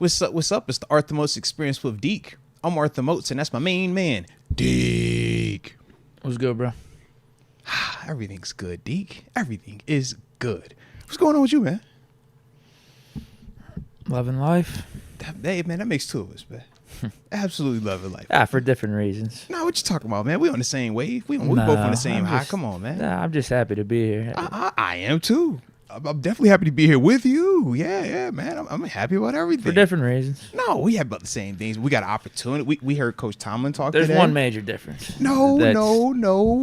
What's up? What's up? It's the Arthur Moats Experience with Deke. I'm Arthur Moats, and that's my main man, Deke. What's good, bro? Everything's good, Deke. Everything is good. What's going on with you, man? Loving life. Hey, man, that makes two of us, man. Absolutely loving life. For different reasons. No, what you talking about, man? We on the same wave. We both on the same high. Come on, man. I'm just happy to be here. I am too. I'm definitely happy to be here with you. Yeah, man. I'm happy about everything. For different reasons. No, we have about the same things. We got an opportunity. We heard Coach Tomlin talk today. There's one major difference. No.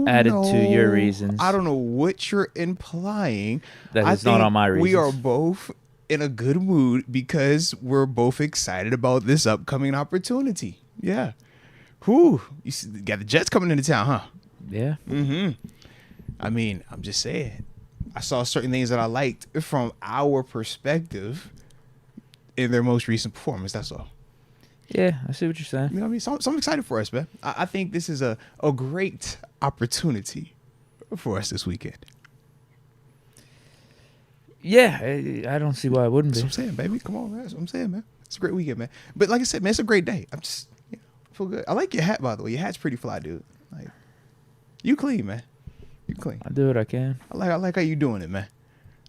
Added to your reasons. I don't know what you're implying. That is not on my reasons. We are both in a good mood because we're both excited about this upcoming opportunity. Yeah. Whew. You got the Jets coming into town, huh? Yeah. Mm-hmm. I mean, I'm just saying. I saw certain things that I liked from our perspective in their most recent performance. That's all. Yeah, I see what you're saying. You know what I mean? So I'm excited for us, man. I think this is a great opportunity for us this weekend. Yeah, I don't see why it wouldn't be. That's what I'm saying, baby. Come on, man. That's what I'm saying, man. It's a great weekend, man. But like I said, man, it's a great day. I'm just feel good. I like your hat, by the way. Your hat's pretty fly, dude. Like, you clean, man. You clean. I do what I can. I like how you doing it, man.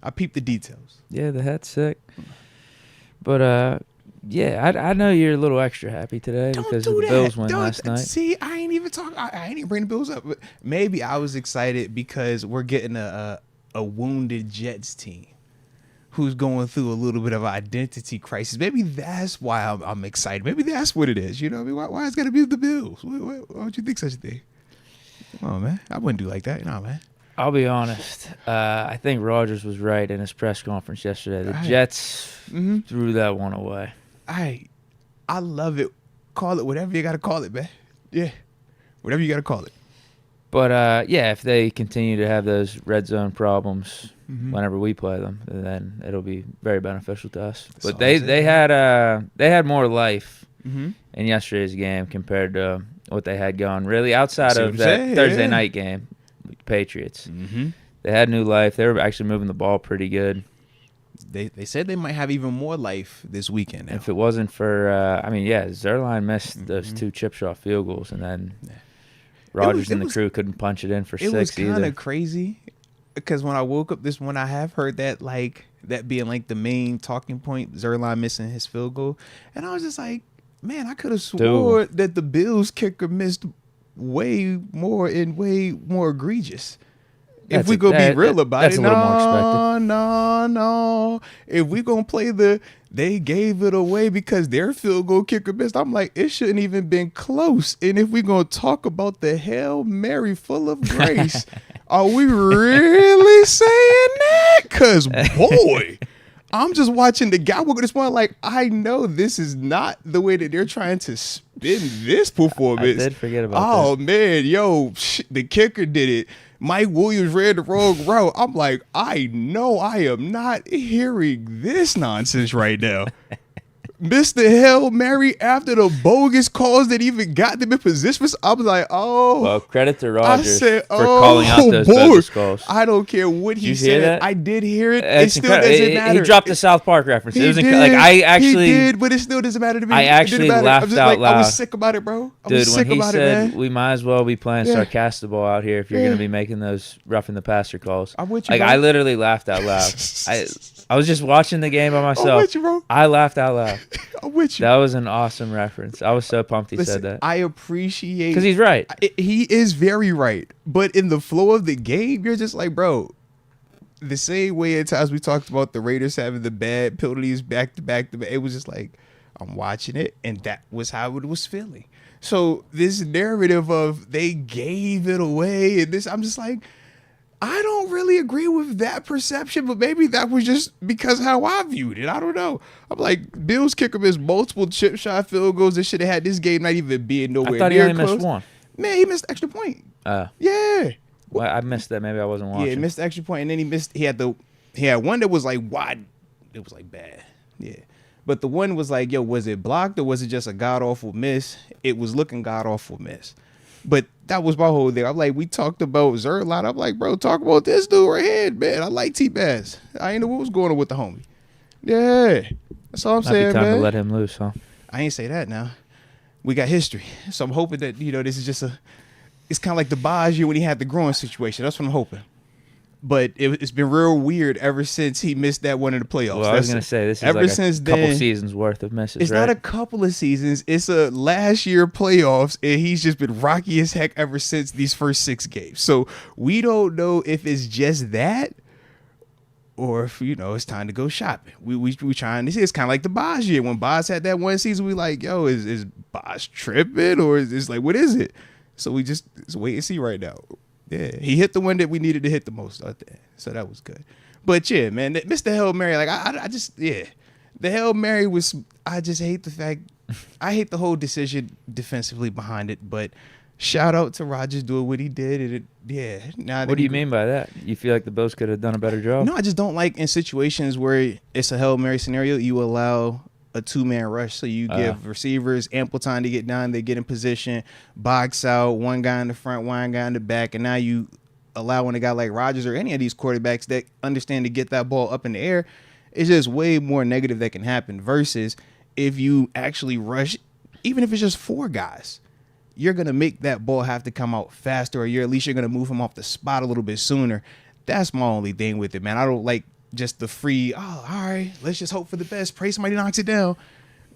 I peep the details. Yeah, the hat's sick. But yeah, I know you're a little extra happy today because of the Bills win last night. See, I ain't even talking. I ain't even bring the Bills up. But maybe I was excited because we're getting a wounded Jets team who's going through a little bit of an identity crisis. Maybe that's why I'm excited. Maybe that's what it is. You know what I mean? Why is it got to be the Bills? Why would you think such a thing? Oh, man. I wouldn't do like that. No, man. I'll be honest. I think Rodgers was right in his press conference yesterday. The Jets threw that one away. I love it. Call it whatever you got to call it, man. Yeah. Whatever you got to call it. But, yeah, if they continue to have those red zone problems whenever we play them, then it'll be very beneficial to us. That's but they had more life in yesterday's game compared to what they had going. Really, outside of that Thursday night game with the Patriots, they had new life. They were actually moving the ball pretty good. They said they might have even more life this weekend now. If it wasn't for, Zerline missed those two chip shot field goals, and then Rodgers and the crew couldn't punch it in for six either. It was kind of crazy because when I woke up this morning, I have heard that that being like the main talking point, Zerline missing his field goal, and I was just like, man, I could have swore that the Bills kicker missed way more and way more egregious. If we gonna be real about that's it, a little more expected. No. If we gonna play they gave it away because their field goal kicker missed. I'm like, it shouldn't even been close. And if we gonna talk about the Hail Mary full of grace, are we really saying that? Cause boy. I'm just watching the guy work this morning like, I know this is not the way that they're trying to spin this performance. I did forget about that. Oh, man, the kicker did it. Mike Williams ran the wrong route. I'm like, I know I am not hearing this nonsense right now. Mr. Hail Mary after the bogus calls that even got them in position. I was like, oh. Well, credit to Rodgers for calling out those bogus calls. I don't care what he said. That? I did hear it. It still doesn't matter. He dropped the South Park reference. He did, but it still doesn't matter to me. I actually laughed out loud. I was sick about it, bro. Dude, when he said we might as well be playing sarcastic ball out here if you're going to be making those roughing the passer calls. I'm with you, bro. I literally laughed out loud. I was just watching the game by myself. I'm with you, bro. I laughed out loud. I'm with you. That was an awesome reference. I was so pumped he said that. I appreciate because he's right. He is very right. But in the flow of the game, you're just like, bro, the same way at times we talked about the Raiders having the bad penalties back to back. It was just like, I'm watching it, and that was how it was feeling. So this narrative of they gave it away, and this, I'm just like, I don't really agree with that perception, but maybe that was just because how I viewed it. I don't know. I'm like, Bills kicker missed multiple chip shot field goals that should have had this game not even being nowhere near close. I thought he only missed one. Man, he missed the extra point. Yeah. Well, I missed that. Maybe I wasn't watching. Yeah, he missed the extra point, and then he had one that was like wide. It was like bad. Yeah. But the one was like, yo, was it blocked or was it just a god-awful miss? It was looking god-awful miss. But that was my whole thing. I'm like, we talked about Zerline. I'm like, bro, talk about this dude right here, man. I like T-Bass. I ain't know what was going on with the homie. Yeah. That's all I'm Might saying, be time man. to let him loose, huh? I ain't say that now. We got history. So I'm hoping that, this is just it's kind of like the Baj year when he had the growing situation. That's what I'm hoping. But it's been real weird ever since he missed that one in the playoffs. Well, I was going to say, this is ever like since couple then, seasons worth of misses, it's right? not a couple of seasons. It's a last year playoffs, and he's just been rocky as heck ever since these first 6 games. So we don't know if it's just that or if, it's time to go shopping. We trying to see. It's kind of like the Baj year. When Baj had that one season, we like, yo, is Baj tripping? Or is this like, what is it? So we just wait and see right now. Yeah, he hit the one that we needed to hit the most out there. So that was good. But yeah, man, Mr. Hail Mary, like I just, the Hail Mary was, I just hate the fact, I hate the whole decision defensively behind it. But shout out to Rodgers doing what he did. What do you mean by that? You feel like the Bills could have done a better job? No, I just don't like in situations where it's a Hail Mary scenario, you allow a 2-man rush, so you give receivers ample time to get down. They get in position, box out, one guy in the front, one guy in the back, and now you allowing a guy like Rodgers or any of these quarterbacks that understand to get that ball up in the air. It's just way more negative that can happen versus if you actually rush, even if it's just 4 guys, you're gonna make that ball have to come out faster, or at least you're gonna move him off the spot a little bit sooner. That's my only thing with it, man. I don't like just the free, all right, let's just hope for the best. Pray somebody knocks it down.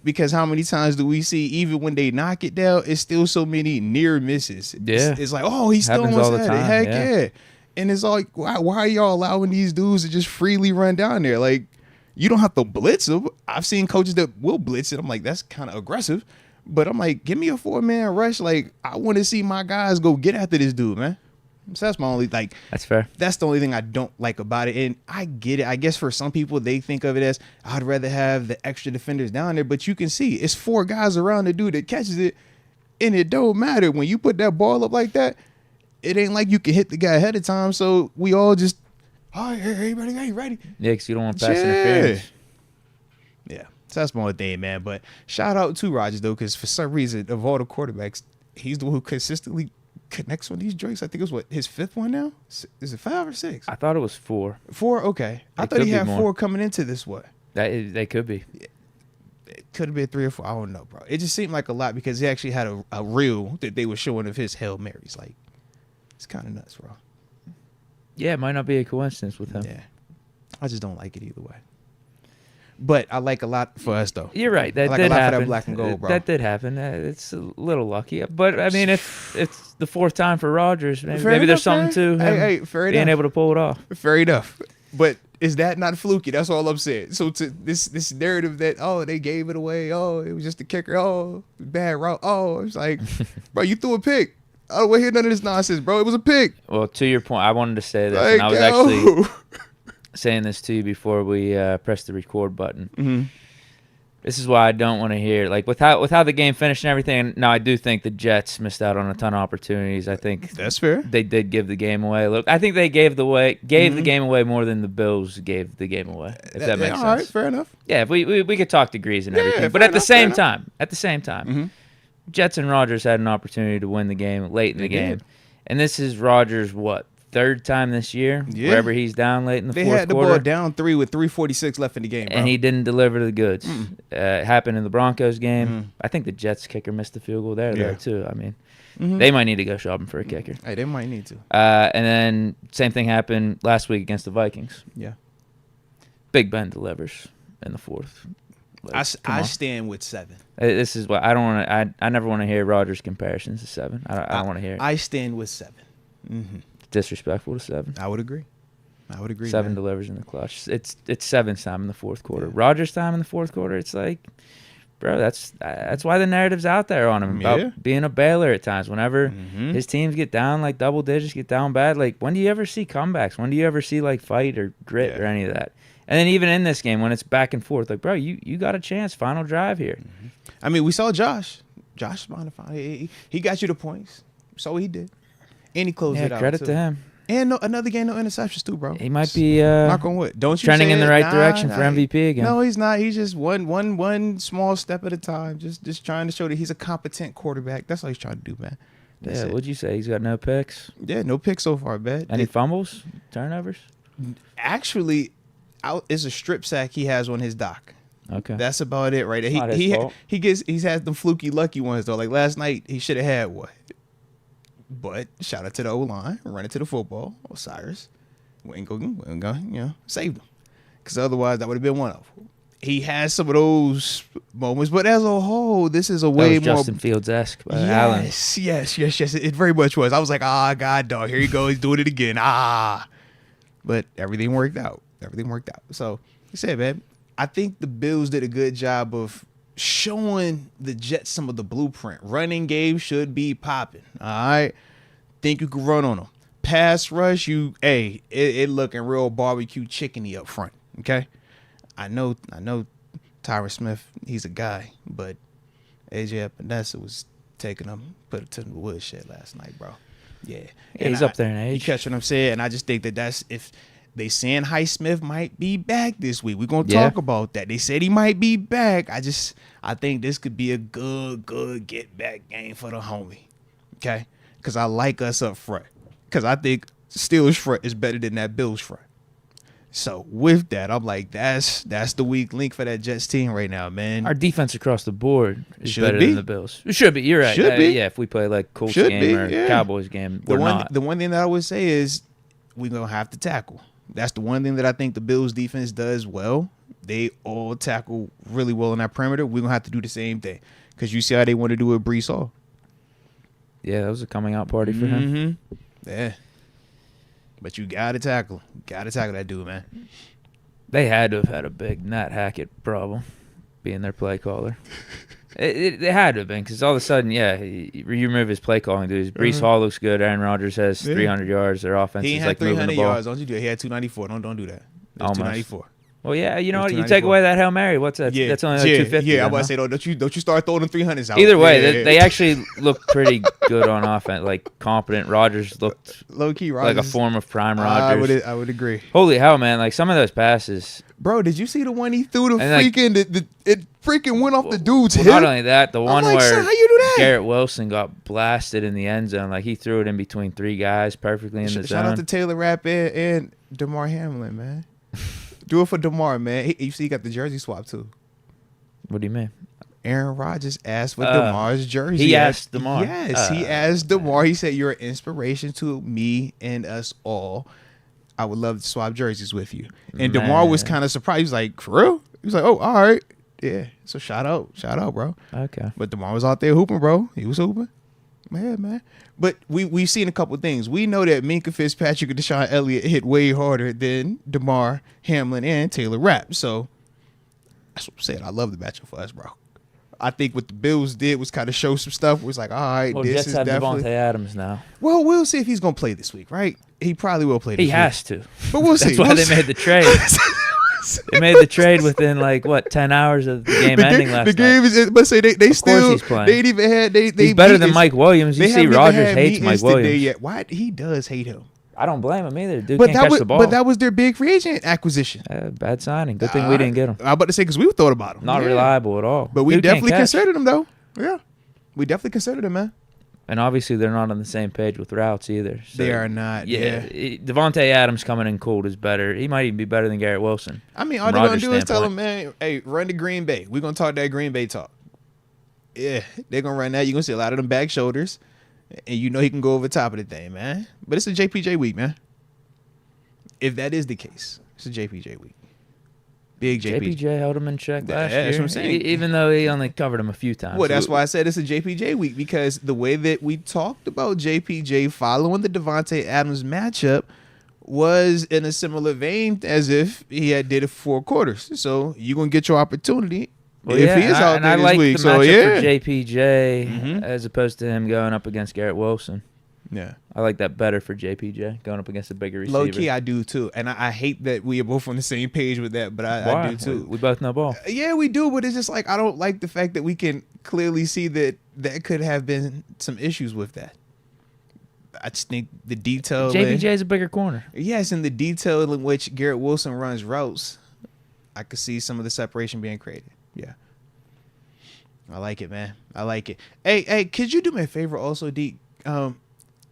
Because how many times do we see, even when they knock it down, it's still so many near misses. Yeah. It's like, oh, he still almost had it. Heck yeah. And it's like, why are y'all allowing these dudes to just freely run down there? Like, you don't have to blitz them. I've seen coaches that will blitz it. I'm like, that's kind of aggressive. But I'm like, give me a 4-man rush. Like, I want to see my guys go get after this dude, man. So that's my only, like, that's fair. That's the only thing I don't like about it. And I get it. I guess for some people, they think of it as, I'd rather have the extra defenders down there. But you can see it's 4 guys around the dude that catches it. And it don't matter. When you put that ball up like that, it ain't like you can hit the guy ahead of time. So we all just, all right, everybody, are you ready? Yeah, because you don't want pass interference. Yeah. So that's my only thing, man. But shout out to Rodgers, though, because for some reason, of all the quarterbacks, he's the one who consistently connects on these drinks. I think it was his 5th one now. Is it 5 or 6? I thought it was 4. 4, okay. I thought he had 4 coming into this one. They could be. It could have been 3 or 4. I don't know, bro. It just seemed like a lot because he actually had a reel that they were showing of his Hail Marys. Like, it's kind of nuts, bro. Yeah, it might not be a coincidence with him. Yeah, I just don't like it either way. But I like a lot for us, though. You're right. That like did a lot happen. For that black and gold, bro. That did happen. It's a little lucky. But, I mean, if it's the 4th time for Rodgers, maybe there's something to him being able to pull it off. Fair enough. But is that not fluky? That's all I'm saying. So to this narrative that, oh, they gave it away. Oh, it was just a kicker. Oh, bad route. Oh, it's like, bro, you threw a pick. I don't want to hear none of this nonsense, bro. It was a pick. Well, to your point, I wanted to say this, and I was actually saying this to you before we pressed the record button. Mm-hmm. This is why I don't want to hear, like, with how the game finished and everything. Now, I do think the Jets missed out on a ton of opportunities. I think that's fair. They did give the game away. Look, I think they gave the game away more than the Bills gave the game away. If that makes sense. All right, fair enough. Yeah, we could talk degrees and everything, but at the same time, mm-hmm. Jets and Rodgers had an opportunity to win the game late in the game, and this is Rodgers' 3rd time this year, wherever he's down late in the fourth quarter. They had the ball down 3 with 3:46 left in the game, bro. And he didn't deliver the goods. It happened in the Broncos game. I think the Jets kicker missed the field goal there too. I mean, they might need to go shopping for a kicker. Hey, they might need to. And then same thing happened last week against the Vikings. Yeah. Big Ben delivers in the 4th. Like, I stand with 7. This is what I don't want to. I never want to hear Rodgers comparisons to 7. I don't want to hear it. I stand with 7. Mm-hmm. Disrespectful to 7. I would agree. 7 delivers in the clutch. It's 7's time in the 4th quarter. Yeah. Rodgers' time in the 4th quarter. It's like, bro, that's why the narrative's out there on him about being a bailer at times. Whenever his teams get down like double digits, get down bad, like when do you ever see comebacks? When do you ever see like fight or grit or any of that? And then even in this game when it's back and forth, like, bro, you got a chance. Final drive here. Mm-hmm. I mean, we saw Josh. Josh he got you the points. So he did. And he closed it out. Credit to him. And another game, no interceptions too, bro. He might be knock on wood. Don't you trending in the right direction for MVP again. No, he's not. He's just one small step at a time. Just trying to show that he's a competent quarterback. That's all he's trying to do, man. That's what'd you say? He's got no picks? Yeah, no picks so far, man. Any fumbles? Turnovers? Actually, it's a strip sack he has on his dock. Okay. That's about it right there. Not his fault. He's had them fluky lucky ones though. Like last night, he should have had one. But shout out to the O-line, running to the football. Osiris, we ain't go, saved him. Because otherwise, that would have been one of them. He has some of those moments, but as a whole, this is a way more Justin Fields-esque by Allen. Yes. It very much was. I was like, God, dog, here you go. He's doing it again. But everything worked out. So, like I said, man, I think the Bills did a good job of showing the Jets some of the blueprint. Running game should be popping. All right. Think you can run on them. Pass rush, it looking real barbecue chickeny up front. Okay. I know Tyron Smith, he's a guy, but AJ Epinesa was taking him, put it to the woodshed last night, bro. Yeah. He's up there in age. You catch what I'm saying? And I just think that's if they saying Highsmith might be back this week. We're going to talk about that. They said he might be back. I think this could be a good get back game for the homie. Okay? Because I like us up front. Because I think Steelers front is better than that Bills front. So with that, I'm like, that's the weak link for that Jets team right now, man. Our defense across the board is better than the Bills. It should be. You're right. Should be. Yeah, if we play like Colts game or Cowboys game, we're not. The one thing that I would say is we're going to have to tackle. That's the one thing that I think the Bills defense does well. They all tackle really well in that perimeter. We're going to have to do the same thing because you see how they want to do it with Breece Hall. Yeah, that was a coming out party for him. Yeah. But you got to tackle. Got to tackle that dude, man. They had to have had a big Nat Hackett problem being their play caller. They had to have been because all of a sudden, you remove his play calling dudes. Breece Hall looks good. Aaron Rodgers has 300 yards. Their offense is like moving the ball. 300 yards. Don't you do it. He had 294. Don't do that. Almost 294. Well, yeah, you know what? You take away that Hail Mary. What's that? Yeah. That's only like 250. Yeah, I was about to say, don't you start throwing them 300s out. Either way, they actually look pretty good on offense, like competent. Rodgers looked low-key Rodgers, like a form of prime Rodgers. I would agree. Holy hell, man. Like some of those passes. Bro, did you see the one he threw it freaking went off the dude's hip? Not only that, the one where son, how you do that? Garrett Wilson got blasted in the end zone. Like he threw it in between three guys perfectly in the zone. Shout out to Taylor Rapp and DeMar Hamlin, man. Do it for DeMar, man. You see he got the jersey swap, too. What do you mean? Aaron Rodgers asked for DeMar's jersey. He asked DeMar. Yes, he asked DeMar. He said, you're an inspiration to me and us all. I would love to swap jerseys with you. And DeMar was kind of surprised. He was like, for real? He was like, oh, all right. Yeah. So shout out, bro. Okay. But DeMar was out there hooping, bro. He was hooping. Man. But we've seen a couple of things. We know that Minkah Fitzpatrick and Deshaun Elliott hit way harder than DeMar Hamlin and Taylor Rapp. So that's what I'm saying. I love the matchup for us, bro. I think what the Bills did was kind of show some stuff. It was like, all right, well, this Jets is have definitely. Devontae Adams now. Well, we'll see if he's going to play this week, right? He probably will play this week. He has to. But we'll see. That's why they made the trade. They made the trade within 10 hours of the game ending last night. The game is, but say they still, he's playing. they ain't even had, he's better than Mike Williams. You see Rodgers hates Mike Williams. Yet. Why? He does hate him. I don't blame him either. Dude can't catch the ball. But that was their big free agent acquisition. Bad signing. Good thing we didn't get him. I'm about to say because we thought about him. Not reliable at all. But we definitely considered him though. Yeah, we definitely considered him, man. And obviously they're not on the same page with routes either. So they are not. Yeah. Devontae Adams coming in cold is better. He might even be better than Garrett Wilson. I mean, all they're going to do is tell him, man, hey, run to Green Bay. We're going to talk that Green Bay talk. Yeah, they're going to run that. You're going to see a lot of them back shoulders. And you know he can go over top of the thing, man. But it's a JPJ week, man. If that is the case, it's a JPJ week. Big JPJ held him in check last year. That's what I'm saying. Even though he only covered him a few times. Well, that's why I said it's a JPJ week, because the way that we talked about JPJ following the Devontae Adams matchup was in a similar vein as if he had did it for 4 quarters. So you're going to get your opportunity if he is out there this week. So, yeah. For JPJ as opposed to him going up against Garrett Wilson. Yeah. I like that better for JPJ, going up against a bigger receiver. Low key, I do too. And I hate that we are both on the same page with that, but I do too. We both know ball. Yeah, we do, but it's just like I don't like the fact that we can clearly see that could have been some issues with that. I just think the detail. JPJ is a bigger corner. Yes, and the detail in which Garrett Wilson runs routes, I could see some of the separation being created. Yeah. I like it, man. I like it. Hey, could you do me a favor also, Deke?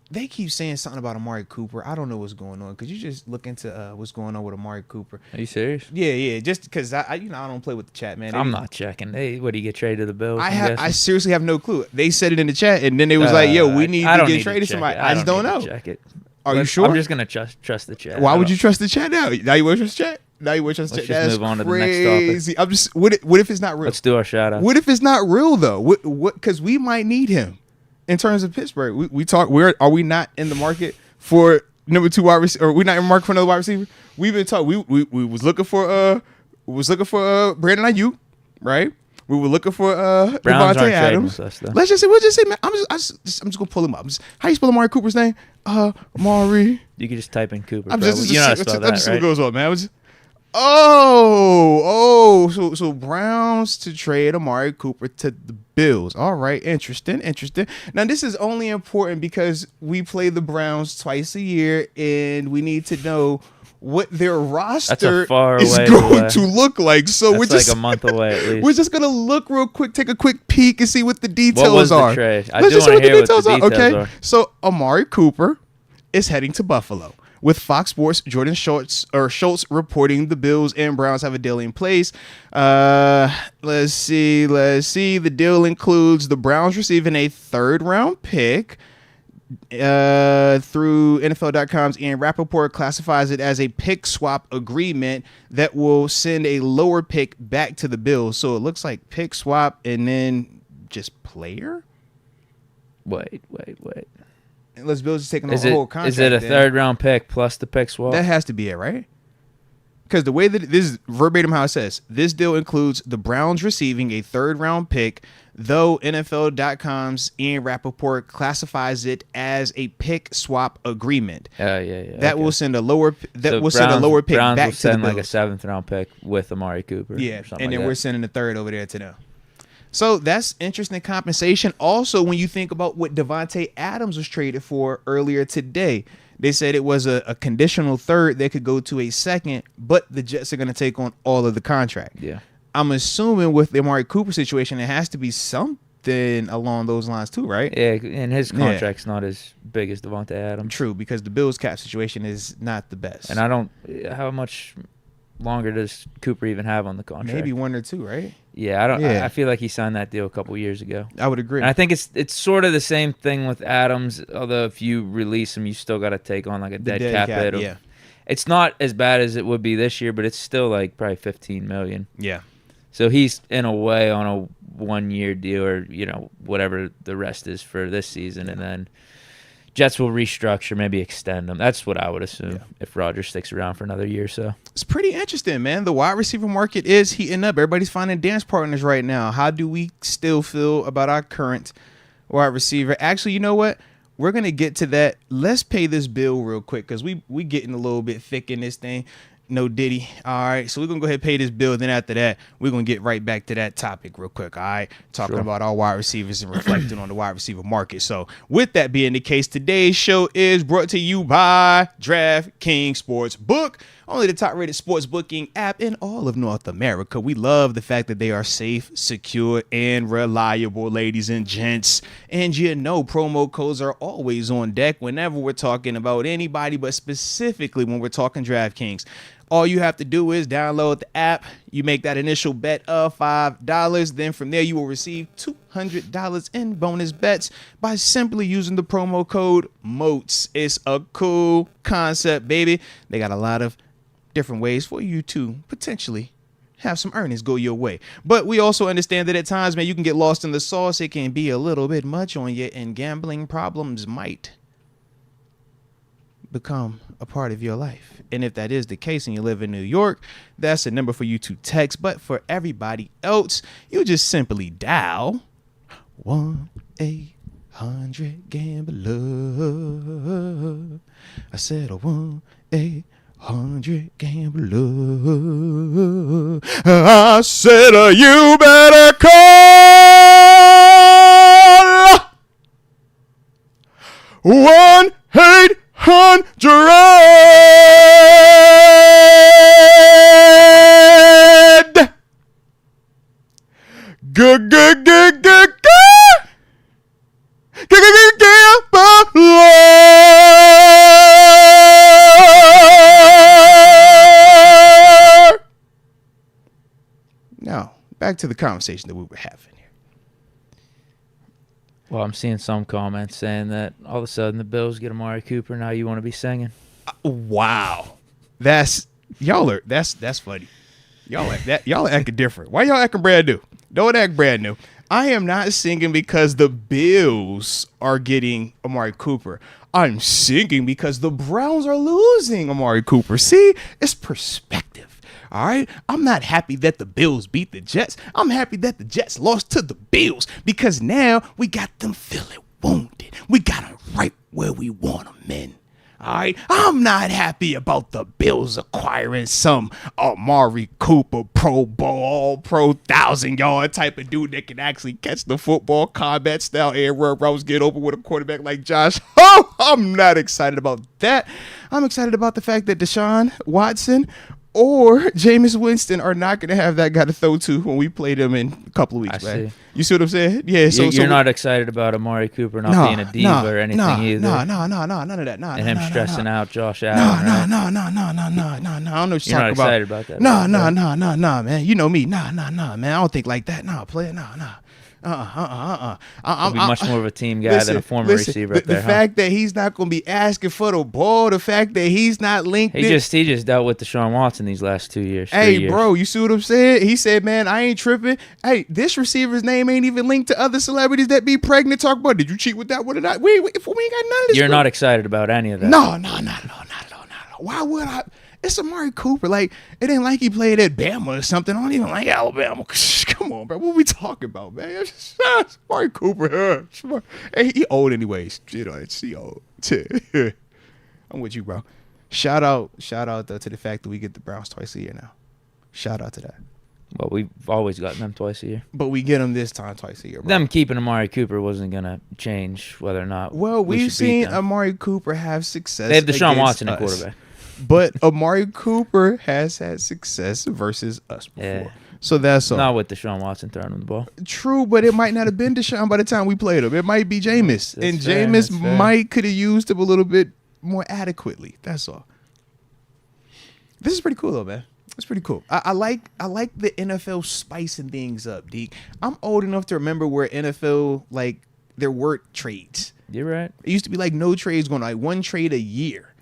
they keep saying something about Amari Cooper. I don't know what's going on. Could you just look into what's going on with Amari Cooper? Are you serious? Yeah. Just because I don't play with the chat, man. I'm not checking. Hey, what do you get traded to the Bills? I seriously have no clue. They said it in the chat, and then they was like, "Yo, we need to get traded to somebody." I just don't know. Check it. Are you sure? I'm just gonna trust the chat. Why would you trust the chat now? Now you want to trust the chat? Let's just move on to the next topic. I'm just. What if it's not real? Let's do our shout out. What if it's not real though? What? Because we might need him. In terms of Pittsburgh, we talk. Are we not in the market for number 2 wide receiver? Or we not in the market for another wide receiver? We've been talking. We was looking for Brandon Ayuk, right? We were looking for Devontae Adams. We'll just say, man. I'm just gonna pull him up. How you spell Amari Cooper's name? Amari. You can just type in Cooper. I'm just you know how to spell that, right? What goes on, man. So Browns to trade Amari Cooper to the Bills. All right, interesting. Now this is only important because we play the Browns twice a year, and we need to know what their roster is going to look like. So That's we're just like a month away at least. We're just gonna look real quick, take a quick peek, and see what the details what was are. The trade? Let's just see what the details are. Okay, are. So Amari Cooper is heading to Buffalo. With Fox Sports, Jordan Schultz reporting the Bills and Browns have a deal in place. Let's see. The deal includes the Browns receiving a 3rd-round pick. Through NFL.com's Ian Rappaport classifies it as a pick swap agreement that will send a lower pick back to the Bills. So it looks like pick swap and then just player? Wait. Unless Bills is taking the whole contract. Is it a 3rd-round pick plus the pick swap? That has to be it, right? Because the way that this is verbatim how it says, this deal includes the Browns receiving a 3rd-round pick, though NFL.com's Ian Rappaport classifies it as a pick swap agreement. Yeah. That will send a lower. Send a lower pick Browns back will to send the like Bills. a 7th-round pick with Amari Cooper. Yeah, and then we're sending a 3rd over there to them. So that's interesting compensation. Also, when you think about what Devontae Adams was traded for earlier today, they said it was a conditional 3rd that could go to a 2nd, but the Jets are going to take on all of the contract. Yeah. I'm assuming with the Amari Cooper situation, it has to be something along those lines too, right? Yeah, and his contract's not as big as Devontae Adams. True, because the Bills cap situation is not the best. And how much longer does Cooper even have on the contract? Maybe 1 or 2, right? Yeah, I feel like he signed that deal a couple years ago. I would agree. And I think it's sort of the same thing with Adams, although if you release him, you still got to take on like a dead cap hit. Yeah. It's not as bad as it would be this year, but it's still like probably $15 million. Yeah. So he's in a way on a 1-year deal, or whatever the rest is for this season, and then Jets will restructure, maybe extend them. That's what I would assume if Rodgers sticks around for another year or so. It's pretty interesting, man. The wide receiver market is heating up. Everybody's finding dance partners right now. How do we still feel about our current wide receiver? Actually, you know what? We're going to get to that. Let's pay this bill real quick because we getting a little bit thick in this thing. No Diddy. All right. So we're going to go ahead and pay this bill. Then after that, we're going to get right back to that topic real quick. All right. Talking about our wide receivers and reflecting on the wide receiver market. So with that being the case, today's show is brought to you by DraftKings Sportsbook. Only the top-rated sports booking app in all of North America. We love the fact that they are safe, secure, and reliable, ladies and gents. And promo codes are always on deck whenever we're talking about anybody, but specifically when we're talking DraftKings. All you have to do is download the app. You make that initial bet of $5. Then from there, you will receive $200 in bonus bets by simply using the promo code Moats. It's a cool concept, baby. They got a lot of different ways for you to potentially have some earnings go your way. But we also understand that at times, man, you can get lost in the sauce. It can be a little bit much on you, and gambling problems might become a part of your life. And if that is the case and you live in New York, that's a number for you to text. But for everybody else, you just simply dial 1-800-GAMBLER. I said 1-800-GAMBLER. I said you better call 1-800. Gambler. back to the conversation that we were having here. Well, I'm seeing some comments saying that all of a sudden the Bills get Amari Cooper. Now you want to be singing. Wow. That's funny. Y'all are acting different. Why y'all acting brand new? Don't act brand new. I am not singing because the Bills are getting Amari Cooper. I'm singing because the Browns are losing Amari Cooper. See, it's perspective. All right. I'm not happy that the Bills beat the Jets. I'm happy that the Jets lost to the Bills because now we got them feeling wounded. We got them right where we want them, men. All right, I'm not happy about the Bills acquiring some Amari Cooper Pro Bowl, All-Pro 1,000-yard type of dude that can actually catch the football, combat style, air routes, get open with a quarterback like Josh. Oh, I'm not excited about that. I'm excited about the fact that Deshaun Watson or Jameis Winston are not going to have that guy to throw to when we play them in a couple of weeks, man. You see what I'm saying? Yeah. So you're not excited about Amari Cooper not being a diva or anything either. No, none of that. And him stressing out Josh Allen. No. I don't know what you're talking about. You're not excited about that. No, man. You know me. No, man. I don't think like that. No, player. No. He'll be much more of a team guy than a former receiver up there. The fact that he's not going to be asking for the ball, the fact that he's not linked. He just dealt with Deshaun Watson these last 2 years. Hey, bro, you see what I'm saying? He said, man, I ain't tripping. Hey, this receiver's name ain't even linked to other celebrities that be pregnant. Talk about, did you cheat with that one or not? We ain't got none of this. You're not excited about any of that. No, not at all. Why would I? It's Amari Cooper. Like, it ain't like he played at Bama or something. I don't even like Alabama. Come on, bro. What we talking about, man? It's Amari Cooper. Hey, he old anyways. You know, he old. I'm with you, bro. Shout out though, to the fact that we get the Browns twice a year now. Shout out to that. Well, we've always gotten them twice a year. But we get them this time twice a year, bro. Them keeping Amari Cooper wasn't going to change whether or not we've seen Amari Cooper have success. They have Deshaun Watson at quarterback. But Amari Cooper has had success versus us before. Yeah. So that's all. Not with Deshaun Watson throwing him the ball. True, but it might not have been Deshaun by the time we played him. It might be Jameis. And Jameis might could have used him a little bit more adequately. That's all. This is pretty cool, though, man. It's pretty cool. I like the NFL spicing things up, Deke. I'm old enough to remember where NFL, like, there were trades. You're right. It used to be like no trades going on, like one trade a year.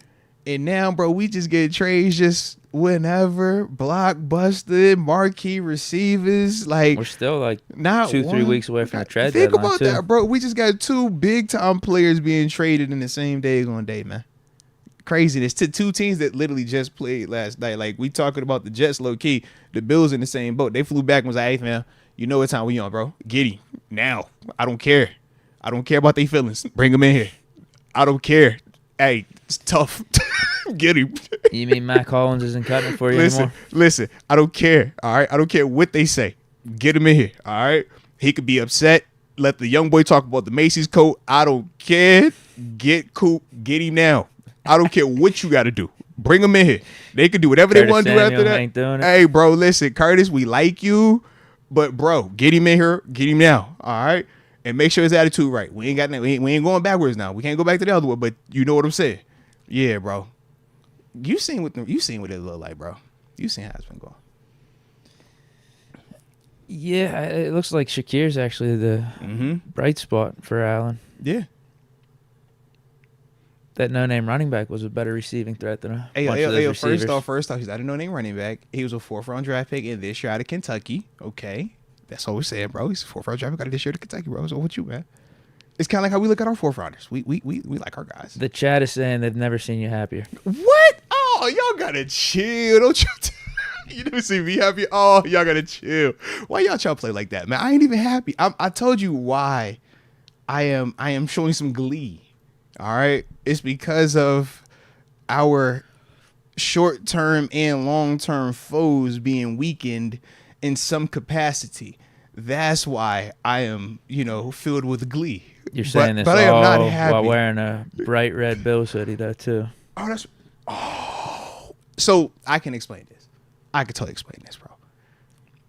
And now, bro, we just get trades just whenever, blockbuster, marquee receivers. Like, we're still like not 2-3 weeks away from the trade deadline. Think about that, bro. We just got 2 big-time players being traded in the same day, man. Craziness. To 2 teams that literally just played last night. Like, we talking about the Jets low-key. The Bills in the same boat. They flew back and was like, hey, man, you know what time we on, bro. Get him. Now. I don't care. I don't care about their feelings. Bring them in here. I don't care. Hey, it's tough. Get him. You mean Matt Collins isn't cutting it for you anymore? Listen, I don't care. All right. I don't care what they say. Get him in here. All right. He could be upset. Let the young boy talk about the Macy's coat. I don't care. Get Coop. Get him now. I don't care what you got to do. Bring him in here. They can do whatever they want to do after that. Ain't doing it. Hey, bro, listen, Curtis, we like you, but bro, get him in here. Get him now. All right. And make sure his attitude right. We ain't going backwards now. We can't go back to the other one, but you know what I'm saying. Yeah, bro. You seen what it look like, bro. You seen how it's been going. Yeah, it looks like Shakir's actually the bright spot for Allen. Yeah. That no-name running back was a better receiving threat than a bunch of those receivers. First off, he's not a no-name running back. He was a 4th-round draft pick in this year out of Kentucky. Okay. That's all we're saying, bro. He's a 4th-round draft pick out of this year to Kentucky, bro. So what you, man? It's kind of like how we look at our 4th-rounders. We like our guys. The chat is saying they've never seen you happier. What? Oh, y'all gotta chill. Don't you? You never see me happy. Oh, y'all gotta chill. Why y'all try to play like that, man? I ain't even happy. I told you why. I am showing some glee. All right, it's because of our short-term and long-term foes being weakened in some capacity. That's why I am, filled with glee. You're saying this all while wearing a bright red Bills hoodie, though, too. So I can explain this. I can totally explain this, bro.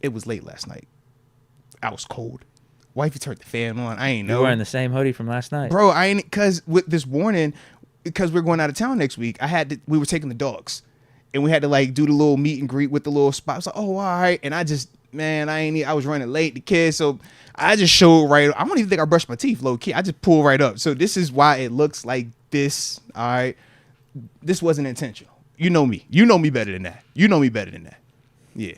It was late last night. I was cold. Wifey turned the fan on. I ain't know. You're wearing the same hoodie from last night. Bro, I ain't, because with this morning, because we're going out of town next week, we were taking the dogs. And we had to, like, do the little meet and greet with the little spot. I was like, oh, all right. And I just man, I was running late, the kids, so I just showed right. I don't even think I brushed my teeth, low key. I just pulled right up. So this is why it looks like this. All right, this wasn't intentional. You know me. You know me better than that. Yeah.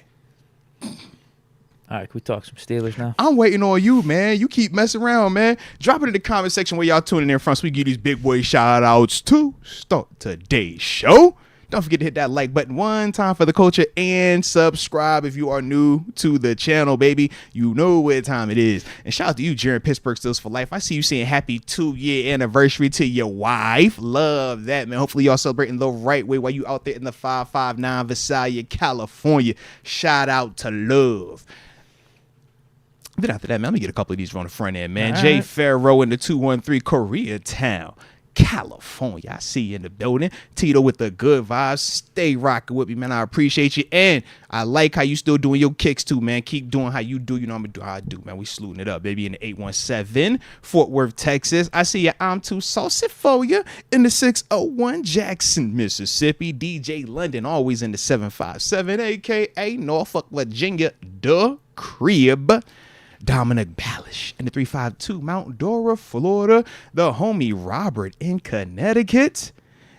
All right, can we talk some Steelers now? I'm waiting on you, man. You keep messing around, man. Drop it in the comment section where y'all tuning in from so we give these big boy shout outs to start today's show. Don't forget to hit that like button one time for the culture and subscribe if you are new to the channel, baby. You know what time it is. And shout out to you, Jaron Pittsburgh Steelers for life. I see you saying happy 2-year anniversary to your wife. Love that, man. Hopefully y'all celebrating the right way while you out there in the 559 Visalia, California. Shout out to love. Then after that, man, let me get a couple of these on the front end, man. All Jay right. Farrow in the 213 Koreatown, California. I see you in the building. Tito with the good vibes. Stay rocking with me, man. I appreciate you. And I like how you still doing your kicks, too, man. Keep doing how you do. You know I'm going to do how I do, man. We saluting it up, baby, in the 817, Fort Worth, Texas. I see you. I'm too saucy for you in the 601, Jackson, Mississippi. DJ London, always in the 757, a.k.a. Norfolk, Virginia, the crib. Dominic Ballish in the 352, Mount Dora, Florida. The homie Robert in Connecticut.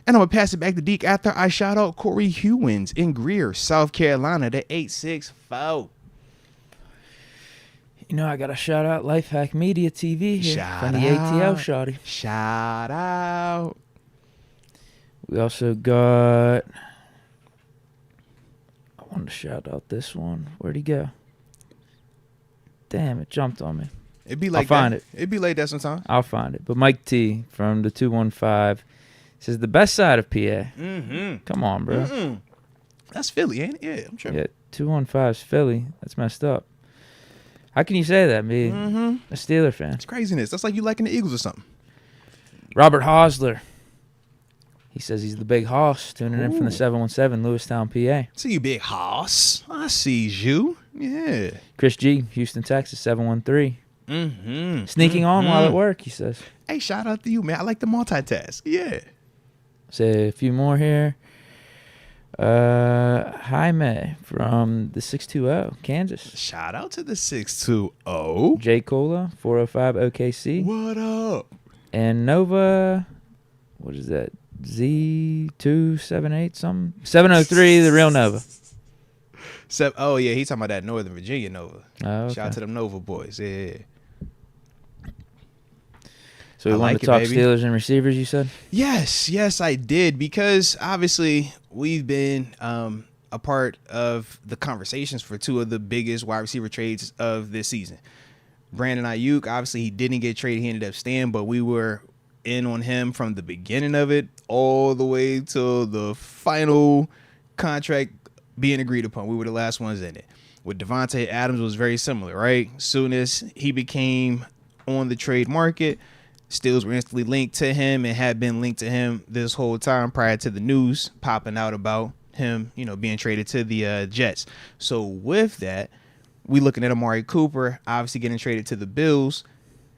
And I'm going to pass it back to Deke after I shout out Corey Hewins in Greer, South Carolina, the 864. You know, I got to shout out Lifehack Media TV here Shout from the out. ATL shawty. Shout out. We also got... I wanted to shout out this one. Where'd he go? Damn, it jumped on me. It'd be like I'll find that. it. It'd be like that sometimes. I'll find it. But Mike T from the 215 says the best side of PA. Mm-hmm. Come on, bro. Mm-mm. That's Philly, ain't it? Yeah, I'm sure. Yeah, 215's Philly. That's messed up. How can you say that, me? A Steeler fan. It's craziness. That's like you liking the Eagles or something. Robert Hosler. He says he's the big hoss tuning in from the 717, Lewistown, PA. See you, big hoss. I see you. Yeah. Chris G, Houston, Texas, 713. Mm-hmm. Sneaking on while at work, he says. Hey, shout out to you, man. I like the multitask. Yeah. Say a few more here. Jaime from the 620, Kansas. Shout out to the 620. J Cola, 405 OKC. What up? And Nova, what is that? Z278 something? 703, the real Nova. Oh, yeah, he's talking about that Northern Virginia Nova. Oh, okay. Shout out to them Nova boys. Yeah. So we wanted to talk Steelers and receivers, you said? Yes, I did, because obviously we've been a part of the conversations for two of the biggest wide receiver trades of this season. Brandon Ayuk, obviously he didn't get traded. He ended up staying, but we were in on him from the beginning of it all the way to the final contract being agreed upon. We were the last ones in it. With Devontae Adams, it was very similar, right? Soon as he became on the trade market, Steelers were instantly linked to him and had been linked to him this whole time prior to the news popping out about him, being traded to the Jets. So with that, we looking at Amari Cooper, obviously getting traded to the Bills.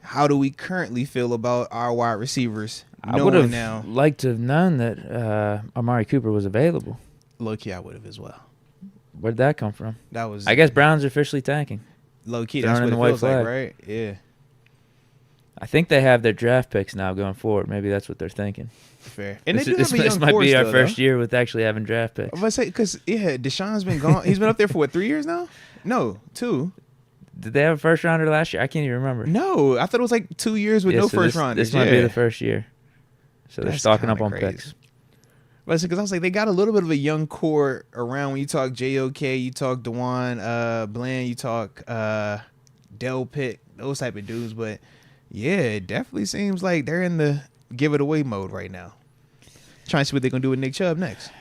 How do we currently feel about our wide receivers? I would have liked to have known that Amari Cooper was available. Low-key, I would have as well. Where'd that come from? That was. I guess Browns are officially tanking. Low-key, that's what it feels like, right? Yeah. I think they have their draft picks now going forward. Maybe that's what they're thinking. Fair. And this might be our first year with actually having draft picks. I was going to say, because, Deshaun's been gone. He's been up there for, 3 years now? No, 2. Did they have a first rounder last year? I can't even remember. No, I thought it was like 2 years with no first rounders. This might be the first year. So they're stocking up on picks. But because I was like, they got a little bit of a young core around. When you talk JOK, you talk DeJuan Bland, you talk Del Pitt, those type of dudes. But yeah, it definitely seems like they're in the give it away mode right now. Trying to see what they're gonna do with Nick Chubb next.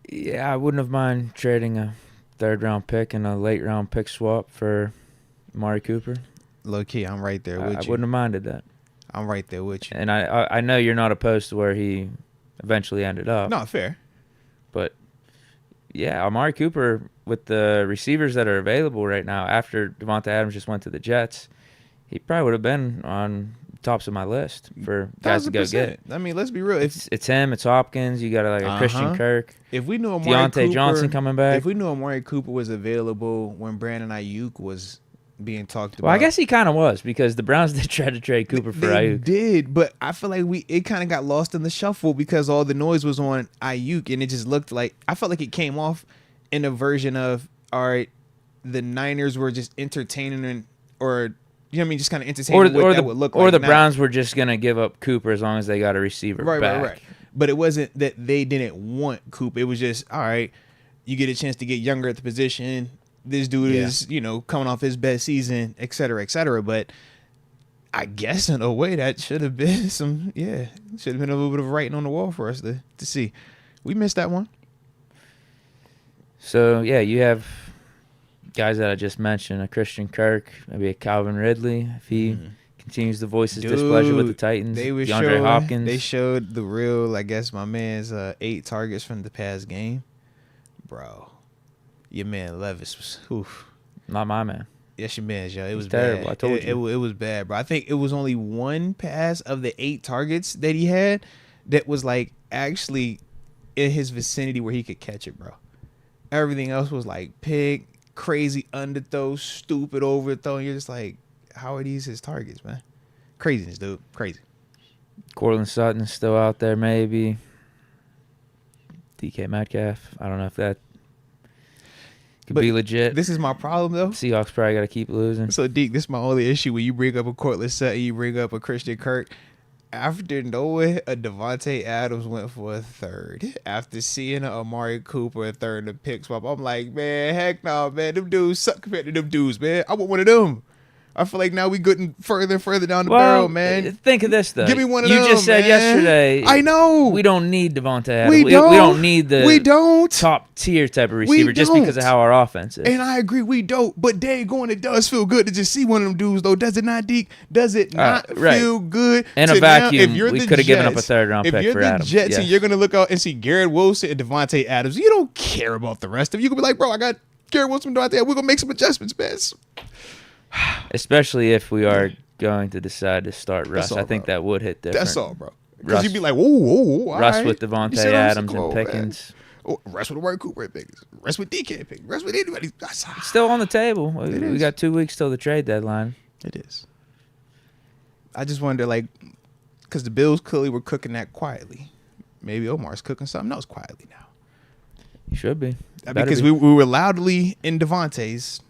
Yeah, I wouldn't have mind trading a 3rd round pick and a late round pick swap for Amari Cooper. Low key, I'm right there with you. I wouldn't have minded that. I'm right there with you. And I know you're not opposed to where he eventually ended up. No, fair. But yeah, Amari Cooper with the receivers that are available right now after Devontae Adams just went to the Jets, he probably would have been on tops of my list for guys to go get. I mean, let's be real. It's him. It's Hopkins. You got a Christian Kirk. If we knew Amari Deontay Johnson coming back. If we knew Amari Cooper was available when Brandon Ayuk was being talked about. Well, I guess he kind of was because the Browns did try to trade Cooper for Ayuk. They did, but I feel like it kind of got lost in the shuffle because all the noise was on Ayuk, and it just looked like I felt like it came off in a version of, all right, the Niners were just entertaining or you know what I mean, just kind of entertaining what that would look like. Or the Browns were just going to give up Cooper as long as they got a receiver back. Right. But it wasn't that they didn't want Cooper. It was just, all right, you get a chance to get younger at the position. This dude is, coming off his best season, et cetera, et cetera. But I guess in a way that should have been should have been a little bit of writing on the wall for us to see. We missed that one. So, yeah, you have guys that I just mentioned, a Christian Kirk, maybe a Calvin Ridley, if he continues to voice his displeasure with the Titans. DeAndre Hopkins. They showed the real, I guess, my man's 8 targets from the past game. Bro. Your man Levis was not my man. Yes, your man, yo. It was terrible. Bad. I told you. It was bad, bro. I think it was only one pass of the 8 targets that he had that was like actually in his vicinity where he could catch it, bro. Everything else was like pick, crazy underthrow, stupid overthrow. And you're just like, how are these his targets, man? Craziness, dude. Crazy. Cortland Sutton is still out there, maybe. DK Metcalf. I don't know if that could be legit. This is my problem, though. Seahawks probably got to keep losing. So, Deke, this is my only issue when you bring up a Cortland Sutton, you bring up a Christian Kirk. After knowing a Devontae Adams went for a 3rd, after seeing a Amari Cooper a 3rd in the pick swap, I'm like, man, heck no, man. Them dudes suck compared to them dudes, man. I want one of them. I feel like now we getting further and further down the barrel, man. Think of this, though. Give me one of them, You just said yesterday. I know. We don't need Devontae Adams. We don't need the top-tier type of receiver just because of how our offense is. And I agree, we don't. But daggone, it does feel good to just see one of them dudes, though. Does it not, Deke? Does it not feel good? In a vacuum, we could have given up a 3rd-round pick for Adams. If you're the Jets and you're going to look out and see Garrett Wilson and Devontae Adams, you don't care about the rest of them. You can be like, bro, I got Garrett Wilson and Devontae. We're going to make some adjustments, man. Especially if we are going to decide to start Russ. I think that would hit different. That's all, bro. Because you'd be like, whoa. Russ with Devontae Adams and Pickens. Russ with Amari Cooper and Pickens. Russ with Deke and Pickens. Russ with anybody. It's still on the table. We got 2 weeks till the trade deadline. It is. I just wonder, because the Bills clearly were cooking that quietly. Maybe Omar's cooking something else quietly now. He should be. Because we were loudly in Devontae's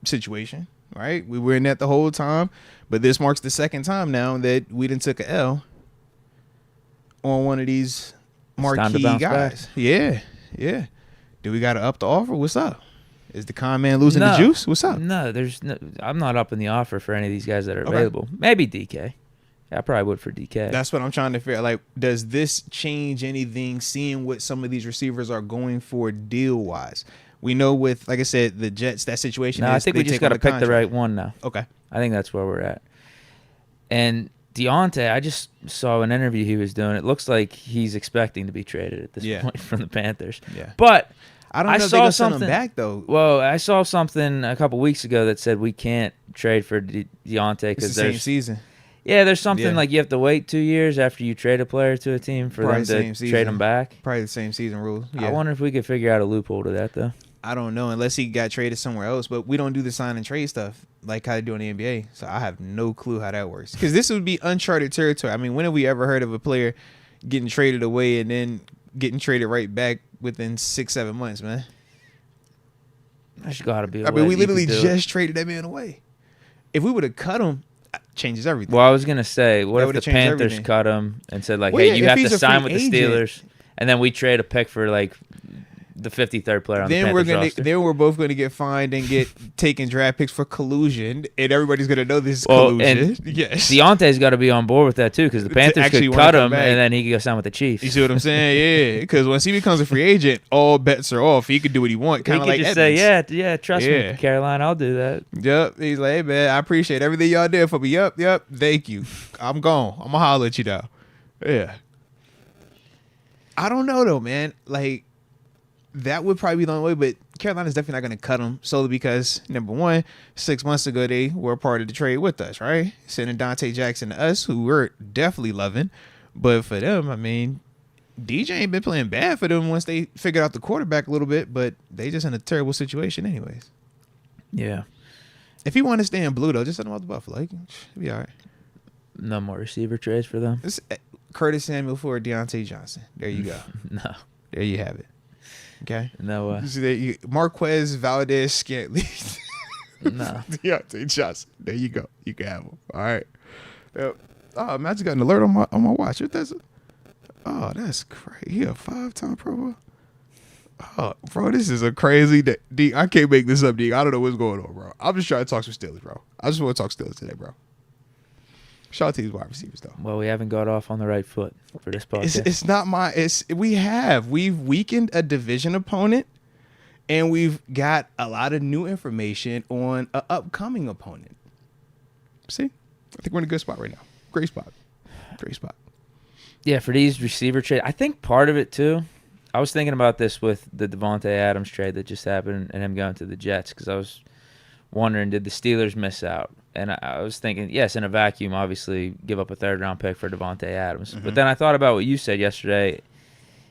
situation. Right, we were in that the whole time, but this marks the 2nd time now that we done took a L on one of these marquee guys. Back. Yeah. Do we got to up the offer? What's up? Is the con man losing the juice? What's up? No, I'm not upping the offer for any of these guys that are available. Maybe DK. I probably would for DK. That's what I'm trying to figure out. Like, does this change anything? Seeing what some of these receivers are going for deal wise. We know with, like I said, the Jets, that situation. No, I think we just got to pick the right one now. Okay. I think that's where we're at. And Deontay, I just saw an interview he was doing. It looks like he's expecting to be traded at this point from the Panthers. Yeah. But I don't know if they're going to send him back, though. Well, I saw something a couple weeks ago that said we can't trade for Deontay because there's the same season. Yeah, there's something like you have to wait 2 years after you trade a player to a team for them to trade him back. Probably the same season rule. Yeah. I wonder if we could figure out a loophole to that, though. I don't know, unless he got traded somewhere else. But we don't do the sign and trade stuff like how they do in the NBA. So I have no clue how that works. Because this would be uncharted territory. I mean, when have we ever heard of a player getting traded away and then getting traded right back within 6-7 months, man? That's got to be. I mean, we literally just traded that man away. If we would have cut him, it changes everything. Well, I was gonna say, what if the Panthers cut him and said like, "Hey, you have to sign with the Steelers," and then we trade a pick for like the 53rd player on the Panthers roster. Then we're both going to get fined and get taken draft picks for collusion, and everybody's going to know this is collusion. And yes, Deontay's got to be on board with that too, because the Panthers could cut him and then he could go sign with the Chiefs. You see what I'm saying? Yeah, because once he becomes a free agent, all bets are off. He could do what he wants. Kind of like just Edmonds. say, yeah, trust me, Carolina, I'll do that. Yep. He's like, hey man, I appreciate everything y'all did for me. Yep. Thank you. I'm gone. I'm gonna holler at you now. Yeah. I don't know though, man. Like, that would probably be the only way, but Carolina's definitely not going to cut him solely because, number one, 6 months ago they were a part of the trade with us, right? Sending Dante Jackson to us, who we're definitely loving. But for them, I mean, DJ ain't been playing bad for them once they figured out the quarterback a little bit, but they just in a terrible situation anyways. Yeah. If he want to stay in blue, though, just send him out to Buffalo. He'll be all right. No more receiver trades for them? It's Curtis Samuel for Deontay Johnson. There you go. No. There you have it. Okay? No. Marquez Valdez Scantling. No. Deontay Johnson. There you go. You can have him. All right. Oh, man, I just got an alert on my watch. Oh, that's crazy. He a 5-time Pro Bowl. Oh, bro, this is a crazy day. Deke, I can't make this up, Deke. I don't know what's going on, bro. I'm just trying to talk some Steelers, bro. I just want to talk Steelers today, bro. Shout out to these wide receivers, though. Well, we haven't got off on the right foot for this podcast. It's not my. We've weakened a division opponent, and we've got a lot of new information on an upcoming opponent. See, I think we're in a good spot right now. Great spot. Yeah, for these receiver trades, I think part of it too. I was thinking about this with the Devontae Adams trade that just happened and him going to the Jets because I was wondering, did the Steelers miss out? And I was thinking, yes, in a vacuum, obviously, give up a third-round pick for Devontae Adams. Mm-hmm. But then I thought about what you said yesterday,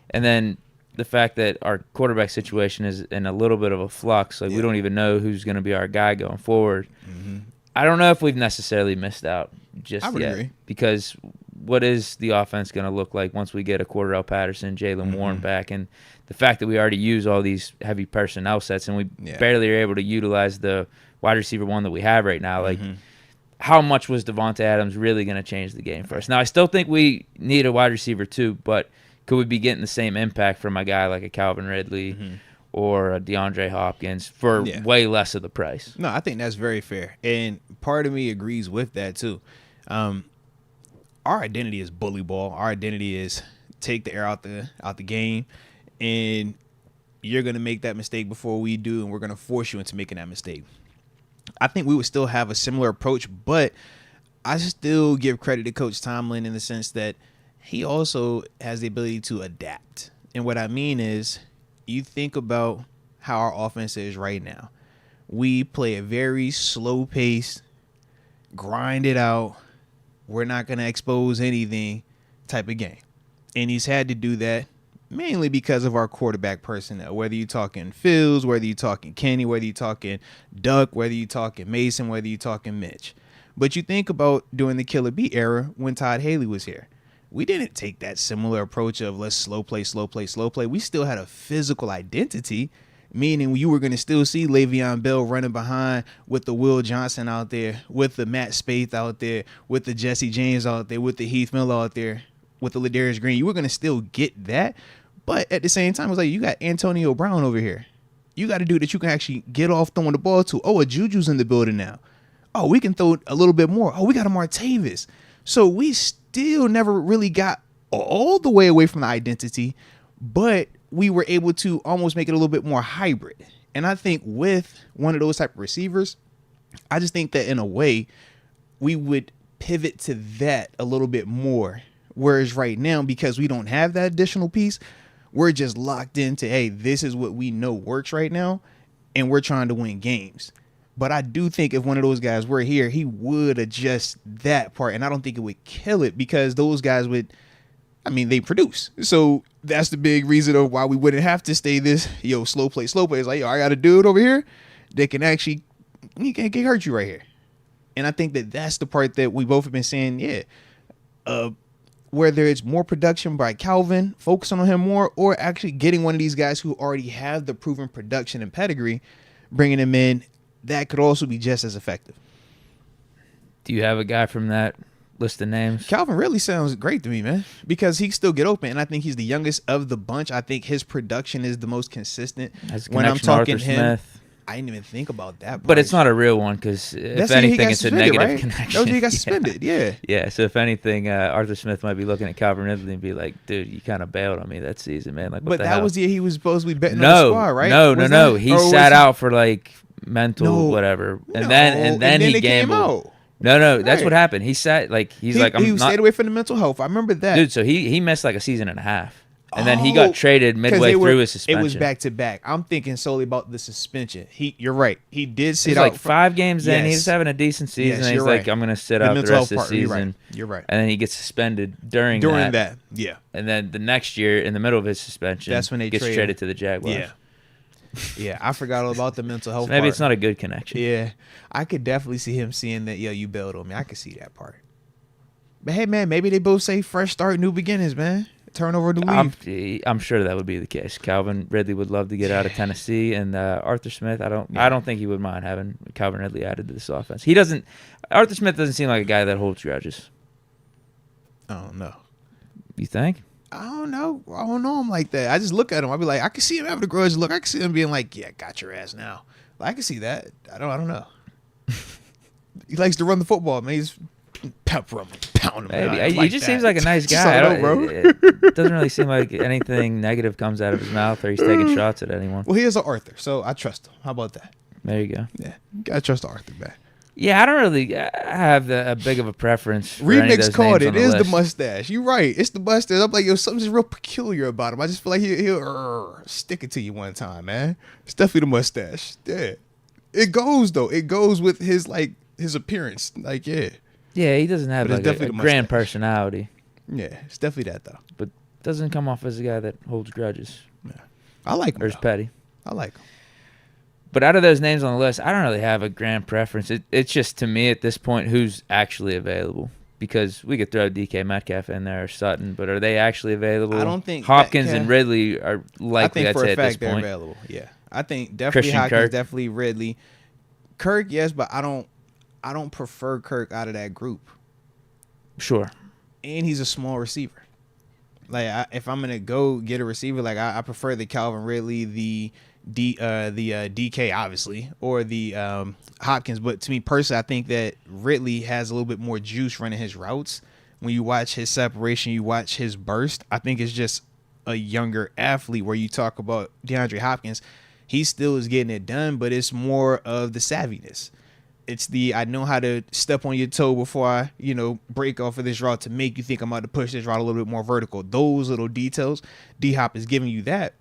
and then the fact that our quarterback situation is in a little bit of a flux. Like, we don't even know who's going to be our guy going forward. Mm-hmm. I don't know if we've necessarily missed out just yet. I would agree. Because what is the offense going to look like once we get a Cordell Patterson, Jaylen Warren back? And the fact that we already use all these heavy personnel sets and we barely are able to utilize the wide receiver one that we have right now, like how much was Devontae Adams really going to change the game for us? Now, I still think we need a wide receiver too, but could we be getting the same impact from a guy like a Calvin Ridley or a DeAndre Hopkins for way less of the price? No, I think that's very fair. And part of me agrees with that too. Our identity is bully ball. Our identity is take the air out the game, and you're going to make that mistake before we do, and we're going to force you into making that mistake. I think we would still have a similar approach, but I still give credit to Coach Tomlin in the sense that he also has the ability to adapt. And what I mean is, you think about how our offense is right now. We play a very slow pace, grind it out, we're not going to expose anything type of game. And he's had to do that mainly because of our quarterback personnel, whether you're talking Fields, whether you're talking Kenny, whether you're talking Duck, whether you're talking Mason, whether you're talking Mitch. But you think about during the Killer Bee era when Todd Haley was here. We didn't take that similar approach of let's slow play. We still had a physical identity, meaning you were going to still see Le'Veon Bell running behind with the Will Johnson out there, with the Matt Spaeth out there, with the Jesse James out there, with the Heath Miller out there, with the Ladarius Green. You were going to still get that. But at the same time, it's like you got Antonio Brown over here. You got a dude that you can actually get off throwing the ball to. Oh, a Juju's in the building now. Oh, we can throw a little bit more. Oh, we got a Martavis. So we still never really got all the way away from the identity, but we were able to almost make it a little bit more hybrid. And I think with one of those type of receivers, I just think that in a way we would pivot to that a little bit more. Whereas right now, because we don't have that additional piece, we're just locked into, hey, this is what we know works right now, and we're trying to win games. But I do think if one of those guys were here, he would adjust that part, and I don't think it would kill it because those guys would, I mean, they produce. So that's the big reason of why we wouldn't have to stay this, slow play. It's like, I got a dude over here that can actually, he can't hurt you right here. And I think that that's the part that we both have been saying, whether it's more production by Calvin, focusing on him more, or actually getting one of these guys who already have the proven production and pedigree, bringing him in, that could also be just as effective. Do you have a guy from that list of names? Calvin really sounds great to me, man, because he still get open, and I think he's the youngest of the bunch. I think his production is the most consistent. When I'm talking him, Smith. I didn't even think about that. But it's not a real one because if anything, it's a negative connection. No, he got suspended. Yeah. Yeah. So if anything, Arthur Smith might be looking at Calvin Ridley and be like, "Dude, you kind of bailed on me that season, man." Like, but that was the year he was supposed to be betting on the squad, right? No. He sat out for like mental whatever, and then he gambled. No, that's what happened. He sat he stayed away from the mental health. I remember that, dude. So he missed like a season and a half. And then he got traded midway through his suspension. It was back to back. I'm thinking solely about the suspension. You're right. He did sit out. Like 5 games in. He was having a decent season. And he's like, I'm going to sit out the rest of the season. You're right. And then he gets suspended during that. Yeah. And then the next year, in the middle of his suspension, that's when he gets traded to the Jaguars. Yeah. Yeah, I forgot all about the mental health maybe part. It's not a good connection. Yeah. I could definitely see him seeing that, you bailed on me. I could see that part. But hey, man, maybe they both say fresh start, new beginnings, man. Turn over the leaf. I'm sure that would be the case. Calvin Ridley would love to get out of Tennessee, and Arthur Smith, I don't think he would mind having Calvin Ridley added to this offense. Arthur Smith doesn't seem like a guy that holds grudges. I don't know. You think? I don't know him like that. I just look at him. I'll be like, I can see him having a grudge look. I can see him being like, yeah, got your ass now. I can see that. I don't know. He likes to run the football, man. He's pepper him, pound him. He just seems like a nice guy. It doesn't really seem like anything negative comes out of his mouth or he's taking shots at anyone. Well, he is an Arthur, so I trust him. How about that? There you go. Yeah, you gotta trust Arthur, man. Yeah, I don't really have a big of a preference for Remix called it. It is the mustache. You're right. It's the mustache. I'm like, something's real peculiar about him. I just feel like he'll stick it to you one time, man. It's definitely the mustache. Yeah. It goes, though. It goes with his appearance. Like, yeah. Yeah, he doesn't have like a grand personality. Yeah, it's definitely that, though. But doesn't come off as a guy that holds grudges. Yeah. I like him. Or is petty. I like him. But out of those names on the list, I don't really have a grand preference. It's just, to me, at this point, who's actually available. Because we could throw DK Metcalf in there or Sutton, but are they actually available? I don't think Hopkins and Ridley are likely, I'd say, at this point. they're available, yeah. I think definitely Christian Hopkins, Kirk. definitely Ridley. Kirk, yes, but I don't prefer Kirk out of that group. Sure. And he's a small receiver. Like, if I'm going to go get a receiver, like, I prefer the Calvin Ridley, the DK, obviously, or the Hopkins. But to me personally, I think that Ridley has a little bit more juice running his routes. When you watch his separation, you watch his burst, I think it's just a younger athlete. Where you talk about DeAndre Hopkins, he still is getting it done, but it's more of the savviness. It's I know how to step on your toe before I, break off of this route to make you think I'm about to push this route a little bit more vertical. Those little details, D-Hop is giving you that.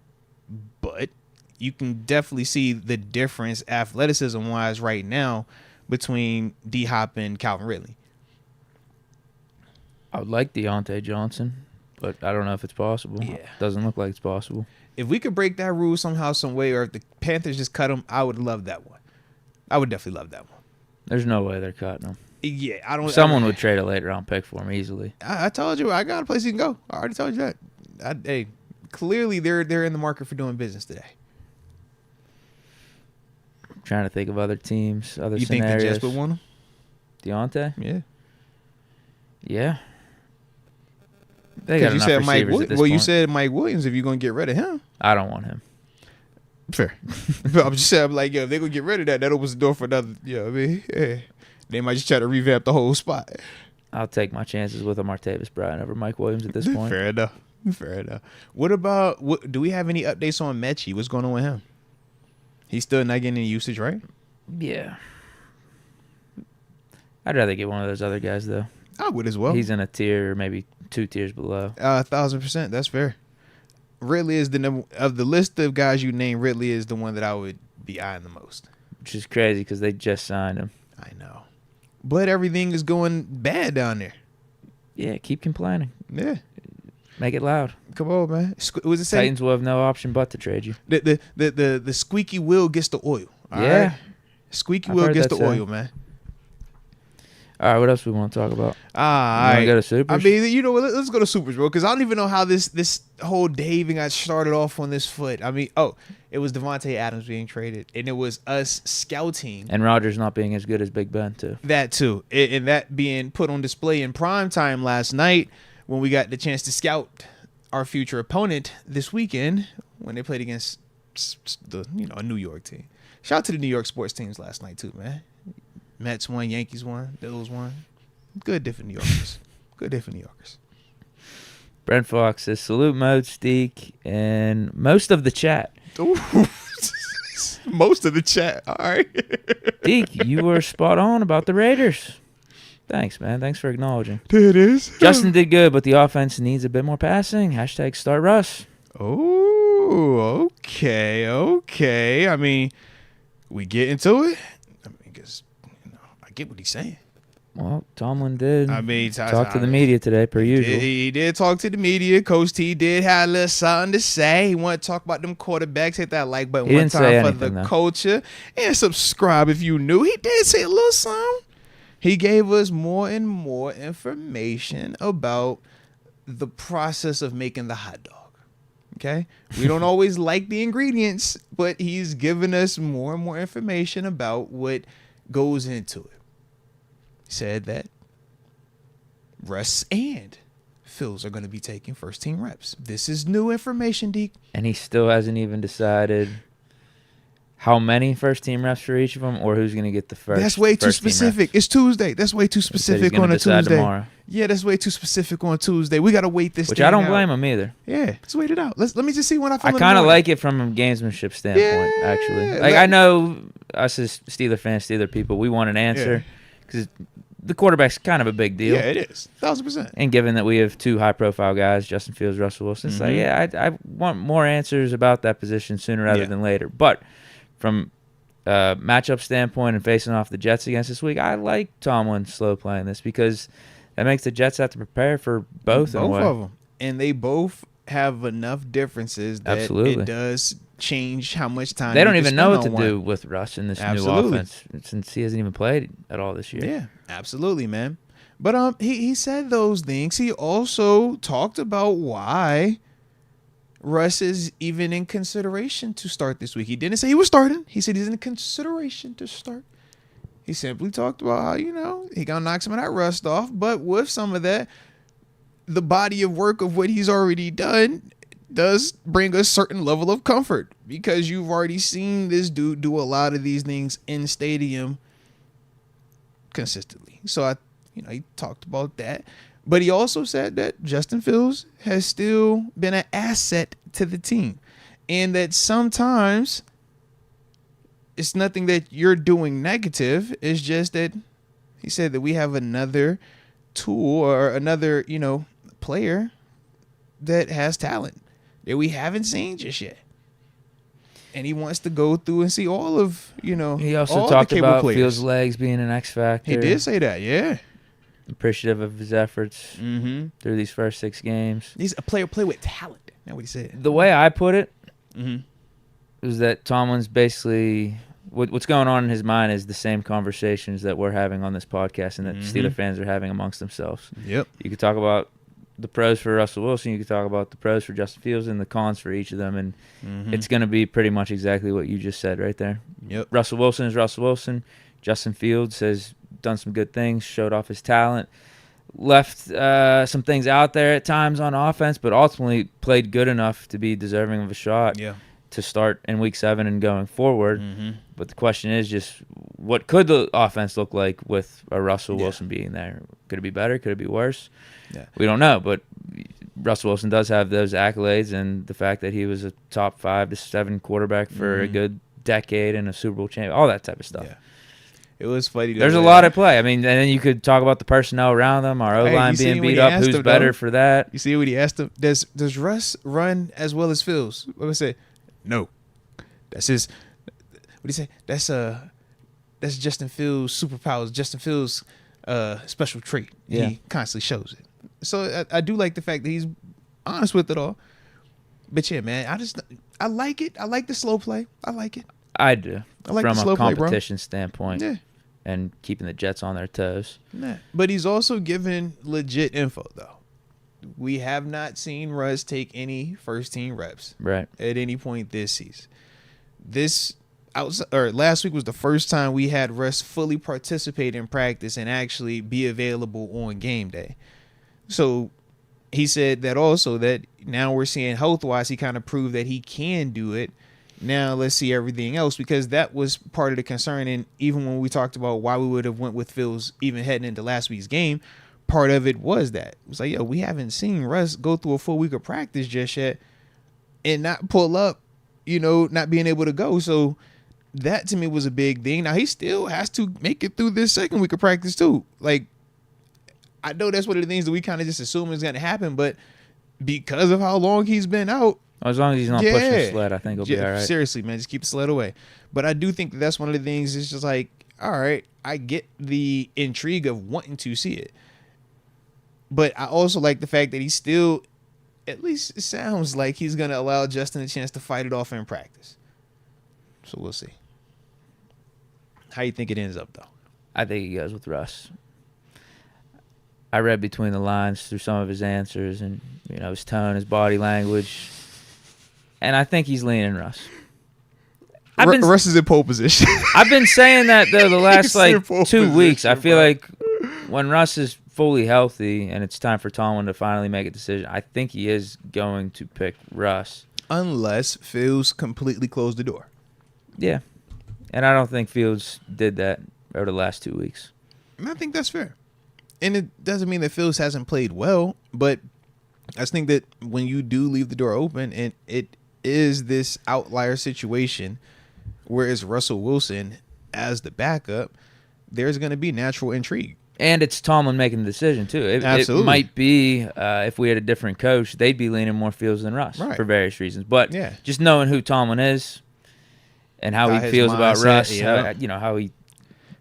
But you can definitely see the difference athleticism-wise right now between D-Hop and Calvin Ridley. I would like Deontay Johnson, but I don't know if it's possible. Yeah. Doesn't look like it's possible. If we could break that rule somehow, some way, or if the Panthers just cut him, I would love that one. I would definitely love that one. There's no way they're cutting him. Yeah, I don't. Someone would trade a late-round pick for him easily. I told you, I got a place you can go. I already told you that. Hey, clearly they're in the market for doing business today. I'm trying to think of other teams, other you scenarios. You think the Jets would want him? Deontay? Yeah. Yeah. They got enough receivers at this point. You said Mike Williams if you're going to get rid of him. I don't want him. Fair. I'm just saying, if they're going to get rid of that opens the door for another, yeah. They might just try to revamp the whole spot. I'll take my chances with a Martavis Bryant over Mike Williams at this point. Fair enough. What about, do we have any updates on Mechie? What's going on with him? He's still not getting any usage, right? Yeah. I'd rather get one of those other guys, though. I would as well. He's in a tier, or maybe 2 tiers below. 1,000%. That's fair. Ridley is the number of the list of guys you named. Ridley is the one that I would be eyeing the most. Which is crazy because they just signed him. I know, but everything is going bad down there. Yeah, keep complaining. Yeah, make it loud. Come on, man. Was it Titans will have no option but to trade you. The squeaky wheel gets the oil. All yeah, right? Squeaky wheel gets the oil, man. All right, what else we want to talk about? All right. Go to Supers? I mean, let's go to Supers, bro, because I don't even know how this whole day even got started off on this foot. I mean, it was Devontae Adams being traded, and it was us scouting. And Rodgers not being as good as Big Ben, too. That, too. And that being put on display in prime time last night when we got the chance to scout our future opponent this weekend when they played against a New York team. Shout out to the New York sports teams last night, too, man. Mets won, Yankees won, Bills won. Good day for New Yorkers. Brent Fox says, salute Moats, Deke, and most of the chat. Ooh. Most of the chat. All right. Deke, you were spot on about the Raiders. Thanks, man. Thanks for acknowledging. There it is. Justin did good, but the offense needs a bit more passing. # start Russ. Oh, okay. I mean, we get into it. I mean, because I get what he's saying. Well, Tomlin did. I mean, talk to the media today, per usual. He did talk to the media. Coach T did have a little something to say. He wanted to talk about them quarterbacks. Hit that like button one time for the culture. And subscribe if you knew. He did say a little something. He gave us more and more information about the process of making the hot dog. Okay? We don't always like the ingredients, but he's giving us more and more information about what goes into it. He said that Russ and Phils are going to be taking first-team reps. This is new information, Deke. And he still hasn't even decided how many first-team reps for each of them or who's going to get the first. That's way too specific. It's Tuesday. That's way too specific on a Tuesday. Tomorrow. Yeah, that's way too specific on Tuesday. We got to wait this. Which I don't blame him either. Yeah, let's wait it out. Let me just see when I feel. I kind of like it from a gamesmanship standpoint, actually. Like I know us as Steeler fans, Steeler people, we want an answer because the quarterback's kind of a big deal. Yeah, it is. 1,000%. And given that we have two high-profile guys, Justin Fields, Russell Wilson, it's like, I want more answers about that position sooner rather than later. But from a matchup standpoint and facing off the Jets against this week, I like Tomlin slow playing this because that makes the Jets have to prepare for both of them. And they both have enough differences that it does change how much time they don't even know what to do with Russ in this new offense since he hasn't even played at all this year. Yeah, absolutely, man. But he said those things. He also talked about why Russ is even in consideration to start this week. He didn't say he was starting. He said he's in consideration to start. He simply talked about how, he gonna knock some of that rust off, but with some of that, the body of work of what he's already done does bring a certain level of comfort because you've already seen this dude do a lot of these things in stadium consistently. So he talked about that, but he also said that Justin Fields has still been an asset to the team and that sometimes it's nothing that you're doing negative. It's just that he said that we have another tool or another, player that has talent that we haven't seen just yet. And he wants to go through and see all of, He also talked about Fields' legs being an X factor. He did say that, yeah. Appreciative of his efforts through these first 6 games. He's a player with talent. That's what he said. The way I put it was that Tomlin's basically what's going on in his mind is the same conversations that we're having on this podcast and that Steeler fans are having amongst themselves. Yep. You could talk about the pros for Russell Wilson. You could talk about the pros for Justin Fields and the cons for each of them. And it's going to be pretty much exactly what you just said right there. Yep. Russell Wilson is Russell Wilson. Justin Fields has done some good things, showed off his talent, left some things out there at times on offense, but ultimately played good enough to be deserving of a shot to start in Week 7 and going forward. But the question is just what could the offense look like with a Russell Wilson being there? Could it be better? Could it be worse? Yeah. We don't know, but Russell Wilson does have those accolades and the fact that he was a top 5 to 7 quarterback for a good decade and a Super Bowl champion, all that type of stuff. Yeah. It was funny. There's a lot at play. I mean, and then you could talk about the personnel around them, our O-line being beat up, who's better for that. You see what he asked him? Does Russ run as well as Fields? What would say? No. That's his. What do you say? That's Justin Fields' superpowers. Justin Fields' special trait. Yeah. He constantly shows it. So I do like the fact that he's honest with it all. But yeah, man, I like it. I like the slow play. I like it. I do. I like from the slow a play, competition standpoint. Yeah. And keeping the Jets on their toes. Nah. But he's also given legit info, though. We have not seen Russ take any first-team reps at any point this season. Last week was the first time we had Russ fully participate in practice and actually be available on game day. So he said that also that now we're seeing health-wise he kind of proved that he can do it. Now let's see everything else because that was part of the concern. And even when we talked about why we would have went with Fields even heading into last week's game, part of it was that. It was like, we haven't seen Russ go through a full week of practice just yet and not pull up, not being able to go. So that to me was a big thing. Now he still has to make it through this second week of practice too. Like I know that's one of the things that we kind of just assume is going to happen, but because of how long he's been out, as long as he's not pushing the sled, I think he'll be all right. Seriously, man, just keep the sled away. But I do think that's one of the things. It's just like, all right, I get the intrigue of wanting to see it, but I also like the fact that he still, at least it sounds like he's going to allow Justin a chance to fight it off in practice. So we'll see. How you think it ends up, though? I think he goes with Russ. I read between the lines through some of his answers and, his tone, his body language, and I think he's leaning Russ. Russ is in pole position. I've been saying that, though, the last, 2 weeks. I feel like when Russ is fully healthy and it's time for Tomlin to finally make a decision, I think he is going to pick Russ. Unless Fields completely closed the door. Yeah. And I don't think Fields did that over the last 2 weeks. I think that's fair. And it doesn't mean that Fields hasn't played well, but I just think that when you do leave the door open and it is this outlier situation where it's Russell Wilson as the backup, there's going to be natural intrigue. And it's Tomlin making the decision, too. Absolutely. It might be, if we had a different coach, they'd be leaning more Fields than Russ for various reasons. But just knowing who Tomlin is and how he feels about Russ, how he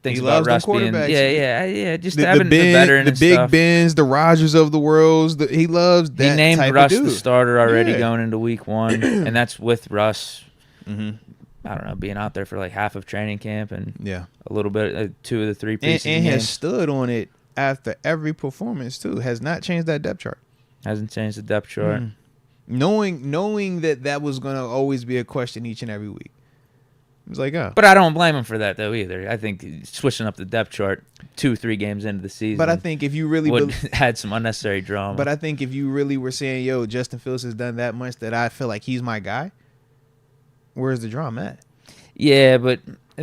thinks about Russ being, just having the veteran and the Big stuff. Bens, the Rodgers of the world, he loves that. He named type Russ of dude. the starter already going into week 1, and that's with Russ. Mm-hmm. I don't know, being out there for like half of training camp and a little bit, 2 of the 3 preseason and games. has stood on it after every performance too. Has not changed that depth chart. Hasn't changed the depth chart. Knowing that was going to always be a question each and every week. It was like, But I don't blame him for that, though, either. I think switching up the depth chart 2-3 games into the season. But I think if you really would add some unnecessary drama. But I think if you really were saying, yo, Justin Fields has done that much that I feel like he's my guy, where's the drama at? Yeah, but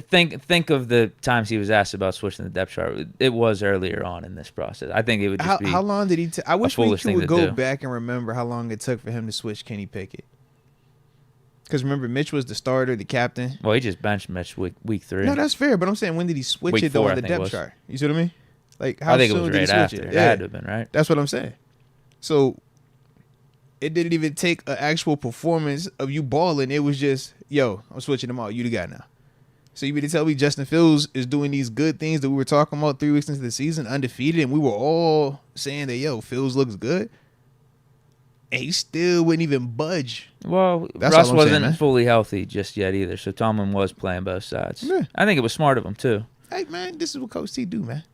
think of the times he was asked about switching the depth chart. It was earlier on in this process. I think it would just be how long did he I wish we would go do. back and remember how long it took for him to switch Kenny Pickett. Because remember, Mitch was the starter, the captain. Well, he just benched Mitch week 3. No, that's fair. But I'm saying, when did he switch week it though 4, on the depth chart? You see what I mean? Like, how I think soon it was did right he after. switch it? It had to have been, right? That's what I'm saying. So it didn't even take an actual performance of you balling. It was just, yo, I'm switching them out. You the guy now. So you mean to tell me Justin Fields is doing these good things that we were talking about 3 weeks into the season, undefeated, and we were all saying that, yo, Fields looks good? And he still wouldn't even budge. Well, Russ wasn't fully healthy just yet either, so Tomlin was playing both sides. Yeah. I think it was smart of him, too. Hey, man, this is what Coach T do, man.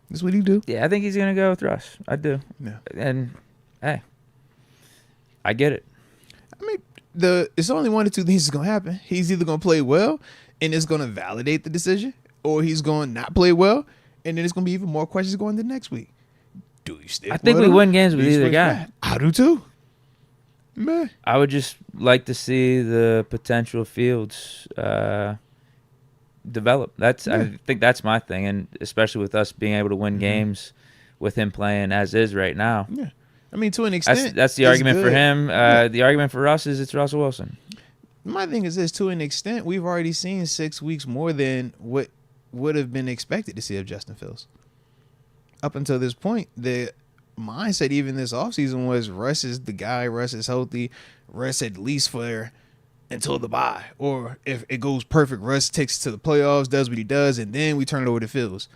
This is what he do. Yeah, I think he's going to go with Russ. I do. Yeah. And, hey, I get it. I mean, it's only one or two things that's going to happen. He's either going to play well, and it's going to validate the decision, or he's going to not play well, and then it's going to be even more questions going to next week. Do you stick? I think we win games with either guy. I do too. Man. I would just like to see the potential Fields develop. I think that's my thing, and especially with us being able to win games with him playing as is right now. Yeah, I mean, to an extent, that's the argument for him. The argument for us is it's Russell Wilson. My thing is this: to an extent, we've already seen 6 weeks more than what would have been expected to see of Justin Fields. Up until this point, the mindset even this offseason was Russ is the guy, Russ is healthy, Russ at least for until the bye. Or if it goes perfect, Russ takes it to the playoffs, does what he does, and then we turn it over to Fields.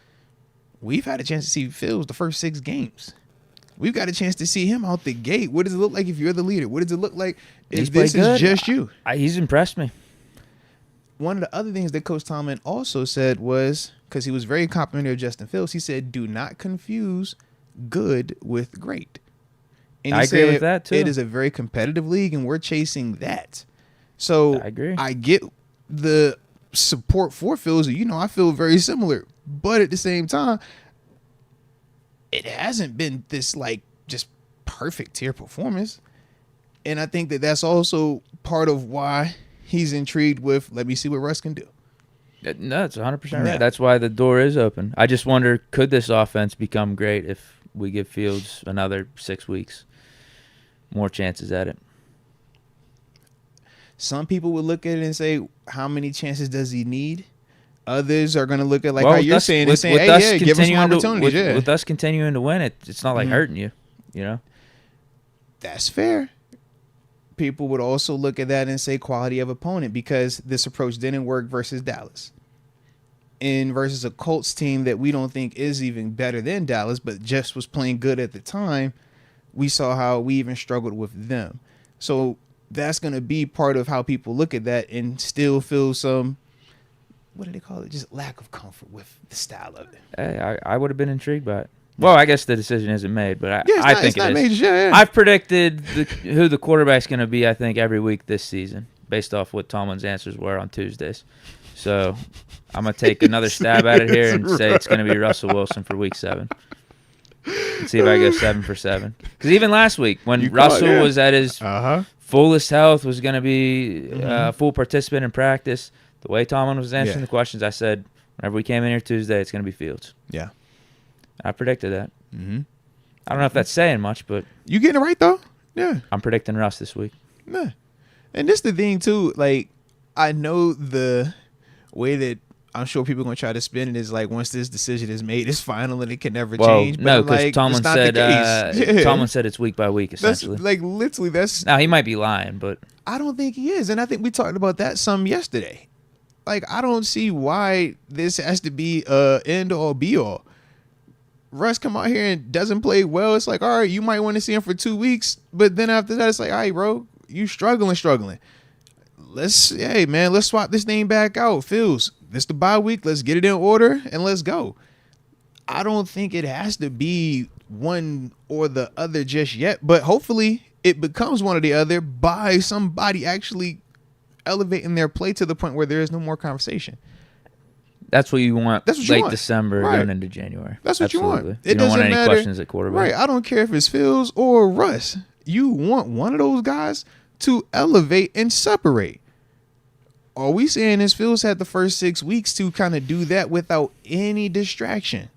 We've had a chance to see Fields the first 6 games. We've got a chance to see him out the gate. What does it look like if you're the leader? What does it look like if this is just you? He's impressed me. One of the other things that Coach Tomlin also said was, because he was very complimentary of Justin Fields, he said, do not confuse good with great. And I agree with that, too. It is a very competitive league, and we're chasing that. So I agree. I get the support for Fields. I feel very similar. But at the same time, it hasn't been this, just perfect tier performance. And I think that that's also part of why he's intrigued with, let me see what Russ can do. No, it's 100% right. That's why the door is open. I just wonder, could this offense become great if we give Fields another 6 weeks? More chances at it. Some people would look at it and say, how many chances does he need? Others are going to look at how you're saying and saying, hey, give us more opportunities. With us continuing to win, it's not like hurting you, you know? That's fair. People would also look at that and say quality of opponent, because this approach didn't work versus Dallas. And versus a Colts team that we don't think is even better than Dallas, but just was playing good at the time, we saw how we even struggled with them. So that's going to be part of how people look at that and still feel some, what do they call it? Just lack of comfort with the style of it. Hey, I would have been intrigued by it. Well, I guess the decision isn't made, but I think it is. Major, yeah. I've predicted who the quarterback's going to be, I think, every week this season, based off what Tomlin's answers were on Tuesdays. So I'm going to take another stab at it here and say it's going to be Russell Wilson for week 7. And see if I go 7 for 7. Because even last week, when Russell was at his fullest health, was going to be a full participant in practice, the way Tomlin was answering the questions, I said, whenever we came in here Tuesday, it's going to be Fields. Yeah. I predicted that. Mm-hmm. I don't know if that's saying much, but... You getting it right, though? Yeah. I'm predicting Russ this week. Yeah. And this the thing, too. I know the way that I'm sure people are going to try to spin it is once this decision is made, it's final and it can never change. No, because Tomlin said Tomlin said it's week by week, essentially. That's literally that's... Now, he might be lying, but... I don't think he is. And I think we talked about that some yesterday. I don't see why this has to be end all be all. Russ come out here and doesn't play well. It's all right, you might want to see him for 2 weeks, but then after that, it's all right, bro, you struggling. Let's swap this thing back out. Fields, this the bye week. Let's get it in order and let's go. I don't think it has to be one or the other just yet, but hopefully it becomes one or the other by somebody actually elevating their play to the point where there is no more conversation. That's what you want. That's what you late want. December going into January. That's what you want. You don't want any questions at quarterback. Right. I don't care if it's Fields or Russ. You want one of those guys to elevate and separate. All we saying is Fields had the first 6 weeks to kind of do that without any distraction.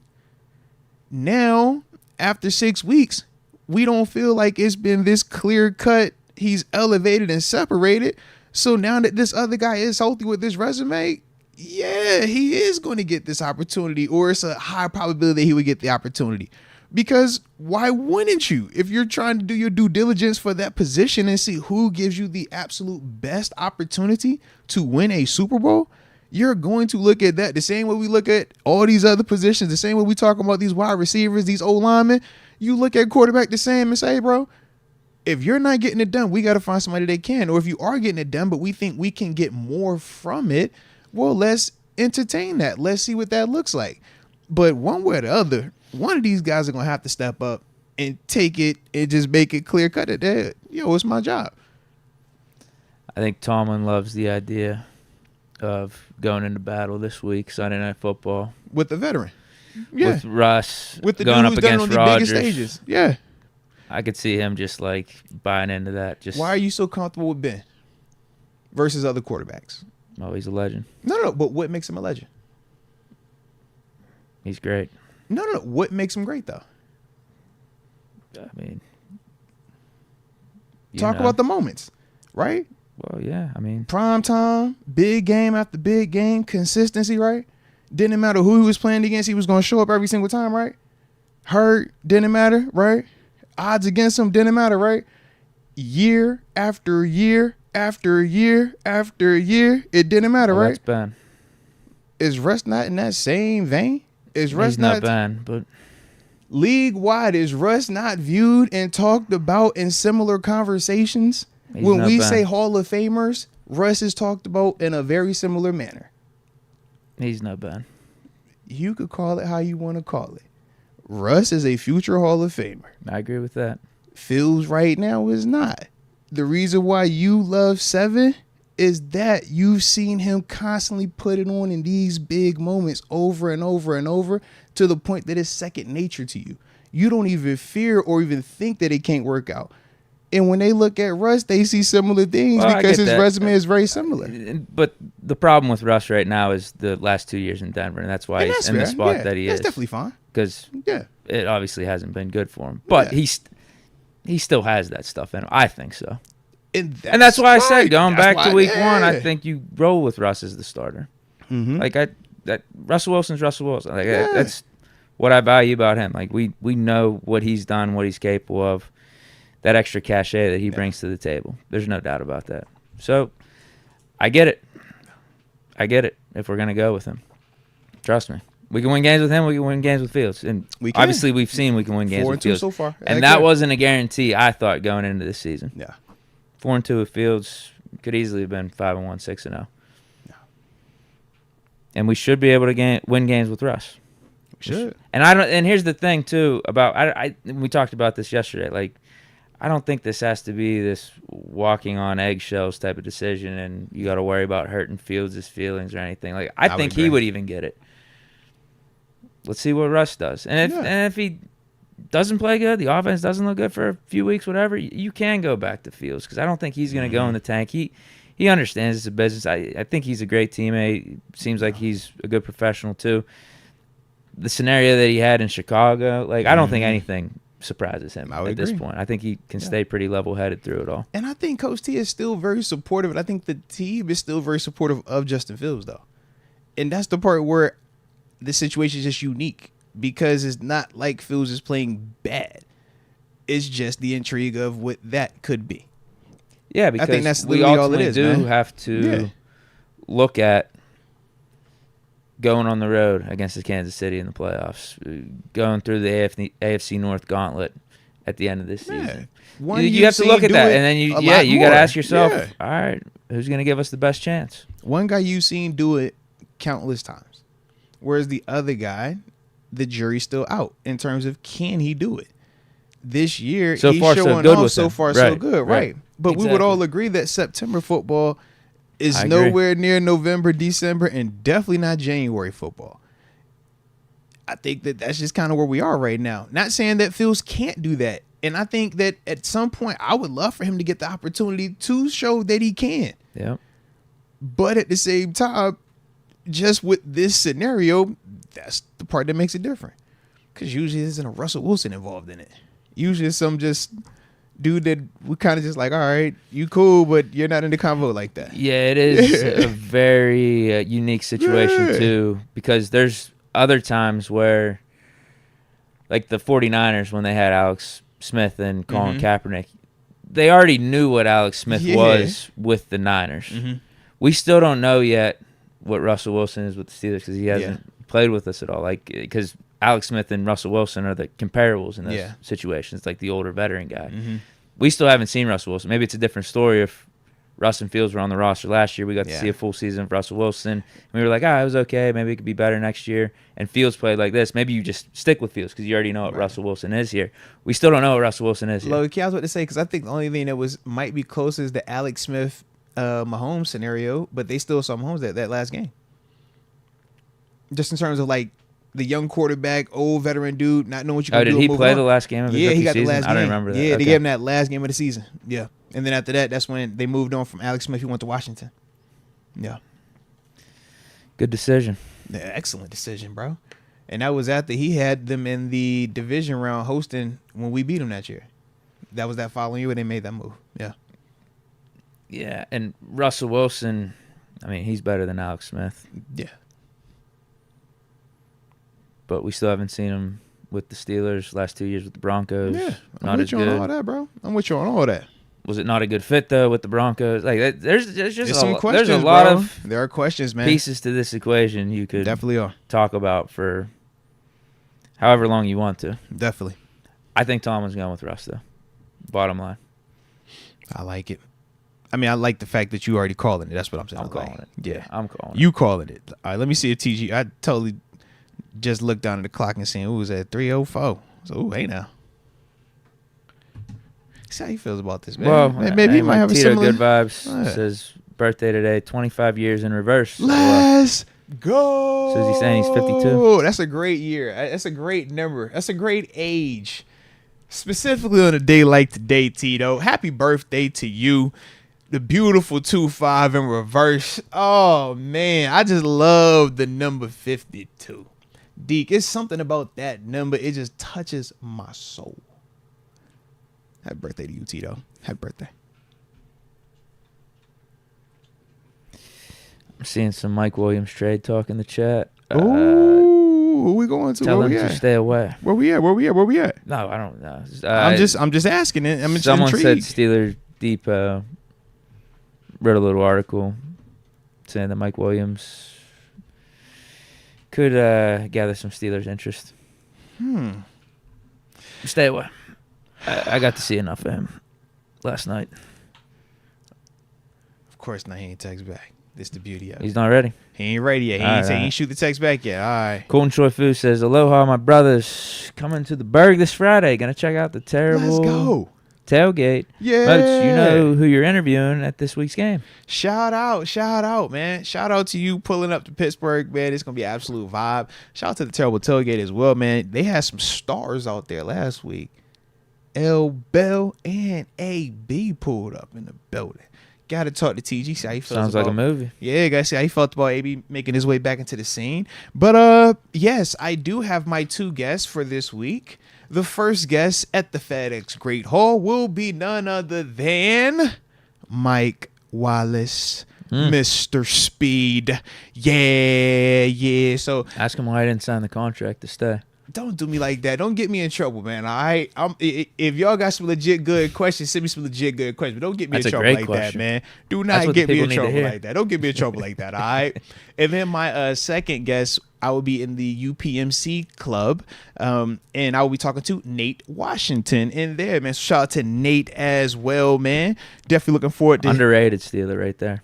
Now, after 6 weeks, we don't feel like it's been this clear cut. He's elevated and separated. So now that this other guy is healthy with this resume, yeah, he is going to get this opportunity, or it's a high probability that he would get the opportunity. Because why wouldn't you? If you're trying to do your due diligence for that position and see who gives you the absolute best opportunity to win a Super Bowl, you're going to look at that the same way we look at all these other positions, the same way we talk about these wide receivers, these O-linemen. You look at quarterback the same and say, hey, bro, if you're not getting it done, we got to find somebody that can. Or if you are getting it done, but we think we can get more from it, well, let's entertain that. Let's see what that looks like. But one way or the other, one of these guys are going to have to step up and take it and just make it clear cut that, it's my job. I think Tomlin loves the idea of going into battle this week, Sunday Night Football. With the veteran. Yeah. With Russ. With the going dude who's up done against on the Rodgers. biggest stages. Yeah. I could see him just buying into that. Why are you so comfortable with Ben versus other quarterbacks? Oh, he's a legend. No, but what makes him a legend? He's great. No. What makes him great, though? I mean, talk about the moments, right? Well, yeah. I mean, prime time, big game after big game, consistency, right? Didn't matter who he was playing against, he was going to show up every single time, right? Hurt, didn't matter, right? Odds against him, didn't matter, right? Year after year after year after year, it didn't matter, right? That's Ben. Is Russ not in that same vein? Is Russ He's not Ben, but league-wide, is Russ not viewed and talked about in similar conversations? When we say Hall of Famers, Russ is talked about in a very similar manner. He's not Ben. You could call it how you want to call it. Russ is a future Hall of Famer. I agree with that. Fields right now is not. The reason why you love 7 is that you've seen him constantly put it on in these big moments over and over and over to the point that it's second nature to you. You don't even fear or even think that it can't work out. And when they look at Russ, they see similar things because his resume is very similar. But the problem with Russ right now is the last 2 years in Denver, and that's why he's in the spot that he is. That's definitely fine. Because it obviously hasn't been good for him. But he still has that stuff in him. I think so. And that's why I said, going back to week 1, I think you roll with Russ as the starter. Mm-hmm. that Russell Wilson's Russell Wilson. Like that's what I value about him. Like we know what he's done, what he's capable of. That extra cachet that he brings to the table. There's no doubt about that. So I get it. If we're gonna go with him, trust me. We can win games with him. We can win games with Fields, and obviously we've seen we can win games with Fields. 4-2 so far, and that wasn't a guarantee. I thought going into this season. Yeah, 4-2 with Fields could easily have been 5-1, 6-0. Yeah, and we should be able to win games with Russ. We should. And I don't. And here's the thing too about we talked about this yesterday. Like, I don't think this has to be this walking on eggshells type of decision, and you got to worry about hurting Fields' feelings or anything. Like, I think he would even get it. Let's see what Russ does. And if he doesn't play good, the offense doesn't look good for a few weeks, whatever, you can go back to Fields because I don't think he's going to go in the tank. He understands it's a business. I think he's a great teammate. Seems like he's a good professional too. The scenario that he had in Chicago, like I don't think anything surprises him at this point. I think he can stay pretty level-headed through it all. And I think Coach T is still very supportive, and I think the team is still very supportive of Justin Fields, though. And that's the part where the situation is just unique because it's not like Fields is playing bad. It's just the intrigue of what that could be. Yeah, because I think that's literally all it is, we do have to look at going on the road against the Kansas City in the playoffs, going through the AFC North gauntlet at the end of this season. You have to look at that, and then you got to ask yourself, all right, who's going to give us the best chance? One guy you've seen do it countless times, whereas the other guy, the jury's still out in terms of can he do it. This year, so he's far, showing so good off with so him. far, so good, right? But we would all agree that September football is nowhere near November, December, and definitely not January football. I think that's just kind of where we are right now. Not saying that Fields can't do that. And I think that at some point, I would love for him to get the opportunity to show that he can. Yeah. But at the same time, just with this scenario, that's the part that makes it different. Because usually there's a Russell Wilson involved in it. Usually some just dude that we kind of just like, all right, you cool, but you're not in the convo like that. Yeah, it is a very unique situation too, because there's other times where, like the 49ers, when they had Alex Smith and Colin Kaepernick, they already knew what Alex Smith was with the Niners. We still don't know yet what Russell Wilson is with the Steelers because he hasn't played with us at all. Like, because Alex Smith and Russell Wilson are the comparables in those situations, like the older veteran guy. We still haven't seen Russell Wilson. Maybe it's a different story if Russ and Fields were on the roster last year. We got to see a full season of Russell Wilson. And we were like, it was okay. Maybe it could be better next year. And Fields played like this. Maybe you just stick with Fields because you already know what Russell Wilson is here. We still don't know what Russell Wilson is here. Low-key, I was about to say, because I think the only thing that might be close is the Alex Smith Mahomes scenario, but they still saw Mahomes that last game. Just in terms of like the young quarterback, old veteran dude, not knowing what you can do. Did he play the last game of his rookie he got season? The last game. I don't remember that. Yeah, they gave him that last game of the season. Yeah. And then after that, that's when they moved on from Alex Smith. He went to Washington. Yeah. Good decision. Yeah, excellent decision, bro. And that was after he had them in the division round hosting when we beat them that year. That was that following year when they made that move. Yeah. Yeah, and Russell Wilson, I mean, he's better than Alex Smith. Yeah. But we still haven't seen him with the Steelers last 2 years with the Broncos. Yeah, I'm with you on all that, bro. I'm with you on all that. Was it not a good fit though with the Broncos? Like, there's some questions. There's a lot of there are questions, man. Pieces to this equation you could definitely talk about for however long you want to. Definitely. I think Tomlin's going with Russ though. Bottom line. I like it. I mean, I like the fact that you already calling it. That's what I'm saying. I'm calling it. Yeah, I'm calling it. You calling it. All right, let me see if TG. I totally just looked down at the clock and saying, "Ooh, was at 3:04." So, hey now. See how he feels about this, man. Well, maybe he might have a similar. Good vibes. Says birthday today, 25 years in reverse. So, let's go. So is he saying he's 52? That's a great year. That's a great number. That's a great age. Specifically on a day like today, Tito. Happy birthday to you. The beautiful 2-5 in reverse. Oh, man. I just love the number 52. Deke, it's something about that number. It just touches my soul. Happy birthday to you, Tito. Happy birthday. I'm seeing some Mike Williams trade talk in the chat. Ooh, who we going to? Tell them to stay away. Where we at? No, I don't know. I'm just asking it. I'm just someone intrigued. said Steelers Depot wrote a little article saying that Mike Williams could gather some Steelers interest. Stay away. I got to see enough of him last night. Of course, now he ain't text back. This the beauty of it. He's not ready. He ain't ready yet. He ain't shoot the text back yet. All right. Colton Choi Fu says, aloha, my brothers. Coming to the Berg this Friday. Gonna check out the terrible Let's go. tailgate. Yeah. Moats, you know who you're interviewing at this week's game. Shout out, man. Shout out to you pulling up to Pittsburgh, man. It's going to be an absolute vibe. Shout out to the terrible tailgate as well, man. They had some stars out there last week. L. Bell and AB pulled up in the building. Got to talk to TG. See how he feels. Sounds like a movie. Yeah, guys, see how he felt about AB making his way back into the scene. But yes, I do have my 2 guests for this week. The first guest at the FedEx Great Hall will be none other than Mike Wallace, Mr. Speed. Yeah. So ask him why I didn't sign the contract to stay. Don't do me like that. Don't get me in trouble, man. All right. If y'all got some legit good questions, send me some legit good questions. But don't get me in trouble like that, man. Do not get me in trouble like that. Don't get me in trouble like that. All right. And then my second guest, I will be in the UPMC club, and I will be talking to Nate Washington in there, man. So shout out to Nate as well, man. Definitely looking forward to underrated Steeler right there.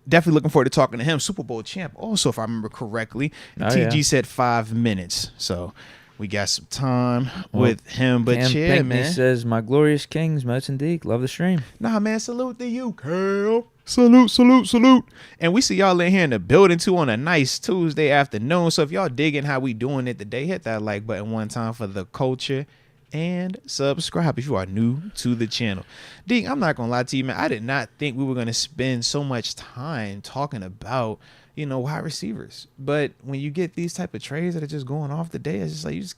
Definitely looking forward to talking to him. Super Bowl champ, also, if I remember correctly. TG said 5 minutes, so we got some time with him. But Cam yeah, Pinkney man. says, my glorious kings, Moats and Deke, love the stream. Nah, man, salute to you, Cal. Salute. And we see y'all in here in the building, too, on a nice Tuesday afternoon. So if y'all digging how we doing it today, hit that like button one time for the culture and subscribe if you are new to the channel. Deke, I'm not going to lie to you, man. I did not think we were going to spend so much time talking about, wide receivers. But when you get these type of trades that are just going off the day, it's just like you just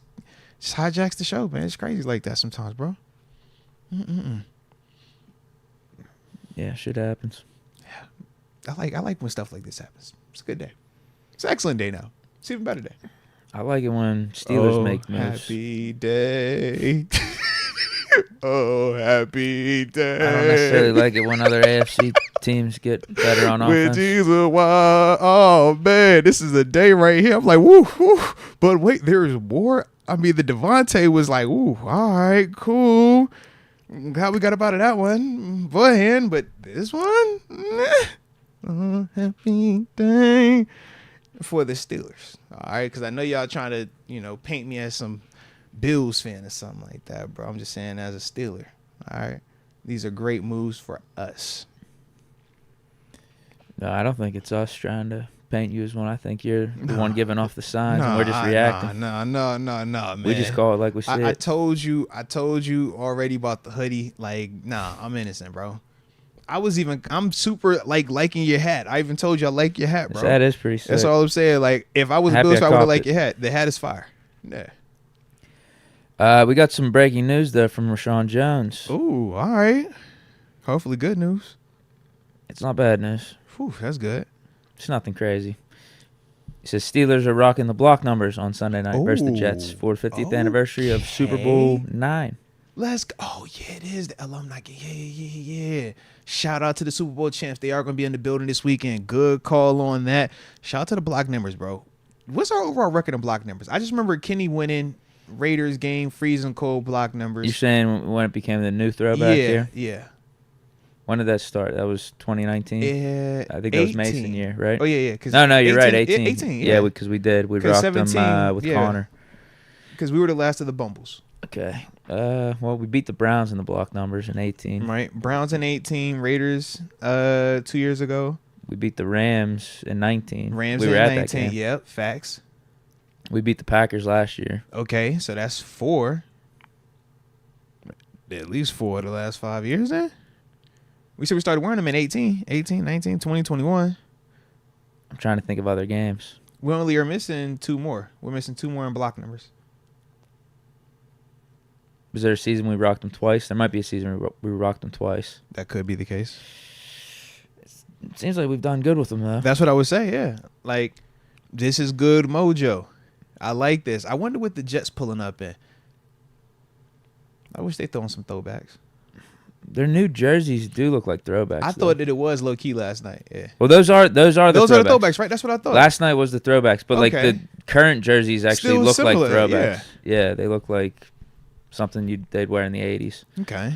hijacks the show, man. It's crazy like that sometimes, bro. Yeah, shit happens. Yeah, I like when stuff like this happens. It's a good day. It's an excellent day now. It's even better day. I like it when Steelers make moves. Happy day. Oh, happy day. I don't necessarily like it when other AFC teams get better on offense. Oh, man, this is a day right here. I'm like, woo. But wait, there's more. I mean, the Devontae was like, ooh, all right, cool. How we got about that one? Beforehand, but this one? Oh, happy day for the Steelers. All right, because I know y'all trying to, paint me as some Bills fan or something like that, bro. I'm just saying as a Steeler. All right, these are great moves for us. No, I don't think it's us trying to paint you as one. I think you're the one giving off the signs, and we're just reacting. No, man. We just call it like we see it. I told you already about the hoodie. Like, nah, I'm innocent, bro. I'm super liking your hat. I even told you I like your hat, bro. That is pretty sick. That's all I'm saying. Like, if I was a Bills fan, I would have liked your hat. The hat is fire. Yeah. We got some breaking news there from Rashawn Jones. Ooh, all right. Hopefully good news. It's not bad news. Whew, that's good. It's nothing crazy. He says Steelers are rocking the block numbers on Sunday night versus the Jets for the 50th anniversary of Super Bowl IX. Let's go. Oh, yeah, it is the alumni game. Yeah. Shout out to the Super Bowl champs. They are going to be in the building this weekend. Good call on that. Shout out to the block numbers, bro. What's our overall record in block numbers? I just remember Kenny winning Raiders game, freezing cold block numbers. You're saying when it became the new throwback here? Yeah. When did that start? That was 2019? Yeah. I think that was Mason year, right? Oh, yeah. No, you're right, 18. 18, yeah, because we did. We rocked them with Connor. Because we were the last of the Bumbles. Okay. Well, we beat the Browns in the block numbers in 18. Right. Browns in 18. Raiders 2 years ago. We beat the Rams in 19. Rams we were in at 19. That game. Yep. Facts. We beat the Packers last year. Okay. So that's 4. At least 4 of the last 5 years then. We said we started wearing them in 18, 19, 20, 21. I'm trying to think of other games. We only are missing 2 more. We're missing 2 more in block numbers. Was there a season we rocked them twice? There might be a season we rocked them twice. That could be the case. It seems like we've done good with them, though. That's what I would say, yeah. Like, This is good mojo. I like this. I wonder what the Jets pulling up in. I wish they throwing some throwbacks. Their new jerseys do look like throwbacks. I thought that it was low key last night. Yeah. Well, those are the throwbacks, right? That's what I thought. Last night was the throwbacks, but like the current jerseys actually Still look similar, like throwbacks. Yeah, they look like something they'd wear in the 80s. Okay.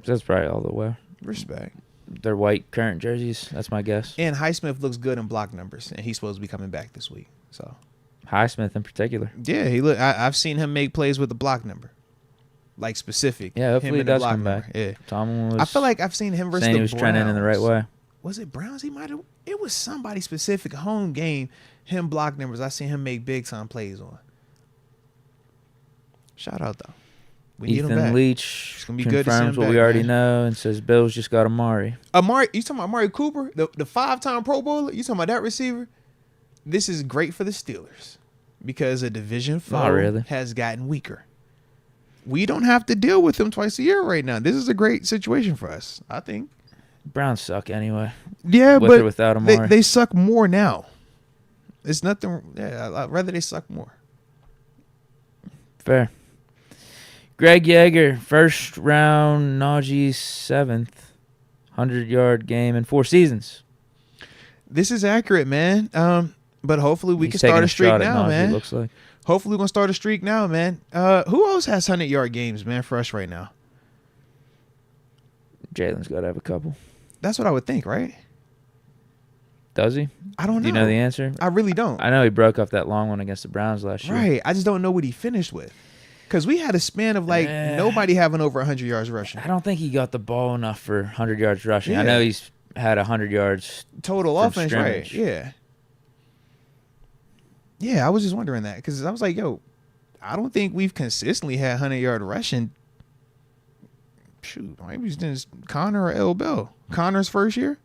That's probably all they'll wear. Respect. They're white current jerseys. That's my guess. And Highsmith looks good in block numbers, and he's supposed to be coming back this week. So Highsmith in particular. Yeah, I've seen him make plays with the block number, like specific. Yeah, hopefully he does come back. Yeah, Tomlin was. I feel like I've seen him versus the Browns. He was trending in the right way. Was it Browns? He might have. It was somebody specific home game. Him block numbers. I seen him make big time plays on. Shout out though. We need him back. Ethan Leach it's gonna be good to see him confirms what back, we already man. know and says Bills just got Amari. Amari, you talking about Amari Cooper, the 5-time Pro Bowler? You talking about that receiver? This is great for the Steelers because a division foe has gotten weaker. We don't have to deal with them twice a year right now. This is a great situation for us, I think. Browns suck anyway. Yeah, with but or without Amari. They suck more now. It's nothing. Yeah, I'd rather they suck more. Fair. Greg Yeager, first round, Najee 7th, 100-yard game in 4 seasons. This is accurate, man. But hopefully we can start a streak now, Najee, man. Looks like. Hopefully we're gonna start a streak now, man. Who else has 100-yard games, man, for us right now? Jalen's got to have a couple. That's what I would think, right? Does he? I don't know. Do you know the answer? I really don't. I know he broke up that long one against the Browns last year. Right. I just don't know what he finished with. Because we had a span of nobody having over 100 yards rushing. I don't think he got the ball enough for 100 yards rushing. Yeah. I know he's had 100 yards total offense, scrimmage. Right? Yeah. Yeah, I was just wondering that because I was like, yo, I don't think we've consistently had 100-yard rushing. Shoot, maybe it's just Connor or L. Bell. Connor's first year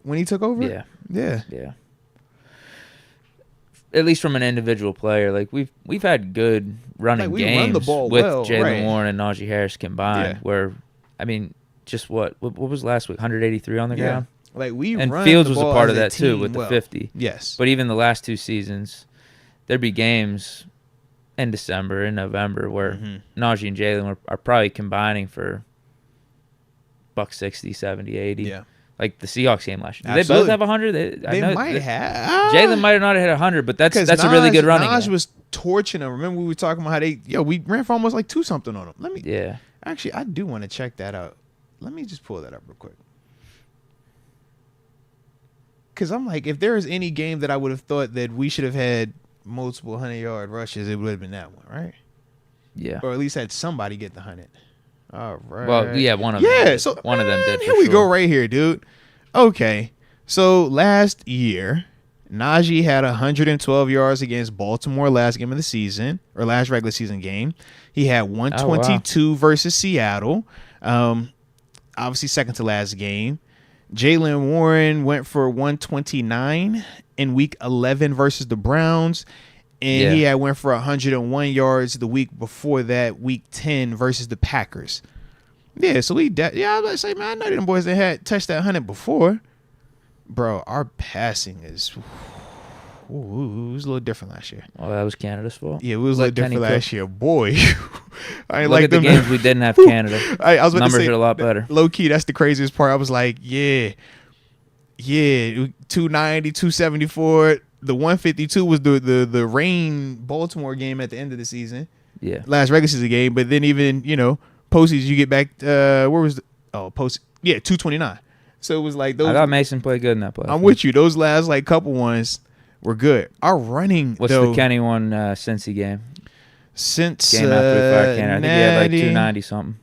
when he took over? Yeah. At least from an individual player, like we've had good running games run the ball with well, Jalen Warren and Najee Harris combined. Where, I mean, just what was last week? 183 on the ground. Like and Fields was a part of that too with the 50. Yes, but even the last 2 seasons, there'd be games in December, in November, where Najee and Jalen are probably combining for $160, 70, 80. Yeah. Like the Seahawks game last year. Did Absolutely. they both have 100? They might have. Jalen might have not hit 100, but that's a really good running Najee game. was torching them. Remember we were talking about how we ran for almost like 2-something on them. Actually, I do want to check that out. Let me just pull that up real quick. Because I'm like, if there is any game that I would have thought that we should have had multiple 100-yard rushes, it would have been that one, right? Yeah. Or at least had somebody get the 100. All right. Well, yeah, one of them. Yeah, did. so one of them did. Here we go right here, dude. Okay. So last year, Najee had 112 yards against Baltimore last game of the season, or last regular season game. He had 122 versus Seattle. Obviously second to last game. Jalen Warren went for 129 in week 11 versus the Browns. And he had went for 101 yards the week before that, week 10 versus the Packers. Yeah, so I was about to say, man, I know them boys that had touched that 100 before. Bro, our passing is... it was a little different last year. Oh, that was Canada's fault? Yeah, it was a little different last year. Boy. I ain't Look like at the games we didn't have Canada. I was about Numbers to say, are a lot better. Low-key, that's the craziest part. I was like, 290, 274. The 152 was the rain Baltimore game at the end of the season. Yeah. Last regular season game. But then even, postseason, you get back, where was post? Yeah, 229. So it was like those. I thought Mason played good in that play. I'm with you. Those last couple ones were good. Our running, What's the Kenny one Cincy game? Since game after we fired Kenny. I think he had 290 something.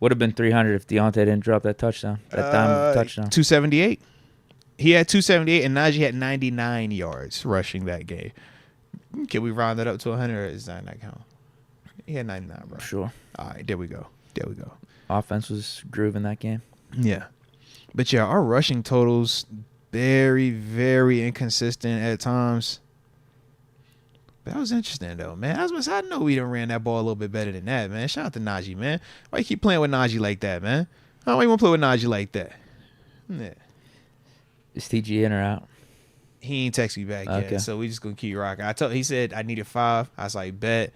Would have been 300 if Deontay didn't drop that touchdown. That time touchdown. 278. He had 278 and Najee had 99 yards rushing that game. Can we round that up to 100 or is that not count? He had 99, bro. Sure. All right, there we go. Offense was grooving that game. Yeah. But yeah, our rushing totals very, very inconsistent at times. But that was interesting though, man. I know we done ran that ball a little bit better than that, man. Shout out to Najee, man. Why you keep playing with Najee like that, man? I don't even want to play with Najee like that. Yeah. Is TG in or out? He ain't text me back Okay. yet, so we just gonna keep rocking. He said I needed 5. I was like, bet.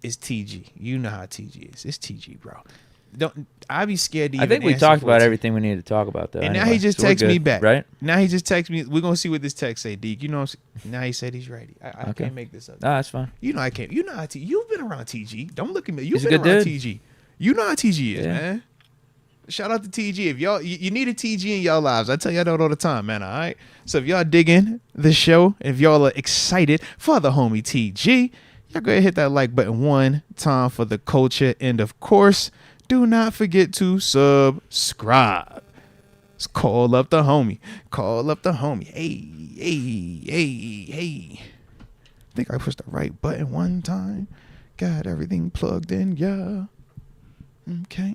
It's TG. You know how TG is. It's TG, bro. I be scared to even I think we talked about everything we needed to talk about, though. And anyway. now he just texts me back. Right? Now he just texts me. We're gonna see what this text say, Deke. You know, now he said he's ready. I can't make this up. No, that's fine. You know I can't. You know how you've been around TG. Don't look at me. You've He's a been good around dude. TG. You know how TG is, man. Shout out to TG. If y'all you need a TG in y'all lives, I tell y'all that all the time, man. All right. So if y'all digging the show, if y'all are excited for the homie TG, y'all go ahead and hit that like button one time for the culture, and of course, do not forget to subscribe. Let's call up the homie. Call up the homie. Hey. I think I pushed the right button one time. Got everything plugged in, yeah. Okay.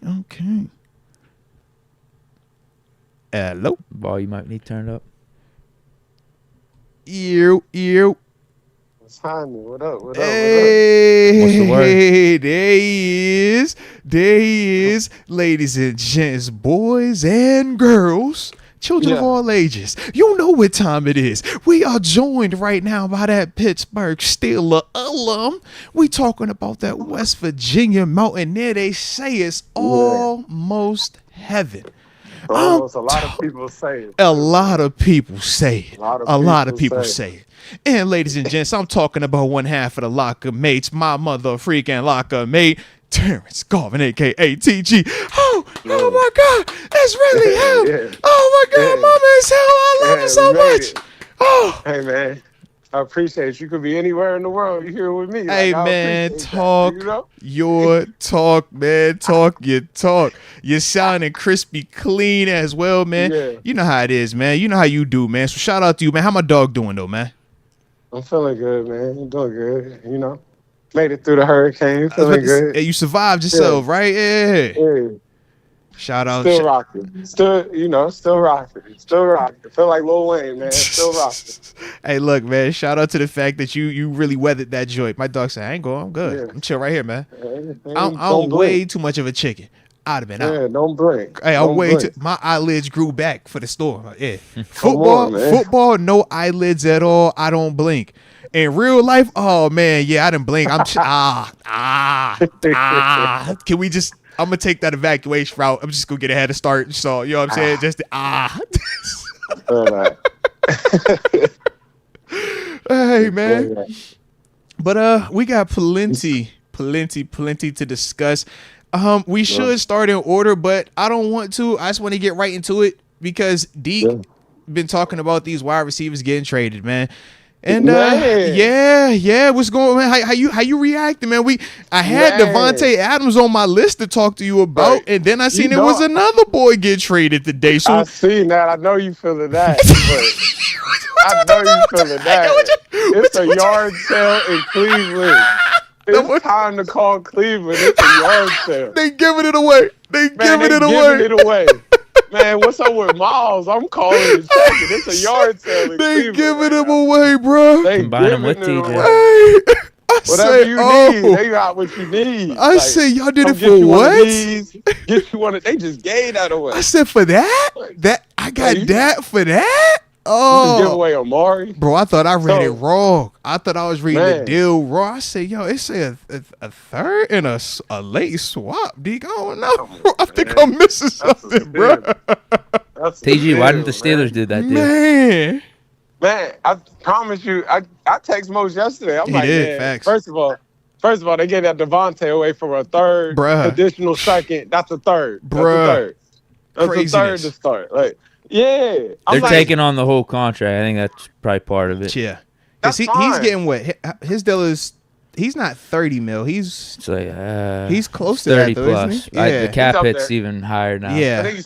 Hello. Ball, you might need turned up. Ew. What's happening? What up? Hey, What's the word? There he is, ladies and gents, boys and girls, children of all ages. You know what time it is. We are joined right now by that Pittsburgh Steelers alum. We talking about that West Virginia Mountaineer. They say it's almost heaven. Almost a lot of people say it. A lot of people say it. A lot of people say it. And ladies and gents, I'm talking about one half of the locker mates, my mother freaking locker mate, Terence Garvin, a.k.a. TG. Oh my God, that's really him. Oh my God, Mama is hell. I love it so much. Oh. Hey, man. I appreciate it. You could be anywhere in the world. You're here with me. Hey, man, talk your talk, man. Talk your talk. You're sounding crispy clean as well, man. Yeah. You know how it is, man. You know how you do, man. So shout out to you, man. How my dog doing, though, man? I'm feeling good, man. I'm doing good. You know, made it through the hurricane. Feeling good. You survived yourself, right? Yeah. Shout out. Still rocking. Still rocking. Still rocking. Feel like Lil Wayne, man. Still rocking. Hey, look, man. Shout out to the fact that you really weathered that joint. My dog said, I ain't going. I'm good. Yeah. I'm chill right here, man. I'm way too much of a chicken. I'd have been out. Yeah, don't blink. Hey, I'm way too. My eyelids grew back for the storm. Yeah. Football, no eyelids at all. I don't blink. In real life, oh man, yeah, I didn't blink. I'm Can we just? I'm gonna take that evacuation route. I'm just gonna get ahead of start. So you know what I'm saying? Just Hey man. But we got plenty to discuss. We should start in order, but I don't want to. I just want to get right into it because Deke been talking about these wide receivers getting traded, man. And what's going on? How you reacting, man? I had Devontae Adams on my list to talk to you about, and then I seen there was another boy get traded today. So I seen that. I know you feeling that. I know you feeling that. It's a yard sale in Cleveland. It's time to call Cleveland. It's a yard sale. They giving it away. They giving it away. Man, what's up with Miles? I'm calling and checking. It's a yard sale in They Cleveland. giving him away, bro. They combine him with giving TJ. Whatever you need, they got what you need. I say y'all did it for what? Get you one of they just gave that away. I said for that? I got that for that? Oh, give away Amari, bro! I thought I read it wrong. I thought I was reading the deal wrong. I said, "Yo, it said a third and a late swap." Deke, I don't know. I think I'm missing something, bro. TG, why didn't the Steelers do that deal? Man, I promise you, I text Moats yesterday. I'm like, man, facts. First of all, they gave that Devontae away for a third, additional second. That's a third, That's a third to start. Like. Yeah, they're taking on the whole contract. I think that's probably part of it. Yeah, because he's getting what his deal is. He's not 30 mil. He's close to 30 that, though, plus. Isn't he? Yeah. The cap hit's even higher now. Yeah,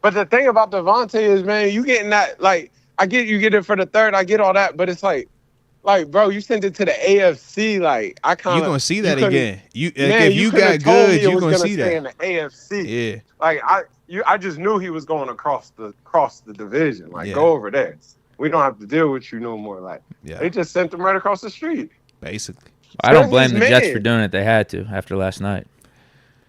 but the thing about Devontae is, man, you getting that. Like, I get you get it for the third. I get all that, but it's like, bro, you sent it to the AFC. Like, I kind of you gonna see that again. If you got good, you gonna see that in the AFC. Yeah, like I just knew he was going across the division. Like, go over there. We don't have to deal with you no more. Like, they just sent him right across the street. Basically. I don't blame the Jets for doing it. They had to after last night.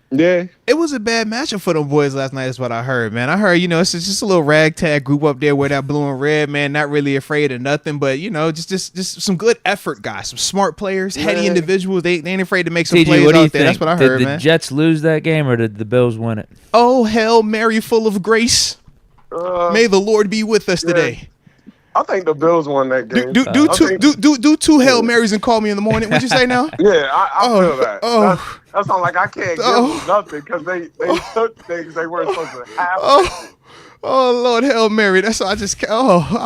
Yeah. It was a bad matchup for them boys last night, is what I heard, man. I heard, it's just a little ragtag group up there with that blue and red, man, not really afraid of nothing, but, just some good effort guys, some smart players, heady individuals. They ain't afraid to make some plays out there. That's what I heard, man. Did the Jets lose that game or did the Bills win it? Oh, Hail Mary full of grace. May the Lord be with us today. I think the Bills won that game. Do two Hail Marys and call me in the morning. What'd you say now? Yeah, I feel that. That sounds like I can't give them nothing because they took things they weren't supposed to have. Oh Lord, Hail Mary. That's all I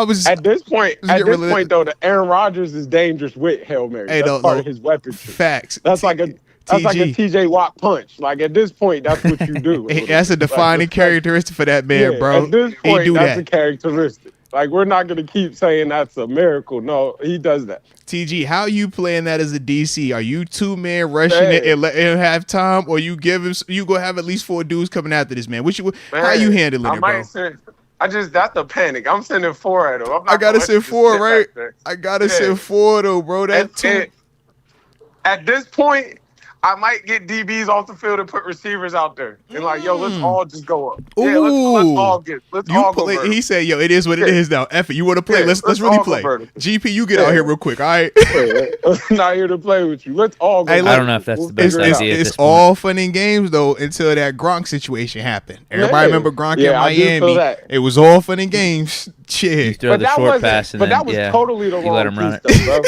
was at this point though, the Aaron Rodgers is dangerous with Hail Mary. That's part of his weaponry. Facts. That's like a TJ Watt punch. Like at this point, that's what you do. That's a defining characteristic for that man, bro. At this point, that's a characteristic. Like, we're not going to keep saying that's a miracle. No, he does that. TG, how are you playing that as a DC? Are you two-man rushing it and letting him have time? Or you going to have at least 4 dudes coming after this, man? How you handling it, bro? That's the panic. I'm sending 4 at him. I got to send 4, right? I got to send 4, though, bro. At this point, I might get DBs off the field and put receivers out there. And let's all just go up. Ooh. Yeah, let's all go vertical. He said, it is what it is now. F it. You want to play? Let's really play. GP, you get out here real quick, all right? I'm not here to play with you. Let's all go. I don't know if that's the best idea. It's all fun and games, though, until that Gronk situation happened. Everybody remember Gronk in Miami. It was all fun and games. Shit. You throw the short pass and then, that was totally the wrong let him run it. Bro.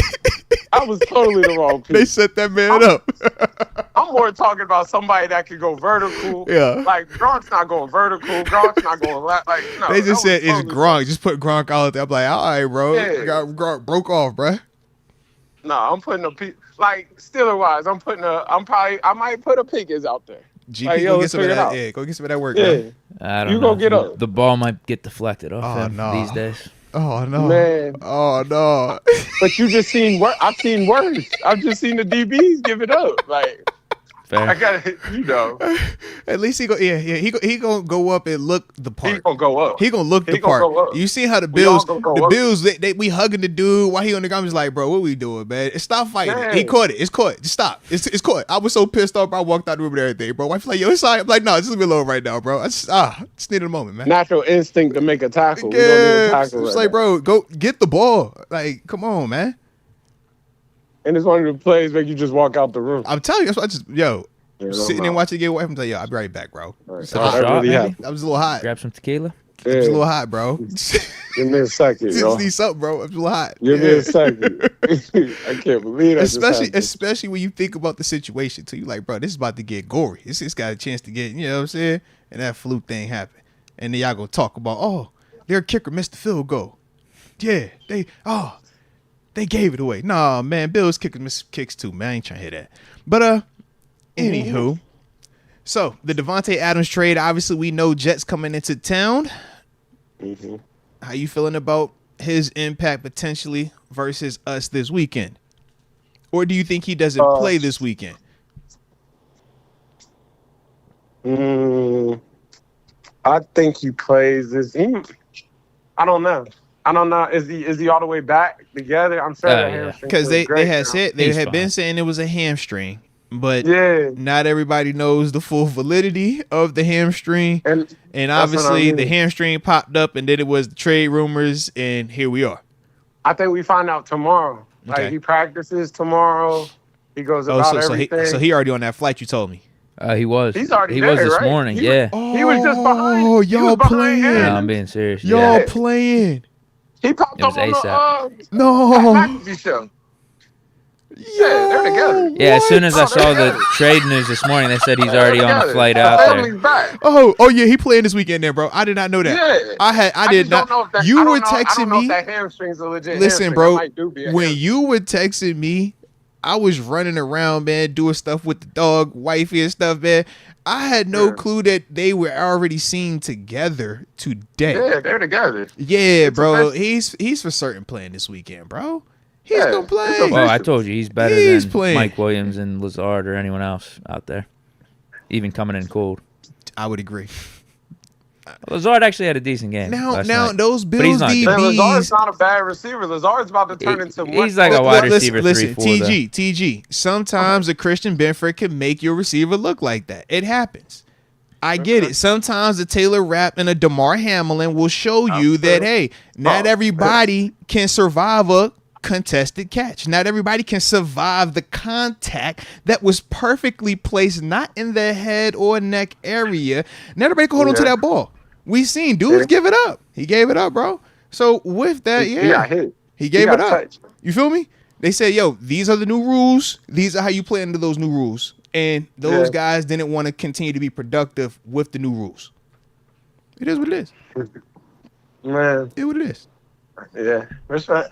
I was totally the wrong piece. They set that man up. I'm more talking about somebody that can go vertical. Yeah. Like, Gronk's not going vertical. Gronk's not going left. Like, no. They just said it's Gronk. Just put Gronk out there. I'm like, all right, bro. Yeah. Gronk broke off, bro. No, I'm putting Steeler-wise, I might put a Pickens out there. GP, go get some of that. Yeah, go get some of that work. Yeah. I don't know. You go get up. The ball might get deflected off him these days. Oh, no. Man. Oh, no. But you just seen I've seen worse. I've just seen the DBs give it up. Like, Fair. I got to, At least he gonna go up and look the part. He gonna go up. He gonna look the part. You see how the Bills, we hugging the dude while he on the ground. He's like, bro, what we doing, man? Stop fighting. Man. He caught it. It's caught. Just stop. It's caught. I was so pissed off, bro. I walked out the room and everything, bro. Wife like, yo, it's all right. I'm like, no, just leave me alone right now, bro. I just need a moment, man. Natural instinct to make a tackle. Yeah, we don't need a tackle. It's like, bro, go get the ball. Like, come on, man. And it's one of the plays make you just walk out the room. I'm telling you, that's what sitting there watching the game away from I'll be right back, bro. Right. So that was a little hot. Grab some tequila. Yeah. It was a little hot, bro. Give me a second, yo. Just need something, bro. It was a little hot. Give me a second. I can't believe that. Especially when you think about the situation too. You like, bro, this is about to get gory. This got a chance to get, you know what I'm saying? And that fluke thing happened. And then y'all gonna talk about, their kicker missed the field goal. Yeah, they gave it away. Nah, man, Bills kickers miss kicks too, man. I ain't trying to hear that. But anywho, so the Devontae Adams trade. Obviously, we know Jets coming into town. Mm-hmm. How you feeling about his impact potentially versus us this weekend? Or do you think he doesn't play this weekend? I think he plays this. I don't know. Is he all the way back together? I'm sure because they had been saying it was a hamstring, but not everybody knows the full validity of the hamstring. And obviously the hamstring popped up, and then it was the trade rumors, and here we are. I think we find out tomorrow. Okay. Like, he practices tomorrow. He goes about everything. So he already on that flight you told me. He was. He's already there, this right? morning. He was just behind. Oh, y'all playing? No, I'm being serious. Y'all playing? He popped up on ASAP. the McAfee show. Yeah, they're together. Yeah, as soon as I saw the trade news this morning, they said he's already on a flight out there. Back. Oh yeah, he playing this weekend there, bro. I did not know that. Yeah. I did not. You were texting me. That hamstring's a legit Listen, bro. When you were texting me, I was running around, man, doing stuff with the dog, wifey and stuff, man. I had no clue that they were already seen together today. Yeah, they're together. Yeah, bro. He's for certain playing this weekend, bro. He's gonna play. Well, I told you he's better than Mike Williams and Lazard or anyone else out there, even coming in cold. I would agree. Lazard actually had a decent game. Now night. those Bills DBs. Lazard's not a bad receiver. Lazard's about to turn into. He's like a wide receiver. Listen, TG. Sometimes a Christian Benford can make your receiver look like that. It happens. I get it. Sometimes a Taylor Rapp and a DeMar Hamlin will show you that, hey, not everybody can survive a contested catch. Not everybody can survive the contact that was perfectly placed, not in the head or neck area. Not everybody can hold on to that ball. We seen dudes give it up. He gave it up, bro. So with that, he got hit. He gave it up. Touched. You feel me? They said, yo, these are the new rules. These are how you play under those new rules. And those guys didn't want to continue to be productive with the new rules. It is what it is. Man. It is what it is. Yeah,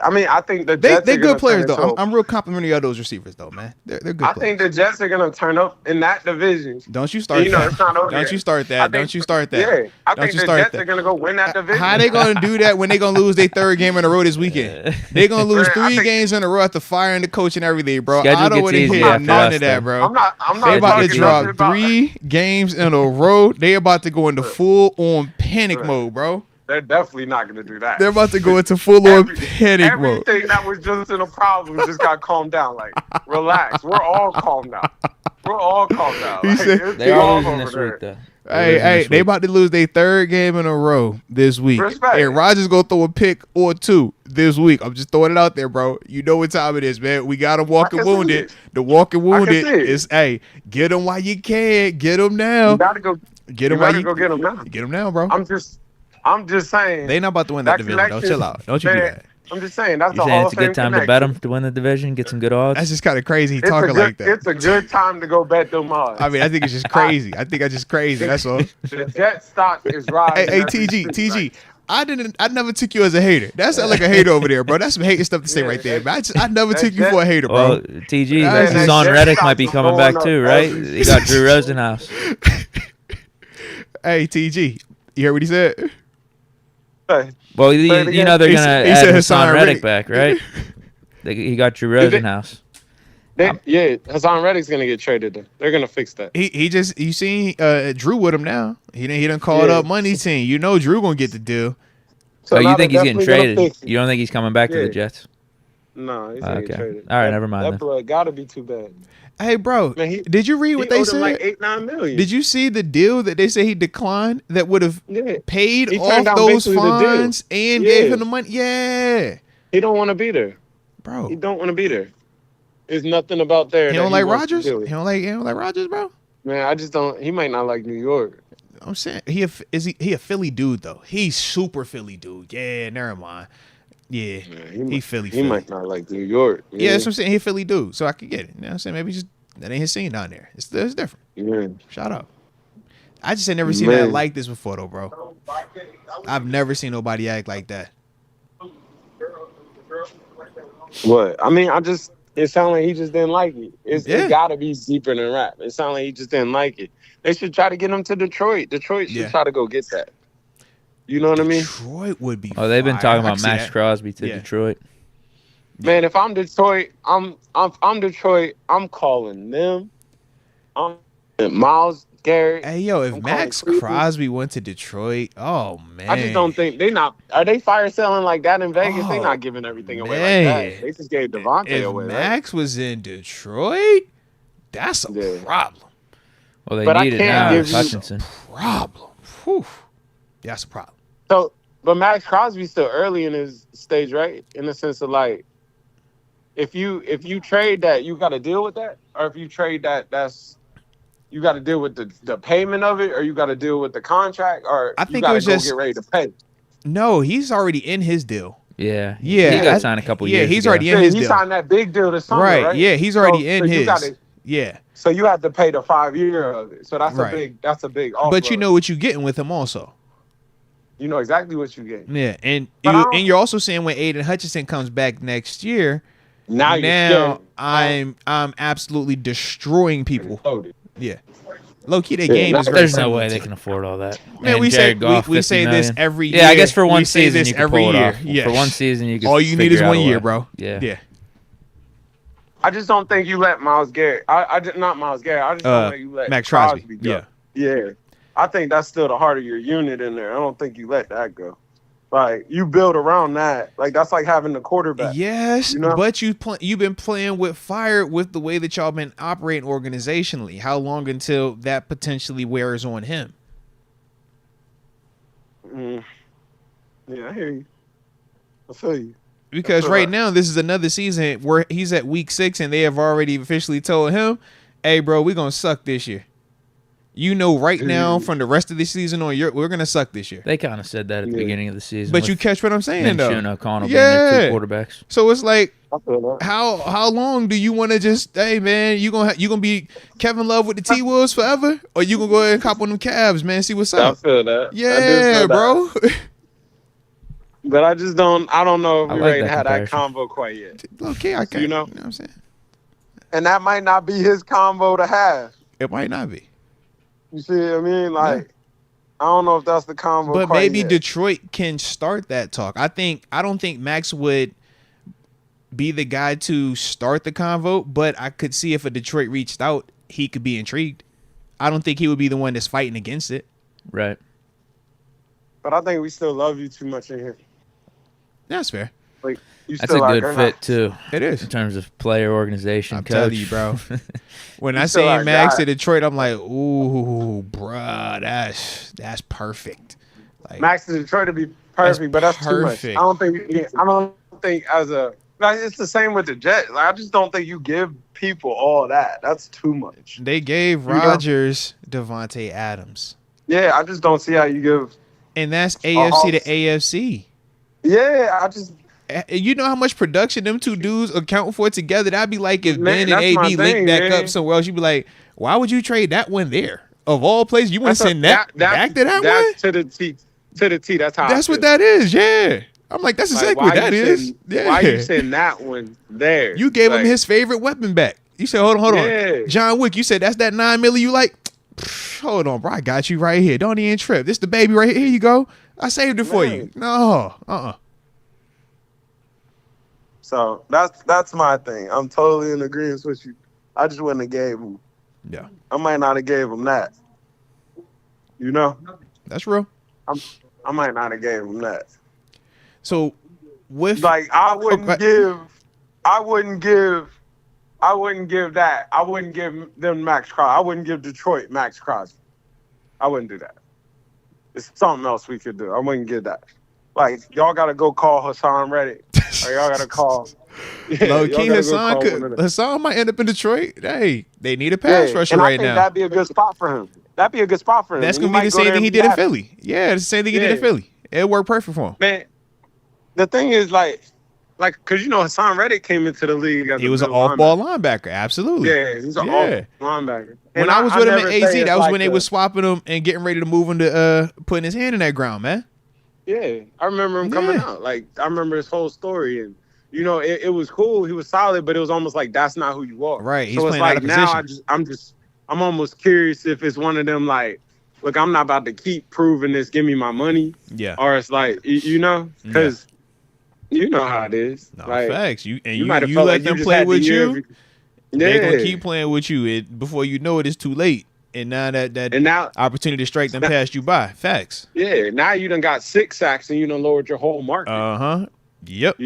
I mean, I think the Jets they're good players though. I'm real complimentary of those receivers though, man. They're good. I think the Jets are gonna turn up in that division. Don't you start that? It's not over Don't you start that? Don't you start that? Yeah, I think the Jets are gonna go win that division. How they gonna do that when they gonna lose their third game in a row this weekend? They gonna lose 3 games in a row after firing the coach and everything, bro. I don't want to hear none of that, bro. I'm not. They about to drop 3 games in a row. They about to go into full on panic mode, bro. They're definitely not going to do that. They're about to go into full-on panic mode. Everything that was just in a problem just got calmed down. Like, relax. We're all calmed down. We're all calmed down. Like, they are losing this week, though. Hey, they about to lose their 3rd game in a row this week. Respect. And Rodgers going to throw a pick or 2 this week. I'm just throwing it out there, bro. You know what time it is, man. We got him walking wounded. The walking wounded is, hey, get him while you can. Get him now. You got to go get him while you go get him now. Get him now, bro. I'm just saying. They not about to win that division, though. Chill out. Don't you do that. I'm just saying. That's you a saying Hall it's of a Fame good time connection. to bet them to win the division, get some good odds? That's just kind of crazy talking like that. It's a good time to go bet them odds. I mean, I think it's just crazy. I think it's just crazy. That's all. The Jet stock is rising. Hey, TG. I never took you as a hater. That sounds like a hater over there, bro. That's some hating stuff to say right there. But I never took you for a hater, bro. Well, TG, Hassan Reddick might be coming back too, right? He got Drew Rosenhaus. Hey, TG, you heard what he said? Well, you know they're gonna add Hassan Reddick back, right? He got Drew Rosenhaus. Hassan Reddick's gonna get traded. They're gonna fix that. You seen Drew with him now. He done called up money team. You know Drew gonna get the deal. So you think he's getting traded? You don't think he's coming back to the Jets? No, he's gonna get traded. All right, never mind. That blood gotta be too bad. Hey, bro, did you read what they said? Like $8-9 million. Did you see the deal that they say he declined that would have paid off down those fines and gave him the money? Yeah. He don't want to be there, bro. He don't want to be there. There's nothing about there. He don't like Rodgers. He don't like Rodgers, bro. Man, I just don't. He might not like New York. I'm saying he a Philly dude though. He's super Philly dude. Yeah, never mind. Yeah, he Philly. He might not like New York. Yeah, that's what I'm saying. He a Philly dude, so I could get it. You know what I'm saying? Maybe just that ain't his scene down there. It's different. Yeah. Shout out. I just had never seen that like this before though, bro. I've never seen nobody act like that. What? I mean, it sounded like he just didn't like it. It got to be deeper than rap. It sounded like he just didn't like it. They should try to get him to Detroit. Detroit should try to go get that. You know what I mean? Detroit would be. Oh, they've been talking about Max Crosby to Detroit. Man, if I'm Detroit, I'm Detroit. I'm calling them. I'm Myles Garrett. Hey, yo, if Max Crosby went to Detroit, oh man, I just don't think are they fire selling like that in Vegas? They not giving everything away like that. They just gave Devontae away. If Max was in Detroit, that's a problem. Well, they need it now. Hutchinson. Problem. Whew. That's a problem. So, but Max Crosby's still early in his stage, right? In the sense of like, if you trade that, you got to deal with that, or if you trade that, you got to deal with the payment of it, or you got to deal with the contract, or I think you got to just get ready to pay. No, he's already in his deal. Yeah. He got signed a couple years ago. He's already in his deal. He signed that big deal this summer, right? Yeah, he's already in his. So you have to pay the 5-year of it. So that's a big offer. But you know what you're getting with him also. You know exactly what you get. Yeah, and you're also saying when Aiden Hutchinson comes back next year, now I'm absolutely destroying people. Yeah. Low key, that game is great. There's no way they can afford all that. Man, we say this every year. Yeah, I guess for one season you can pull it off. Yeah. For one season you can. All you need is 1 year, bro. Yeah. I just don't think you let Myles Garrett. Not Myles Garrett. I just don't think you let Max Crosby. go. Yeah. I think that's still the heart of your unit in there. I don't think you let that go. Like, you build around that. Like, that's like having the quarterback. Yes, but you've been playing with fire with the way that y'all been operating organizationally. How long until that potentially wears on him? Yeah, I hear you. I feel you. Because right now, this is another season where he's at week 6 and they have already officially told him, hey, bro, we're going to suck this year. You know, right now, from the rest of the season on, we're going to suck this year. They kind of said that at the beginning of the season. But you catch what I'm saying, though. And O'Connell being their 2 quarterbacks. So it's like, how long do you want to just, hey, man, you gonna be Kevin Love with the T-Wolves forever? Or you going to go ahead and cop on them Cavs, man, see what's up? I feel that. Yeah, bro. But I don't know if we like ain't that had that comparison. convo quite yet. Okay, I can't. You know? You know what I'm saying? And that might not be his convo to have. It might not be. You see what I mean? Like, I don't know if that's the convo. But quite maybe yet. Detroit can start that talk. I don't think Max would be the guy to start the convo, but I could see if a Detroit reached out, he could be intrigued. I don't think he would be the one that's fighting against it. Right. But I think we still love you too much in here. That's fair. Like, That's a good fit too. It is in terms of player organization. I'm coach. telling you, bro. When I say Max to Detroit, I'm like, ooh, bruh, that's perfect. Like, Max to Detroit to be perfect, but that's perfect. too much. I don't think it's the same with the Jets. Like, I just don't think you give people all that. That's too much. They gave Rodgers Devontae Adams. Yeah, I just don't see how you give. And that's AFC to AFC. Yeah, I just. You know how much production them two dudes account for together? That'd be like if Ben and AB linked back up somewhere else. You'd be like, why would you trade that one there? Of all places, you want to send that back to that one? To the T. To the T. That's how. That's what that is. Yeah. I'm like, that's exactly what that is. Yeah. Why you send that one there? You gave him his favorite weapon back. You said, hold on. John Wick, you said that's that $9 million you like? Hold on, bro. I got you right here. Don't even trip. This the baby right here. Here you go. I saved it for you. No. So that's my thing. I'm totally in agreement with you. I just wouldn't have gave him. Yeah. I might not have gave him that. You know? That's real. I might not have gave him that. So with I wouldn't give that. I wouldn't give them Max Crosby. I wouldn't give Detroit Max Crosby. I wouldn't do that. It's something else we could do. I wouldn't give that. Like, y'all got to go call Hassan Reddick. Or y'all got to call. Low key, Hassan might end up in Detroit. Hey, they need a pass rusher right now. That'd be a good spot for him. That's going to be the same thing he did in Philly. Yeah, it's the same thing he did in Philly. It worked perfect for him. Man, the thing is, because, Hassan Reddick came into the league as he was an off-ball linebacker. Absolutely. Yeah, he's an off linebacker. When I was with him at AZ, that was when they was swapping him and getting ready to move him to putting his hand in that ground, man. Yeah, I remember him coming out. Like, I remember his whole story, and it was cool. He was solid, but it was almost like that's not who you are. Right. He's playing out of position. Now I'm almost curious if it's one of them like, look, I'm not about to keep proving this. Give me my money. Yeah. Or it's like, because you know how it is. No, like, facts. You let them play with you. They're gonna keep playing with you. Before you know it, it's too late. And now that opportunity to strike them passed you by. Facts. Yeah. Now you done got 6 sacks and you done lowered your whole market. Yep.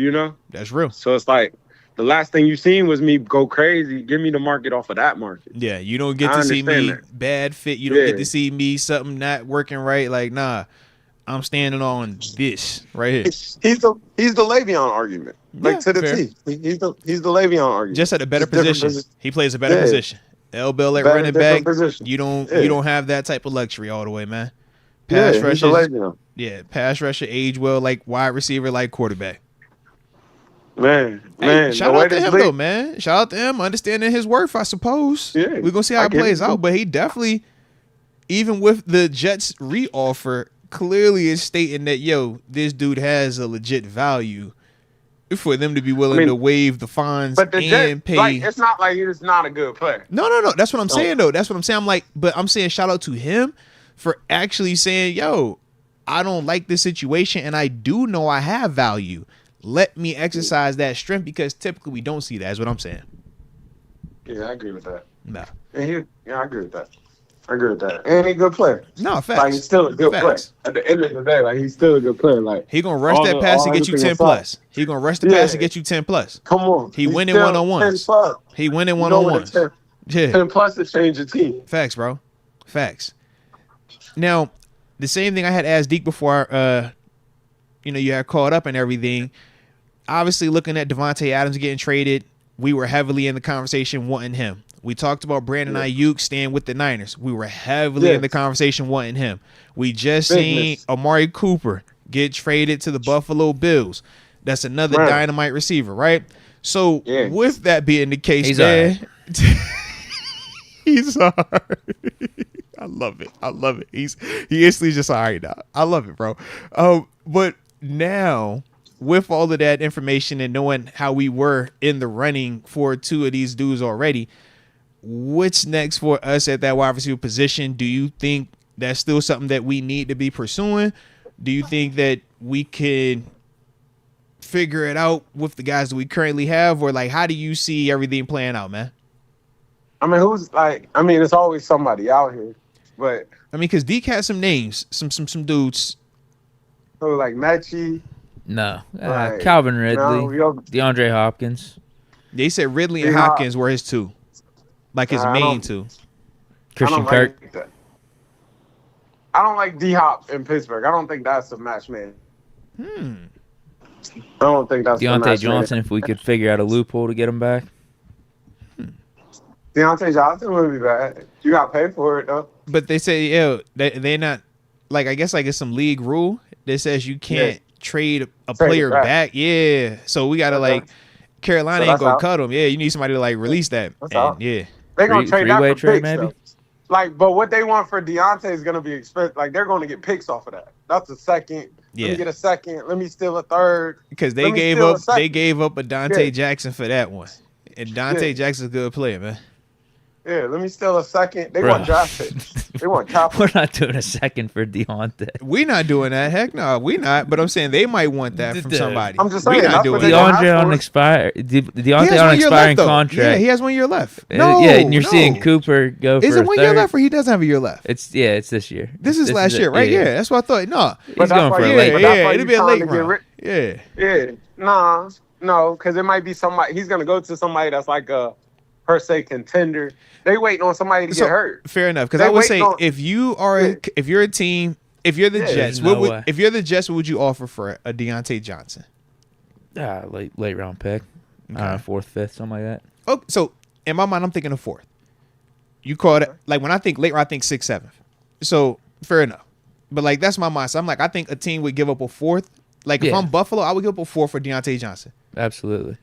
That's real. So it's like the last thing you seen was me go crazy. Give me the market off of that market. Yeah. You don't get to see me bad fit. You don't get to see me something not working right. Like, nah, I'm standing on this right here. He's the Le'Veon argument. Like, to the T. He's the Le'Veon argument. Just at a better position. He plays a better position. L Bell at running back. Position. You don't have that type of luxury all the way, man. Pass rusher. Yeah, pass rusher age well like wide receiver, like quarterback. Man. Shout out to him though, man. Shout out to him understanding his worth, I suppose. Yeah, we're gonna see how it plays out, but he definitely, even with the Jets re-offer, clearly is stating that this dude has a legit value for them to be willing to waive the fines and pay. It's not like he's not a good player. No. That's what I'm saying though. That's what I'm saying. I'm saying shout out to him for actually saying, I don't like this situation and I do know I have value. Let me exercise that strength, because typically we don't see that, is what I'm saying. Yeah, I agree with that. No. Yeah, I agree with that. I agree with that. And he's a good player. No, facts. Like, he's still a good player. At the end of the day, like, he's still a good player. Like, he gonna rush that pass to get you 10 plus. He gonna rush the pass to get you 10 plus. Come on. He winning 1-on-ones. He winning 1-on-ones. Yeah. 10 plus to change the team. Facts, bro. Facts. Now, the same thing I had asked Deke before, you had caught up and everything. Obviously, looking at Devontae Adams getting traded, we were heavily in the conversation wanting him. We talked about Brandon Ayuk staying with the Niners. We were heavily in the conversation wanting him. We just seen Amari Cooper get traded to the Buffalo Bills. That's another dynamite receiver, right? So, with that being the case, he's man, he's hard. I love it. He instantly just all right now. I love it, bro. But now, with all of that information and knowing how we were in the running for two of these dudes already, what's next for us at that wide receiver position? Do you think that's still something that we need to be pursuing? Do you think that we can figure it out with the guys that we currently have? Or, like, how do you see everything playing out, man? I mean, it's always somebody out here. But I mean, because Deke has some names, some dudes. So, like, Najee. No. Calvin Ridley. DeAndre Hopkins. They said Ridley and Hopkins were his two. Like his main two. Christian Kirk. I don't like D-Hop in Pittsburgh. I don't think that's a match man. I don't think that's Deontay Johnson, if we could figure out a loophole to get him back. Deontay Johnson wouldn't be bad. You got paid for it, though. But they say, they're not, like, I guess, like, it's some league rule that says you can't trade a player back. Yeah. So we got to, like, Carolina ain't going to cut him. Yeah, you need somebody to, like, release that. And, yeah. They're going to trade that for picks, maybe? Though. Like, but what they want for Deontay is going to be expensive. Like, they're going to get picks off of that. That's a second. Let me get a second. Let me steal a third. Because they gave up a Dante Jackson for that one. And Dante Jackson's a good player, man. Yeah, let me steal a second. They want draft picks. They want capital. We're not doing a second for Deontay. We're not doing that. Heck no, we not. But I'm saying they might want that from somebody. I'm just saying. We're not doing Deontay on expiring contract. Yeah, he has 1 year left. And you're seeing Cooper go for Is it 1 year left or he doesn't have a year left? It's this year. This is last year, right? Yeah, that's what I thought. No. He's going for a late. Yeah, it'll be a late round. Yeah. Yeah. No, because it might be somebody. He's going to go to somebody that's like a per se contender. They waiting on somebody to get hurt. Fair enough. Because I would say if you're a team, if you're the Jets, if you're the Jets, what would you offer for a Deontay Johnson? Late round pick, fourth, fifth, something like that. Oh, so in my mind, I'm thinking a fourth. You call it like when I think late round, I think 6th, 7th. So fair enough. But like that's my mind. So I'm like, I think a team would give up a fourth. Like if I'm Buffalo, I would give up a fourth for Deontay Johnson. Absolutely.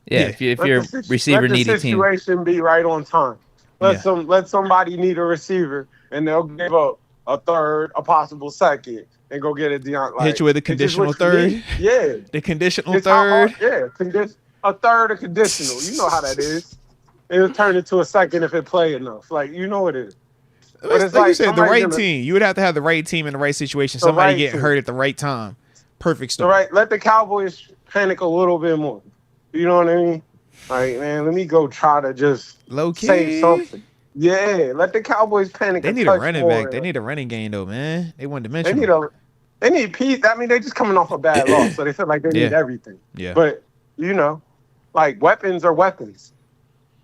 Yeah, if you're a receiver needy team. Let the situation be right on time. Let somebody need a receiver, and they'll give up a third, a possible second, and go get a Deontay. Hit you with a conditional third? Yeah. The conditional third? A third of conditional. You know how that is. It'll turn into a second if it play enough. Like, you know it is. But it's like you said, the right team. You would have to have the right team in the right situation. Somebody getting hurt at the right time. Perfect story. Let the Cowboys panic a little bit more. You know what I mean? Like, man, let me go try to just say something. Yeah, let the Cowboys panic. They need a running back. They need a running game, though, man. They want dimensional. They need peace. I mean, they just coming off a bad loss, so they feel like they need everything. Yeah. But, like, weapons are weapons.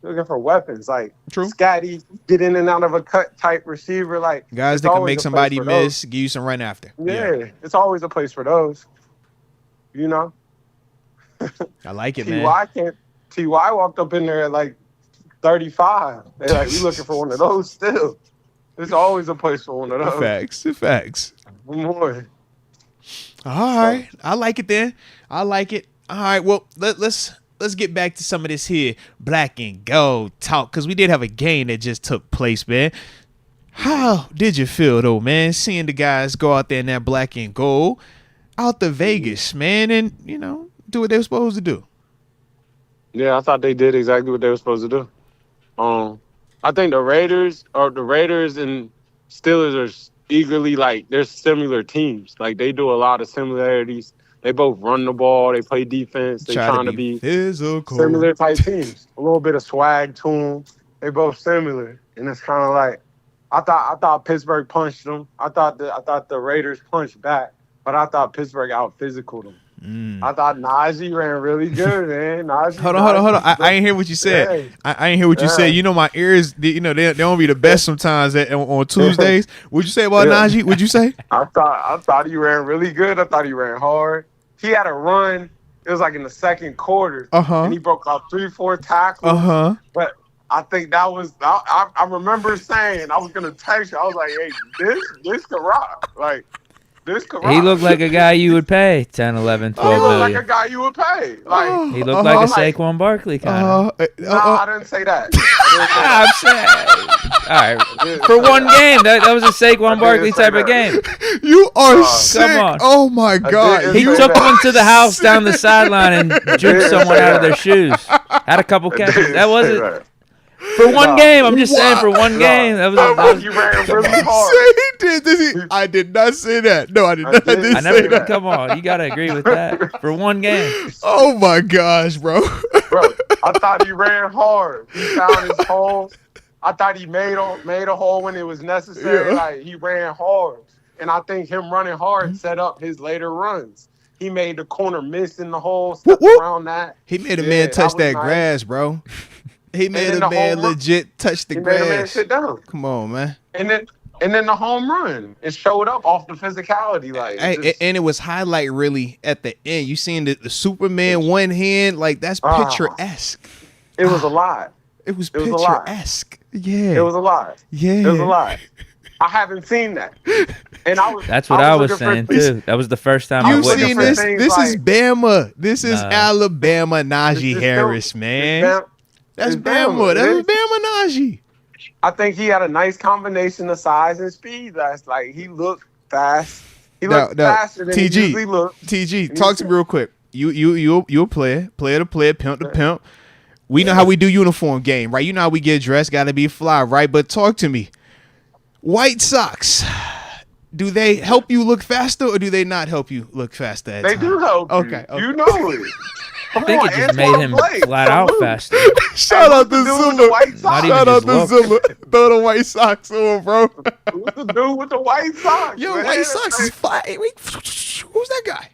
Looking for weapons. Like, Scotty, get in and out of a cut type receiver. Like, guys that can make somebody miss, give you some run after. Yeah, it's always a place for those. I like it, man. T.Y. walked up in there at like 35. They're like, we looking for one of those still. There's always a place for one of those. Facts. One more. All right. I like it then. I like it. All right. Well, let's get back to some of this here black and gold talk, because we did have a game that just took place, man. How did you feel, though, man, seeing the guys go out there in that black and gold out to Vegas, man, and, do what they were supposed to do? Yeah, I thought they did exactly what they were supposed to do. I think the Raiders and Steelers are eagerly, like, they're similar teams. Like, they do a lot of similarities. They both run the ball. They play defense. They're trying to be physical. Similar type teams. A little bit of swag to them. They both similar. And it's kind of like, I thought Pittsburgh punched them. I thought the Raiders punched back, but I thought Pittsburgh out physicaled them. I thought Najee ran really good, man. Hold on. I ain't hear what you said. Yeah. I ain't hear what you said. You know, my ears, they don't be the best sometimes on Tuesdays. What'd you say about Najee? What'd you say? I thought he ran really good. I thought he ran hard. He had a run. It was like in the second quarter. And he broke out 3-4 tackles. But I think that was, I remember saying, I was going to text you. I was like, hey, this could rock. Like, he looked like a guy you would pay 10, 11, 12 million. He looked like a guy you would pay. Like, he looked like a Saquon Barkley kind of. No, I didn't say that. I'm saying. All right. For one game, that was a Saquon Barkley type of game. You are sick. Come on. Oh, my God. He took him into the house down the sideline and juked someone out of their shoes. Had a couple catches. That wasn't. For one game, I'm just saying. For one game, that was. You ran really hard. I did not say that. No, I did not. I never. Say that. Come on, you gotta agree with that. For one game. Oh my gosh, bro. Bro, I thought he ran hard. He found his holes. I thought he made a hole when it was necessary. Yeah. Like he ran hard, and I think him running hard set up his later runs. He made the corner miss in the hole, stepped around that. He made a man touch that grass, bro. He made a man legit touch the grass. He made a man sit down. Come on, man. And then the home run. It showed up off the physicality. And it was highlight really at the end. You seen the Superman one hand? Like, that's picturesque. It was a lot. It was picturesque. Yeah. It was a lot. Yeah. It was a lot. I haven't seen that. And that's what I was saying too. That was the first time You've seen this. This is Bama. This is Alabama Najee Harris, man. That's Bama. That's Bama Najee. I think he had a nice combination of size and speed. That's like he looked fast. He looked faster than he usually looked. TG, talk to me real quick. You a player to player, pimp to pimp. We know how we do uniform game, right? You know how we get dressed, got to be fly, right? But talk to me. White socks, do they help you look faster or do they not help you look faster? They do help you. Okay. You know it. I think it just made him flat out faster. Shout out to Zilla. Shout out to Zilla. Throw the white socks on, bro. What's the dude with the white socks? Yo, man? White socks is fire. Who's that guy?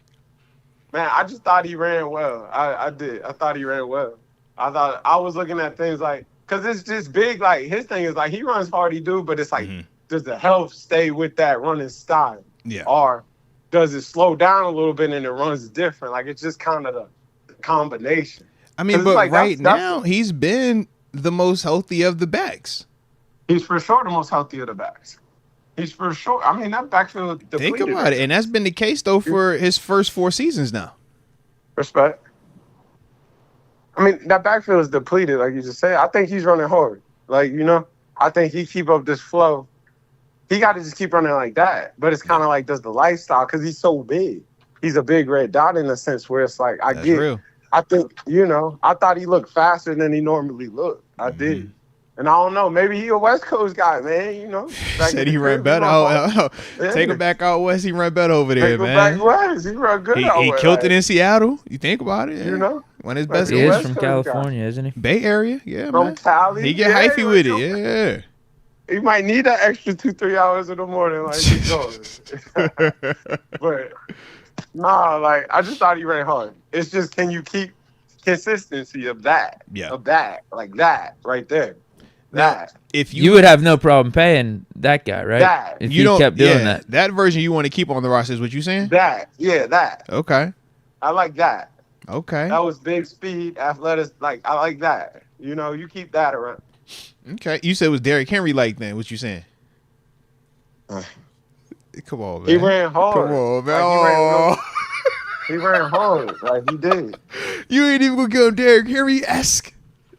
Man, I just thought he ran well. I did. I thought he ran well. I was looking at things like, because it's just big. Like, his thing is like, he runs hard, he do, but it's like, does the health stay with that running style? Yeah. Or does it slow down a little bit and it runs different? Like, it's just kind of the combination. I mean, but like, right now, he's been the most healthy of the backs. He's for sure the most healthy of the backs. He's for sure. I mean, that backfield depleted. Think about it. And that's been the case, though, for his first 4 seasons now. Respect. I mean, that backfield is depleted, like you just said. I think he's running hard. Like, I think he keep up this flow. He got to just keep running like that. But it's kind of like, does the lifestyle, because he's so big. He's a big red dot in a sense where it's like, I think, I thought he looked faster than he normally looked. I did. And I don't know. Maybe he a West Coast guy, man, Said he ran better. Take him back out west. He ran better over there, man. Take him back west. He run good out west. He killed it in Seattle. You think about it. One of his best. He is from California, isn't he? Bay Area, yeah, from man. Cali. He get hyphy with it, yeah. He might need that extra 2-3 hours in the morning, like he's going. But nah, like I just thought he ran hard. It's just, can you keep consistency of that? Yeah. Of that, like that right there. That. If you would have no problem paying that guy, right? That. If you kept doing that. That version you want to keep on the roster is what you saying? That. Yeah, that. Okay. I like that. Okay. That was big speed, athletic. Like, I like that. You keep that around. Okay. You said it was Derrick Henry like then. What you saying? Come on, man. He ran hard. Come on, man. Like, he ran hard. Like, he did. You ain't even going to go Derrick Henry-esque.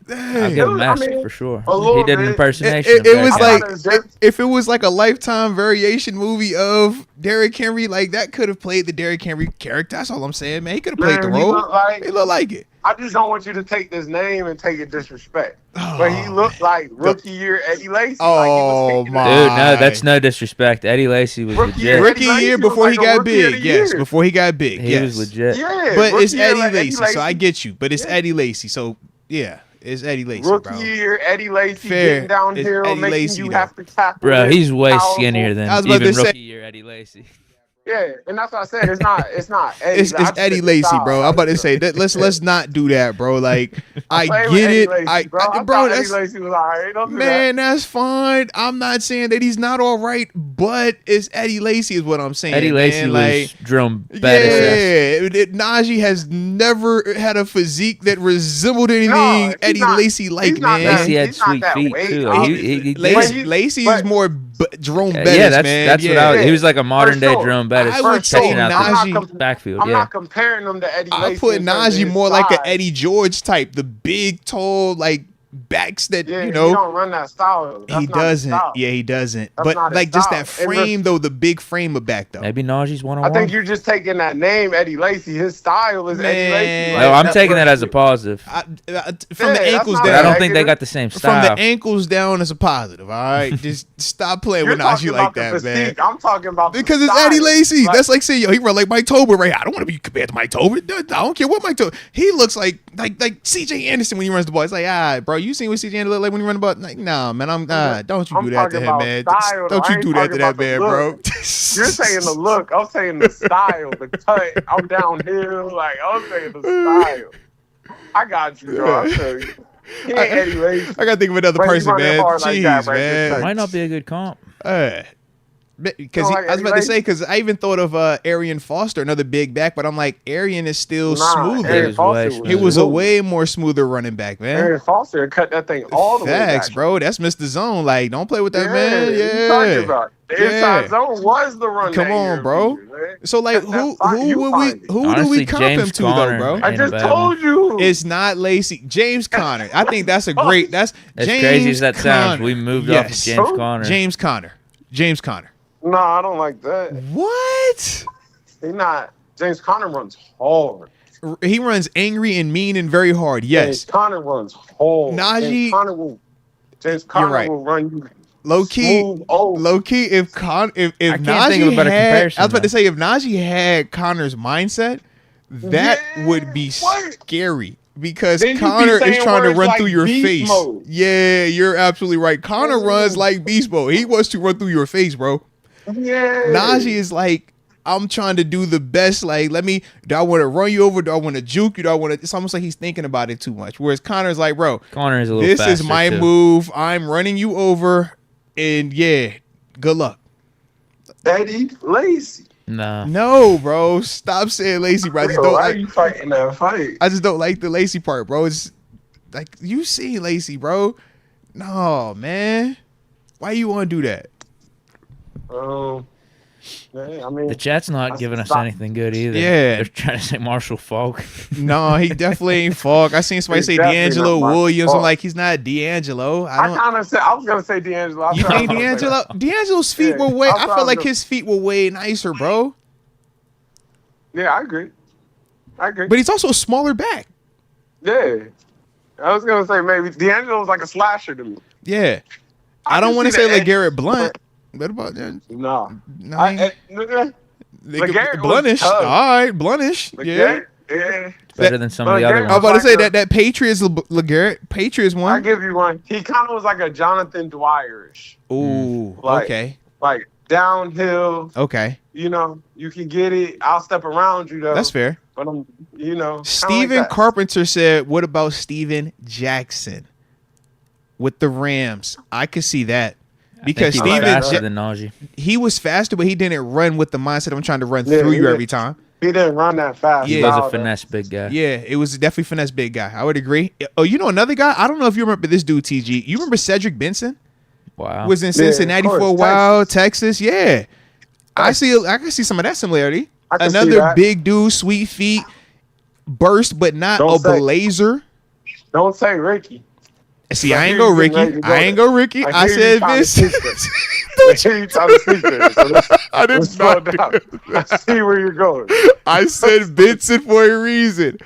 I'll give him Master for sure. He did an impersonation. It was like, if it was like a Lifetime variation movie of Derrick Henry, like that could have played the Derrick Henry character. That's all I'm saying, man. He could have played the role. He looked like it. I just don't want you to take this name and take it disrespect. But he looked like rookie year Eddie Lacy. Oh, my. Dude, no, that's no disrespect. Eddie Lacy was legit. Rookie year before he got big. Yes, before he got big. He was legit. Yeah, but it's Eddie Lacy, so I get you. But it's Eddie Lacy, so yeah. It's Eddie Lacy, Rookie bro. year, Eddie Lacy Fair. getting downhill, It's Eddie making Lacy, you though. have to tackle. Bro, he's way powerful. skinnier than I was about even to say- rookie year Eddie Lacy. Yeah, and that's what I said. It's not Eddie. It's Eddie Lacy, bro. I'm about to say that. Let's not do that, bro. Like I get it. Lacy, bro. I bro, thought that's Eddie Lacy was all right. Don't do man, that's fine. I'm not saying that he's not all right, but it's Eddie Lacy is what I'm saying. Eddie Lacy man. was drum bad. Najee has never had a physique that resembled anything No, Eddie not- Lacy like, he's not man. that- Lacy had he's not sweet that feet weight, too. obviously. He Lacy but- is more Jerome Bettis, yeah, man. that's what I was. He was like a modern day sure. Jerome Bettis. I would say catching out Najee- the backfield. I'm Yeah, not comparing him to Eddie Lacy. I put in terms of Najee his more like an size. Eddie George type, the big, tall, like backs that Yeah, you he know. don't run that style. That's He not his doesn't. style. Yeah, he doesn't. That's But not his like just style. that frame though, the big frame of back though. maybe Najee's one on I one. think you're just taking that name, Eddie Lacy. His style is Eddie Lacy. Man. No, I'm that's taking that as a what- positive. From Yeah, the that's ankles not But I down. don't bad. think they got the same From style. the ankles down is a positive. All right, just stop playing You're with Najee talking like about the that, man. physique. I'm talking about the Because it's style. Eddie Lacy. Like, That's like saying, yo, he run like Mike Tolbert, right? I don't want to be compared to Mike Tolbert. I don't care what Mike Tolbert. He looks like C.J. Anderson when he runs the ball. It's like, bro, you seen what C.J. Anderson look like when he run the ball? Like, nah, man, don't you I'm do that to talking him, about man. style, Don't though. I you ain't do that to talking that about the man, look. bro. You're saying the look. I'm saying the style, the cut. I'm downhill. Like, I'm saying the style. I got you, bro. I'll tell you. He ain't Eddie Lacy. I gotta think of another Bro, you person, running man. hard like Jeez, that, bro. man. Might not be a good comp. Because like I was about to Eddie say, because I even thought of Arian Foster, another big back, but I'm like, Arian is still Nah, smoother. Arian was Foster way was He was a smooth. way more smoother running back, man. Arian Foster cut that thing all the way Facts, back. bro. That's Mr. Zone. Like, don't play with that, Yeah, man. what you talking about? The Yeah. inside zone was the run. Come that on, year, bro. man. So, like, That's who fine. You would find we it. who do Honestly, we comp James him to Conner, though, bro? man. I Ain't a just bad told you. It's not Lacy. James Conner. I think that's a great. That's As James crazy as that sounds, Conner. we moved Yes. off of James Who? Conner. James Conner. James Conner. No, I don't like that. What? He not. James Conner runs hard. He runs angry and mean and very hard. Yes. James Conner runs hard. Najee- James Conner right. will run you Low key. smooth over. Low key. If I can't Najee think of a better had, comparison, I was about to though. say if Najee had Connor's mindset, that Yeah, would be what? scary. Because Then you be Connor is saying trying to words run like through your beast face. mode. Yeah, you're absolutely right. Connor Yeah. runs like beast mode. He wants to run through your face, bro. Yeah. Najee is like, I'm trying to do the best. Like, do I want to run you over? Do I want to juke you? Do I want to? It's almost like he's thinking about it too much. Whereas Connor's like, bro, Conner is a little this faster, is my too. move. I'm running you over, and yeah, good luck. Eddie Lacy. No. No, bro, stop saying Lacy, bro. Why are you fighting that fight? I just don't like the Lacy part, bro. It's like you see Lacy, bro. No, man. Why you want to do that? Yeah, I mean, The chat's not That's giving us stop. anything good either. Yeah. They're trying to say Marshall Falk. No, he definitely ain't Falk. I seen somebody He's say definitely D'Angelo not Williams. I'm Falk. like, he's not D'Angelo. I kind of said I was gonna say D'Angelo. You think D'Angelo? D'Angelo's feet Yeah, were way. that's I what I felt was like gonna- his feet were way nicer, bro. Yeah, I agree. But he's also a smaller back. Yeah, I was gonna say maybe D'Angelo's like a slasher to me. Yeah. I can don't want to see say the like edge, Garrett Blunt. What about that? No, No, LeGarrette was Bluntish. tough. All right, Bluntish. Yeah. Yeah. Better than some of the Well, other Garrett I was ones. about to say like that Patriots LeGarrette Patriots I one. give you one. He kind of was like a Jonathan Dwyer-ish. Ooh, Like- okay, Like downhill, okay, you know, you can get it. I'll step around you though. that's fair. But I'm, you know, kinda Steven like that. Carpenter said, "What about Steven Jackson with the Rams?" I could see that because I think he was Steven faster than Najee. he was faster, but he didn't run with the mindset I'm trying to run Yeah, through he you did. every time. He didn't run that fast. Yeah. He was Nah, a though. finesse big guy. Yeah, it was definitely finesse big guy. I would agree. Oh, you know another guy? I don't know if you remember this dude, TG. You remember Cedric Benson? Wow. Was in of Cincinnati course, for a while, Texas. Yeah. I can see some of that similarity. I can see Another that. big dude, sweet feet, burst, but not Don't a say- blazer. Don't say Ricky. See, I I ain't hear go you getting ready Ricky. to go I ain't there. go Ricky. I I hear you said trying to this. speak there. I hear you trying to speak there. So let's- I did let's slow not do down. that. I see where you're going. I said Benson for a reason.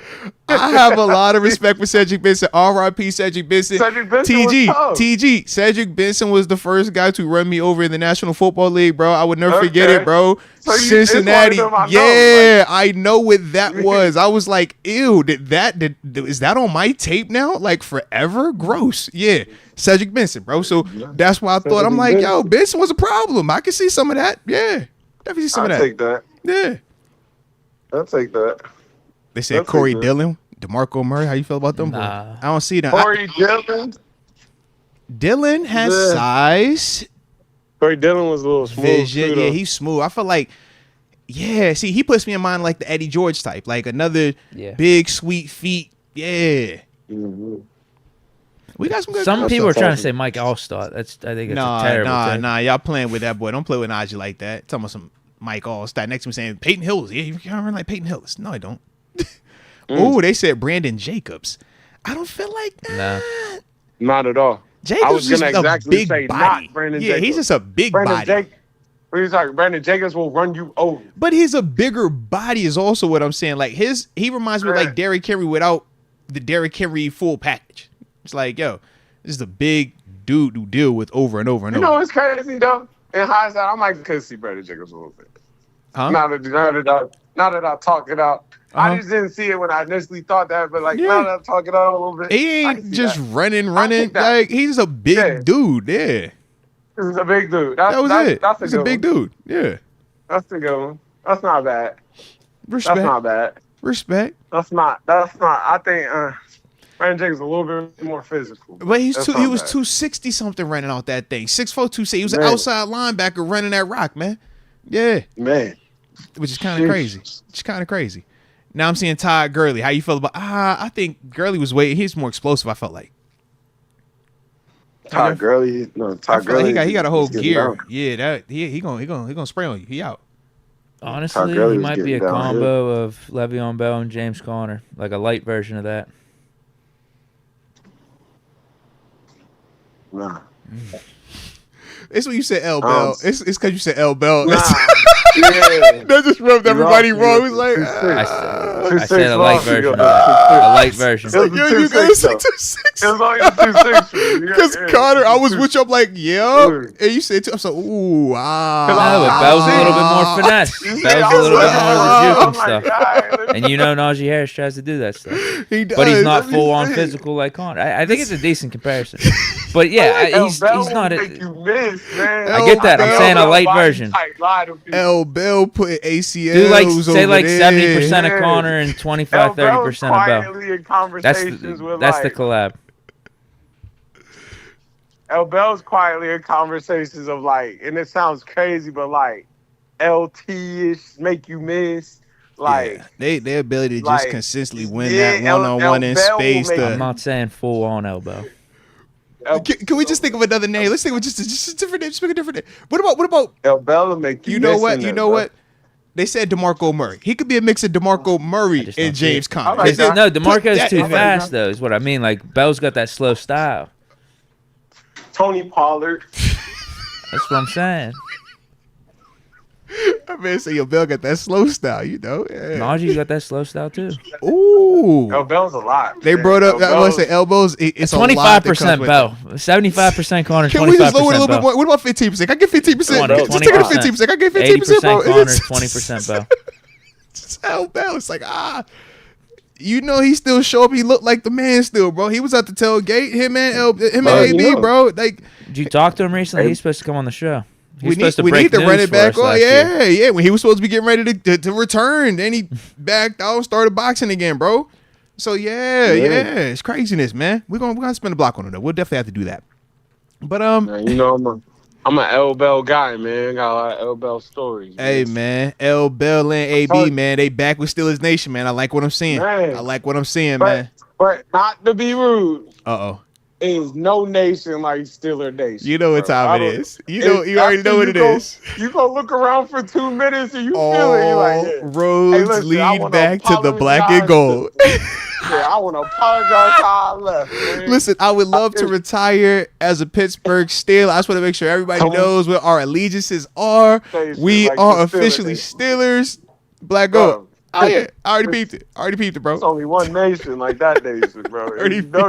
I have a lot of respect for Cedric Benson. R.I.P. Cedric Benson. Cedric Benson TG. was tough. TG. Cedric Benson was the first guy to run me over in the National Football League, bro. I would never forget Okay. it, bro. So Cincinnati. Yeah, I know what that was. I was like, ew, is that on my tape now? Like forever? Gross. Yeah. Cedric Benson, bro. So that's why I thought, I'm like, yo, Benson was a problem. I can see some of that. Yeah. Definitely see some of that. I'll take that. Yeah. I'll take that. They said Corey Dillon, DeMarco Murray. How you feel about them? Nah. I don't see that. Corey Dillon. Dylan has size. Corey Dillon was a little smooth. Vision. Yeah, he's smooth. I feel like, see, he puts me in mind like the Eddie George type, like another big, sweet feet. Yeah. Mm-hmm. We got some good. Some people are trying to say Mike Allstott. I think it's a terrible thing. Nah. Y'all playing with that boy. Don't play with Najee like that. Talking about some Mike Allstott. Next to me saying Peyton Hills. Yeah, you can't run like Peyton Hills. No, I don't. Oh, they said Brandon Jacobs. I don't feel like that. Nah. Not at all. Jacobs I was going to just exactly a big say body. not Brandon Yeah, Jacobs. he's just a big body. What are you talking? Brandon Jacobs will run you over. But he's a bigger body is also what I'm saying. Like he reminds me of like Derrick Henry without the Derrick Henry full package. It's like, yo, this is a big dude to deal with over and over and over. You know what's crazy though? In hindsight, I might could see Brandon Jacobs a little bit. Huh? Now that I talk it out. I just didn't see it when I initially thought that, but now that I talk it out a little bit. He ain't just running. Like he's a big dude. Yeah. This is a big dude. That was it. That's a big dude. Yeah. That's a good one. That's not bad. Respect. That's not bad. Respect. That's not. I think Brandon Jacobs is a little bit more physical. But he was 260 something running out that thing. 6'4", 260. He was an outside linebacker running that rock, man. Yeah. Man. Which is kind of crazy. Now I'm seeing Todd Gurley. How you feel about? I think Gurley was he's more explosive. I felt like. Todd Gurley, Gurley. He got a whole gear. Down. Yeah, he gonna spray on you. He out. Honestly, he might be a combo of Le'Veon Bell and James Conner, like a light version of that. Nah. It's when you said L Bell. It's because you said L Bell. Nah. That just rubbed everybody wrong. It was like, I said a light version. A light version. Yo, you gotta say 2-6. It was only 2-6. Because Connor, I was with you. I'm like, yo. And you said, I'm like, ooh, wow. No, but Bell's a little bit more finesse. Bell's a little bit more of the juke and stuff. And you know Najee Harris tries to do that stuff. He does. But he's not full on physical like Connor. I think it's a decent comparison. But yeah, he's not. I get that. I'm saying a light version. L Bell put ACLs do like over say like there. 70% of Connor and 25-30% of Bell. That's the collab. L Bell's quietly in conversations of like, and it sounds crazy, but like LT-ish, make you miss. Like their ability to just consistently win that one-on-one in space. I'm not saying full on elbow. Can we just think of another name? Let's think of just a different name. Just pick a different name. What about L Bell make you? You know what? What? They said DeMarco Murray. He could be a mix of DeMarco Murray and James Conner. No, DeMarco's too fast though. Is what I mean. Like Bell's got that slow style. Tony Pollard. That's what I'm saying. I mean, say your Bell got that slow style, you know. Yeah. Najee's got that slow style too. Ooh, L Bell's a lot. They brought up. I want to say elbows. It's 25% Bell, 75% Connor. Can we just lower it a little bit more? What about 15%? I get 15%. Just take it to 15%. I get 15%, bro. 80% Connor, 20% Bell. Just L Bell. It's like you know he still show up. He looked like the man still, bro. He was at the tailgate. Him and AB, bro. Like, did you talk to him recently? He's supposed to come on the show. We need to run it back. Oh yeah. When he was supposed to be getting ready to return, then he backed out, started boxing again, bro. So yeah, it's craziness, man. We're gonna spend a block on it though. We'll definitely have to do that. But man, you know, I'm an L Bell guy, man. Got a lot of L Bell stories. Hey man, L Bell and AB, man, they back with Steelers Nation, man. I like what I'm seeing. Man. But not to be rude. Uh-oh. Is no nation like Steeler Nation. You know what time it is. You already know what it is. You go look around for 2 minutes and you feel it. You're like, roads lead back to the black and gold. I want to apologize how I left. Man. Listen, I would love to retire as a Pittsburgh Steeler. I just want to make sure everybody knows what our allegiances are. We are officially Steelers. Black gold. Oh yeah, I already peeped it, bro. It's only one nation like that nation, bro. If you know,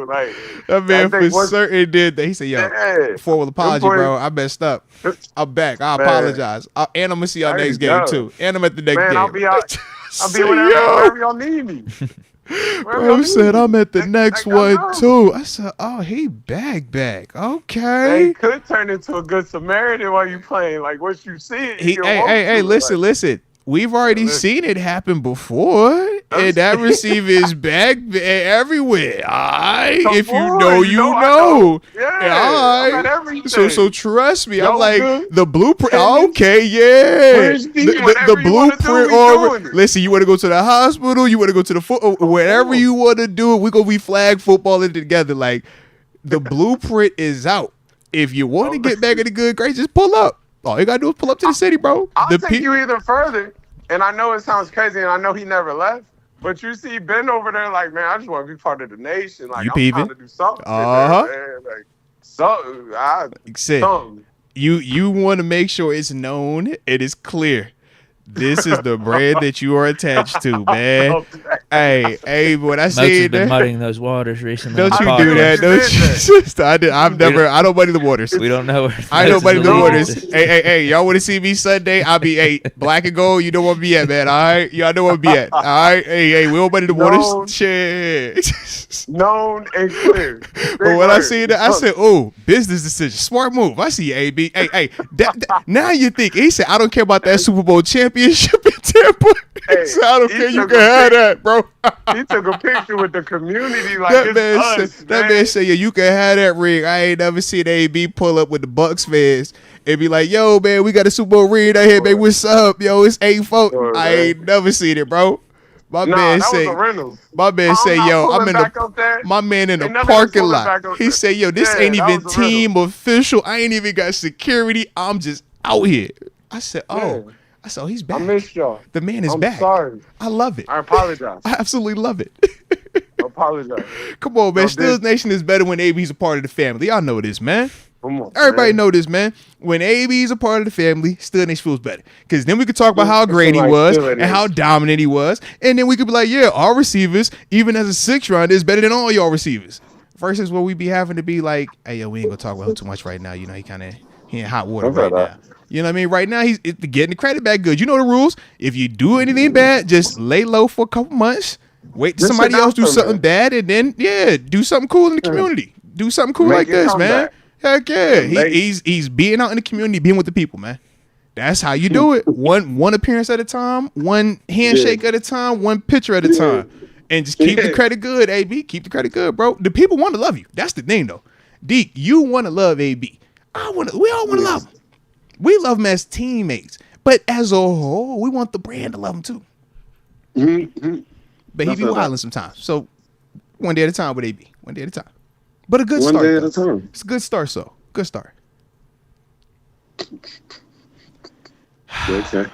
like that man for certain did that. He said, "Yo, forward apology, bro. I messed up. I'm back. I apologize. And I'm gonna see y'all next game too. And I'm at the next game. I'll be wherever y'all need me." Bro said, "I'm at the next one too." I said, "Oh, he back. Okay." They could turn into a good Samaritan while you playing. Like what you see. Hey, listen. We've already seen it happen before, and that receiver is back everywhere. All right, if you know, you know. Yeah, all right. So trust me. I'm like the blueprint. Okay, yeah. The blueprint. Listen, you want to go to the hospital? You want to go to the wherever you want to do it? We gonna be flag footballing together. Like the blueprint is out. If you want to get back in the good grace, just pull up. All you gotta do is pull up to the city, bro. I'll take you even further. And I know it sounds crazy, and I know he never left. But you see Ben over there, like, man, I just want to be part of the nation. Like, I'm trying to do something. Like, something. You want to make sure it's known, it is clear. This is the brand that you are attached to, man. Hey, what I see has been muddying those waters recently. Don't you do that? I don't muddy the waters. We don't know. I don't muddy the waters. Hey, y'all want to see me Sunday? I'll be black and gold. You know where me at, man. All right, y'all know where me at. All right, hey, we don't muddy the waters. Shit. Known and clear. But when I see that, I said, "Oh, business decision, smart move." I see you, AB. Hey, now you think he said, "I don't care about that Super Bowl championship in Tampa." So I don't care. You can have that, bro. He took a picture with the community like that man said, "Yeah, you can have that ring." I ain't never seen AB pull up with the Bucks fans and be like, "Yo, man, we got a Super Bowl ring out here, man. What's up? Yo, it's 8-4." I ain't never seen it, bro. My man say, "Yo, I'm in my man in the parking lot." He said, "Yo, this ain't even team official. I ain't even got security. I'm just out here." I said, "Oh." I said, he's back. I missed y'all. The man is back. I'm sorry. I love it. I apologize. I absolutely love it. I apologize. Come on, man. Steelers Nation is better when AB's a part of the family. Y'all know this, man. Come on, everybody know this, man. When AB's a part of the family, Steelers Nation feels better. Because then we could talk about how great he was and how dominant he was. And then we could be like, yeah, our receivers, even as a 6th round, is better than all y'all receivers. Versus what we be having to be like, hey, yo, we ain't going to talk about him too much right now. You know, he in hot water right now. You know what I mean? Right now, he's getting the credit back good. You know the rules. If you do anything bad, just lay low for a couple months. Wait till somebody else do something bad, and then, do something cool in the community. Do something cool like this, man. Heck yeah. He's being out in the community, being with the people, man. That's how you do it. One appearance at a time, one handshake at a time, one picture at a time. And just keep the credit good, AB. Keep the credit good, bro. The people want to love you. That's the thing, though. Deke, you want to love AB. We all want to love him. We love him as teammates, but as a whole, we want the brand to love him too. Mm-hmm. But he be wilding sometimes. So one day at a time with AB. One day at a time. But a good start. One day at a time. It's a good start, so. Good start. Okay.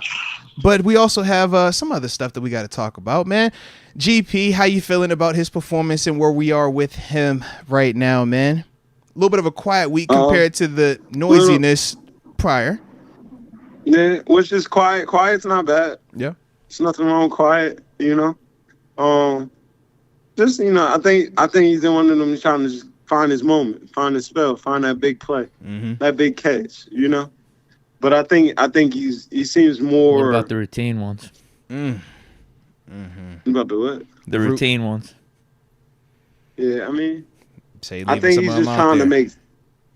But we also have some other stuff that we got to talk about, man. GP, how you feeling about his performance and where we are with him right now, man? A little bit of a quiet week compared to the noisiness prior. Yeah, which is quiet. Quiet's not bad. Yeah. There's nothing wrong with quiet, you know. Just, you know, I think he's in one of them trying to just find his moment, find his spell, find that big play, that big catch, you know. But I think he seems more. What about the routine ones? About the what? The routine ones. Yeah, I mean, I think he's just trying to make.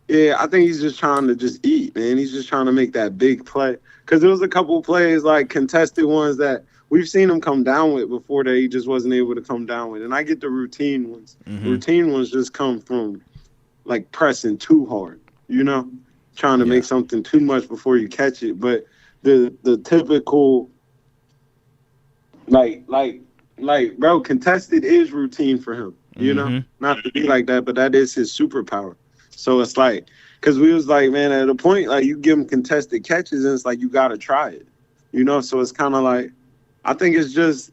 Yeah, I think he's just trying to just eat, man. He's just trying to make that big play. Because there was a couple of plays, like contested ones that we've seen him come down with before that he just wasn't able to come down with. And I get the routine ones. The routine ones just come from, like, pressing too hard, you know? Trying to make something too much before you catch it. But the typical, like, bro, contested is routine for him, you know? Not to be like that, but that is his superpower. So it's like, because we was like, man, at a point, like, you give him contested catches, and it's like, you got to try it, you know? So it's kind of like, I think he's just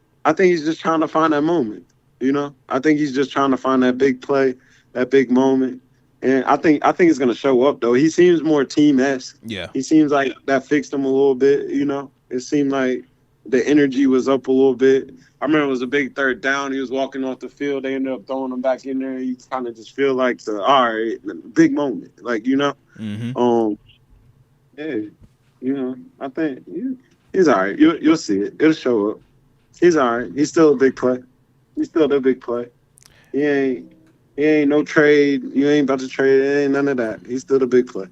trying to find that moment, you know? I think he's just trying to find that big play, that big moment. And I think it's going to show up, though. He seems more team-esque. Yeah. He seems like that fixed him a little bit, you know? It seemed like the energy was up a little bit. I remember it was a big third down. He was walking off the field. They ended up throwing him back in there. You kind of just feel like all right, big moment. Like, you know? Mm-hmm. Yeah, you know, I think he's all right. You'll see it. It'll show up. He's all right. He's still a big play. He's still the big play. He ain't no trade. You ain't about to trade. It ain't none of that. He's still the big play.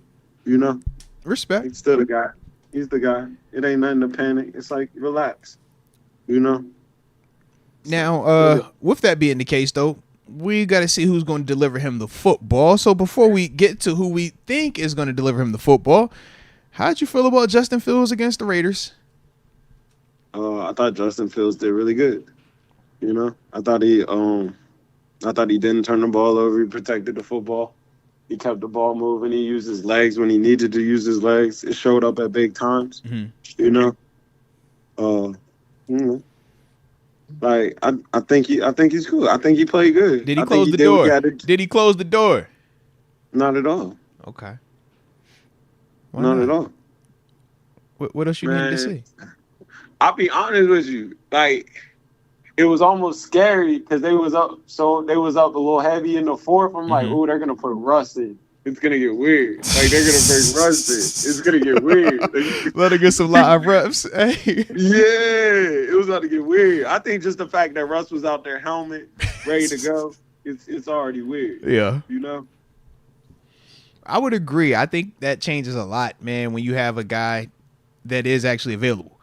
You know? Respect. He's still the guy. He's the guy. It ain't nothing to panic. It's like, relax. You know? Now, with that being the case, though, we got to see who's going to deliver him the football. So before we get to who we think is going to deliver him the football, how'd you feel about Justin Fields against the Raiders? I thought Justin Fields did really good. You know? I thought he didn't turn the ball over. He protected the football. He kept the ball moving. He used his legs when he needed to use his legs. It showed up at big times. Mm-hmm. You know? You know? Like I think he's cool. I think he played good. Did he close the door? Did he close the door? Not at all. Okay. Not at all. What else you need to see? I'll be honest with you. Like, it was almost scary because they was up a little heavy in the fourth. I'm like, oh, they're gonna put Russ in. It's gonna get weird. Like, they're gonna bring Russ in. It's gonna get weird. Let her get some live reps. Hey. Yeah, it was about to get weird. I think just the fact that Russ was out there, helmet, ready to go, it's already weird. Yeah. You know? I would agree. I think that changes a lot, man, when you have a guy that is actually available.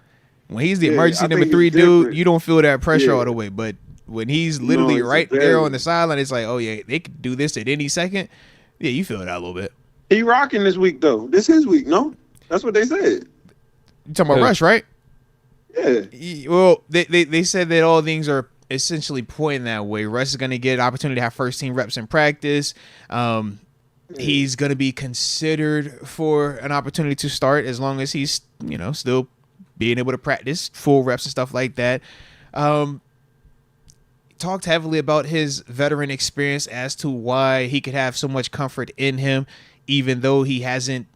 When he's the emergency number 3 dude, you don't feel that pressure all the way. But when he's literally right there on the sideline, it's like, oh, yeah, they could do this at any second. Yeah, you feel that a little bit. He rocking this week, though. This is his week, no? That's what they said. You talking about Rush, right? Yeah. Well, they said that all things are essentially pointing that way. Russ is going to get an opportunity to have first-team reps in practice. He's going to be considered for an opportunity to start as long as he's, you know, still being able to practice full reps and stuff like that. Talked heavily about his veteran experience as to why he could have so much comfort in him, even though he hasn't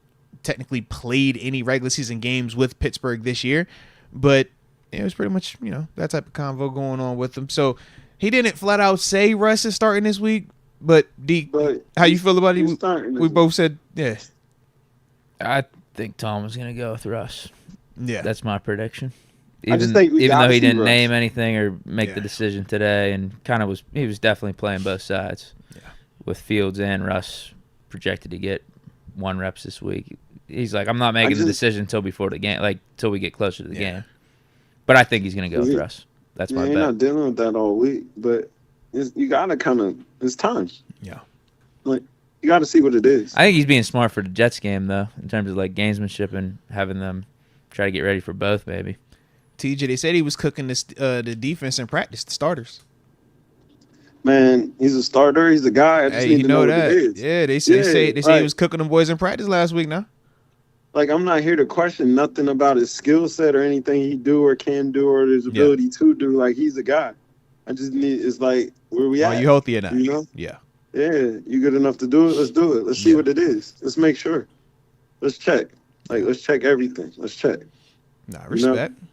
technically played any regular season games with Pittsburgh this year. But it was pretty much, you know, that type of convo going on with him. So he didn't flat out say Russ is starting this week. But Deke, how you feel about it? We both said, yeah. I think Tom was going to go with Russ. Yeah. That's my prediction. Even though he didn't Russ name anything or make the decision today, and he was definitely playing both sides. Yeah. With Fields and Russ projected to get 1 reps this week. He's like, I'm not making the decision until before the game, like till we get closer to the game. But I think he's going to go with Russ. That's my bet. You're not dealing with that all week, but you gotta it's time. Yeah. Like, you gotta see what it is. I think he's being smart for the Jets game though, in terms of like gamesmanship and having them try to get ready for both, maybe. TJ, they said he was cooking the defense in practice, the starters. Man, he's a starter. He's a guy. I just need to know that. What it is. Yeah, they say he was cooking them boys in practice last week. Now, like, I'm not here to question nothing about his skill set or anything he do or can do or his ability to do. Like, he's a guy. I just need. It's like, where we at? Are you healthy or not? You know? Yeah. Yeah, you good enough to do it? Let's do it. Let's see what it is. Let's make sure. Let's check. Like, let's check everything. Let's check. Nah, respect. You know?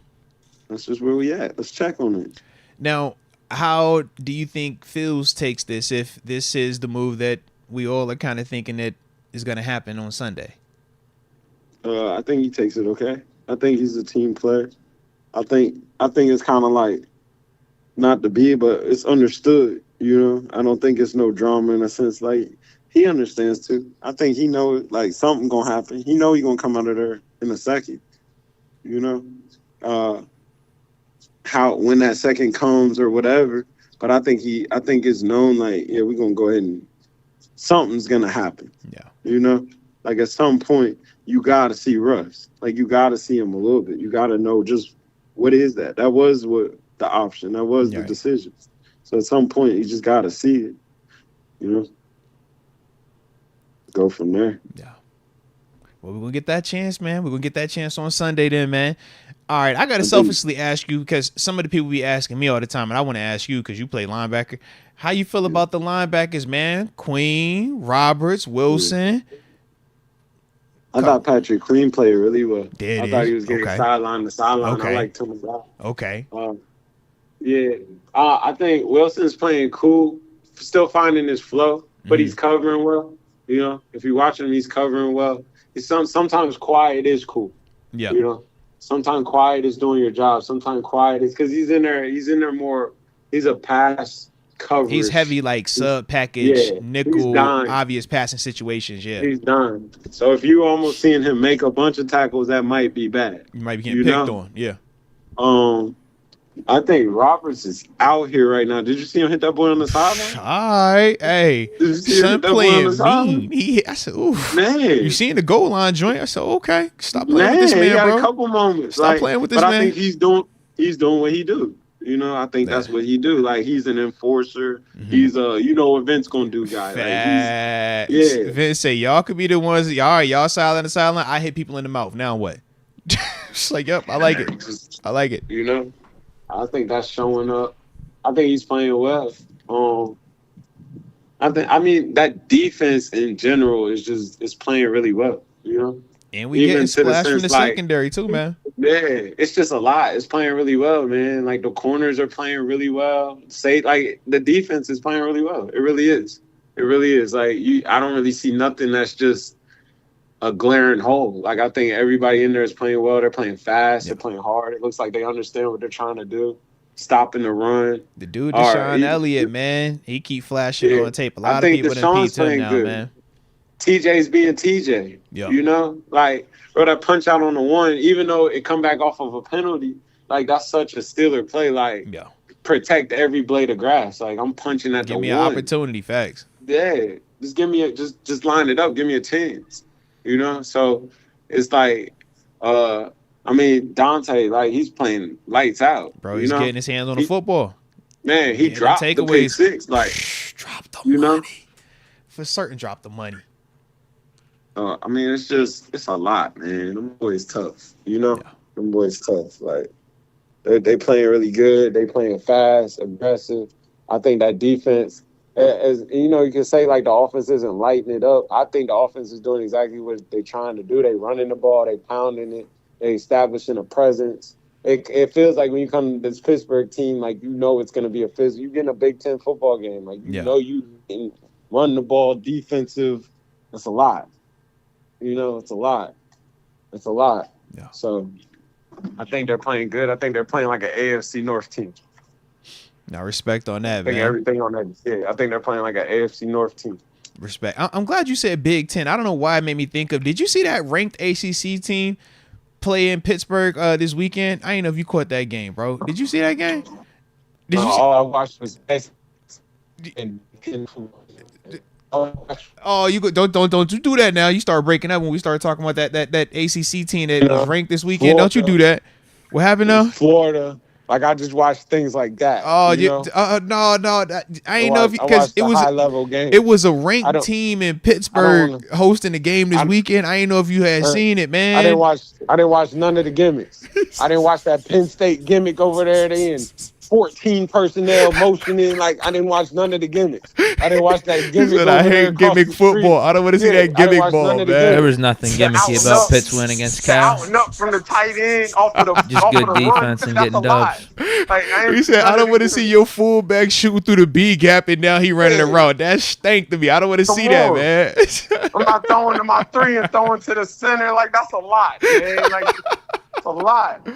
That's just where we at. Let's check on it. Now, how do you think Fields takes this if this is the move that we all are kind of thinking that is going to happen on Sunday? I think he takes it okay. I think he's a team player. I think it's kind of like, not to be, but it's understood, you know? I don't think it's no drama in a sense. Like, he understands, too. I think he knows, like, something going to happen. He know he's going to come out of there in a second, you know? When that second comes or whatever. But I think it's known, like, yeah, we're going to go ahead and something's going to happen. Yeah. You know? Like, at some point, you got to see Russ. Like, you got to see him a little bit. You got to know just what is that. That was what the option. That was the decision. So at some point, you just got to see it. You know? Go from there. Yeah. Well, we're going to get that chance, man. We're going to get that chance on Sunday then, man. All right, I got to selfishly ask you, because some of the people be asking me all the time, and I want to ask you because you play linebacker. How you feel about the linebackers, man? Queen, Roberts, Wilson. I thought Patrick Queen played really well. There I it thought is. he was getting Okay. sideline to sideline. Okay. I liked him a lot. Okay. Yeah. I think Wilson's playing cool, still finding his flow, but he's covering well. You know, if you watch him, he's covering well. Sometimes quiet is cool. Yeah. You know, sometimes quiet is doing your job. Sometimes quiet is because he's in there more. He's a pass coverage. He's heavy like sub package, nickel, obvious passing situations. Yeah. He's done. So if you almost seeing him make a bunch of tackles, that might be bad. You might be getting picked on. Yeah. I think Roberts is out here right now. Did you see him hit that boy on the sideline? All right, hey, son playing mean. I said, ooh, man. You seen the goal line joint? I said, okay, stop playing with this man, he got bro. A couple moments. Stop playing with this man. But I think he's doing what he do. You know, I think that's what he do. Like he's an enforcer. He's you know what Vince gonna do, guy. Like, Vince say y'all could be the ones. Y'all silent. I hit people in the mouth. Now what? Just like, yep, I like it. I like it. You know. I think that's showing up. I think he's playing well. I mean that defense in general is playing really well. You know, and we getting splashed from the secondary too, man. Yeah, it's just a lot. It's playing really well, man. Like the corners are playing really well. Like the defense is playing really well. It really is. It really is. Like I don't really see nothing that's just a glaring hole. Like I think everybody in there is playing well. They're playing fast. They're playing hard. It looks like they understand what they're trying to do. Stopping the run. The dude, Deshaun Elliott, man, he keep flashing on tape. A lot of people in P2 now, good. Man. TJ's being TJ. Yep. You know, like bro, that punch out on the one, even though it come back off of a penalty, like that's such a Steeler play. Like protect every blade of grass. Like I'm punching at the one. Give me an opportunity. Facts. Yeah, just give me just line it up. Give me a chance. You know, so it's like, I mean, Dante, like he's playing lights out, bro. He's getting his hands on the football. Man, he dropped the pick six. Like, drop the money. For certain, drop the money. I mean, it's a lot, man. Them boys tough. You know, them boys tough. Like, they playing really good. They playing fast, aggressive. I think that defense. As you know, you can say like the offense isn't lighting it up. I think the offense is doing exactly what they're trying to do. They running the ball, they pounding it, they establishing a presence. It feels like when you come to this Pittsburgh team, like you know it's going to be a physical. You're getting a Big Ten football game, like you know you can run the ball, defensive. It's a lot. You know, it's a lot. It's a lot. Yeah. So I think they're playing good. I think they're playing like an AFC North team. Now, respect on that, man. Everything on that. Yeah, I think they're playing like an AFC North team. Respect. I'm glad you said Big Ten. I don't know why it made me think of. Did you see that ranked ACC team play in Pittsburgh this weekend? I didn't know if you caught that game, bro. Did you see that game? All I watched was Oh, you don't you do that now? You start breaking up when we start talking about that ACC team that was ranked this weekend. Florida. Don't you do that? What happened now? Florida. Like I just watched things like that. Oh, no, I ain't know if because it was a high level game. It was a ranked team in Pittsburgh hosting the game this weekend. I ain't know if you had seen it, man. I didn't watch none of the gimmicks. I didn't watch that Penn State gimmick over there. They in 14 personnel motioning. Like I didn't watch none of the gimmicks. I didn't watch that gimmick. Over I hate gimmick football. I don't want to see that gimmick ball, man. There was nothing gimmicky about Pitt's win against Cal. Out and up from the tight end, off of the just off good of the defense run. and getting dubs. Like, he said, "I don't want to see your fullback shooting through the B gap and now he running around. That stank to me. I don't want to see that, man." I'm not throwing to my three and throwing to the center. Like that's a lot, man. Like it's a lot.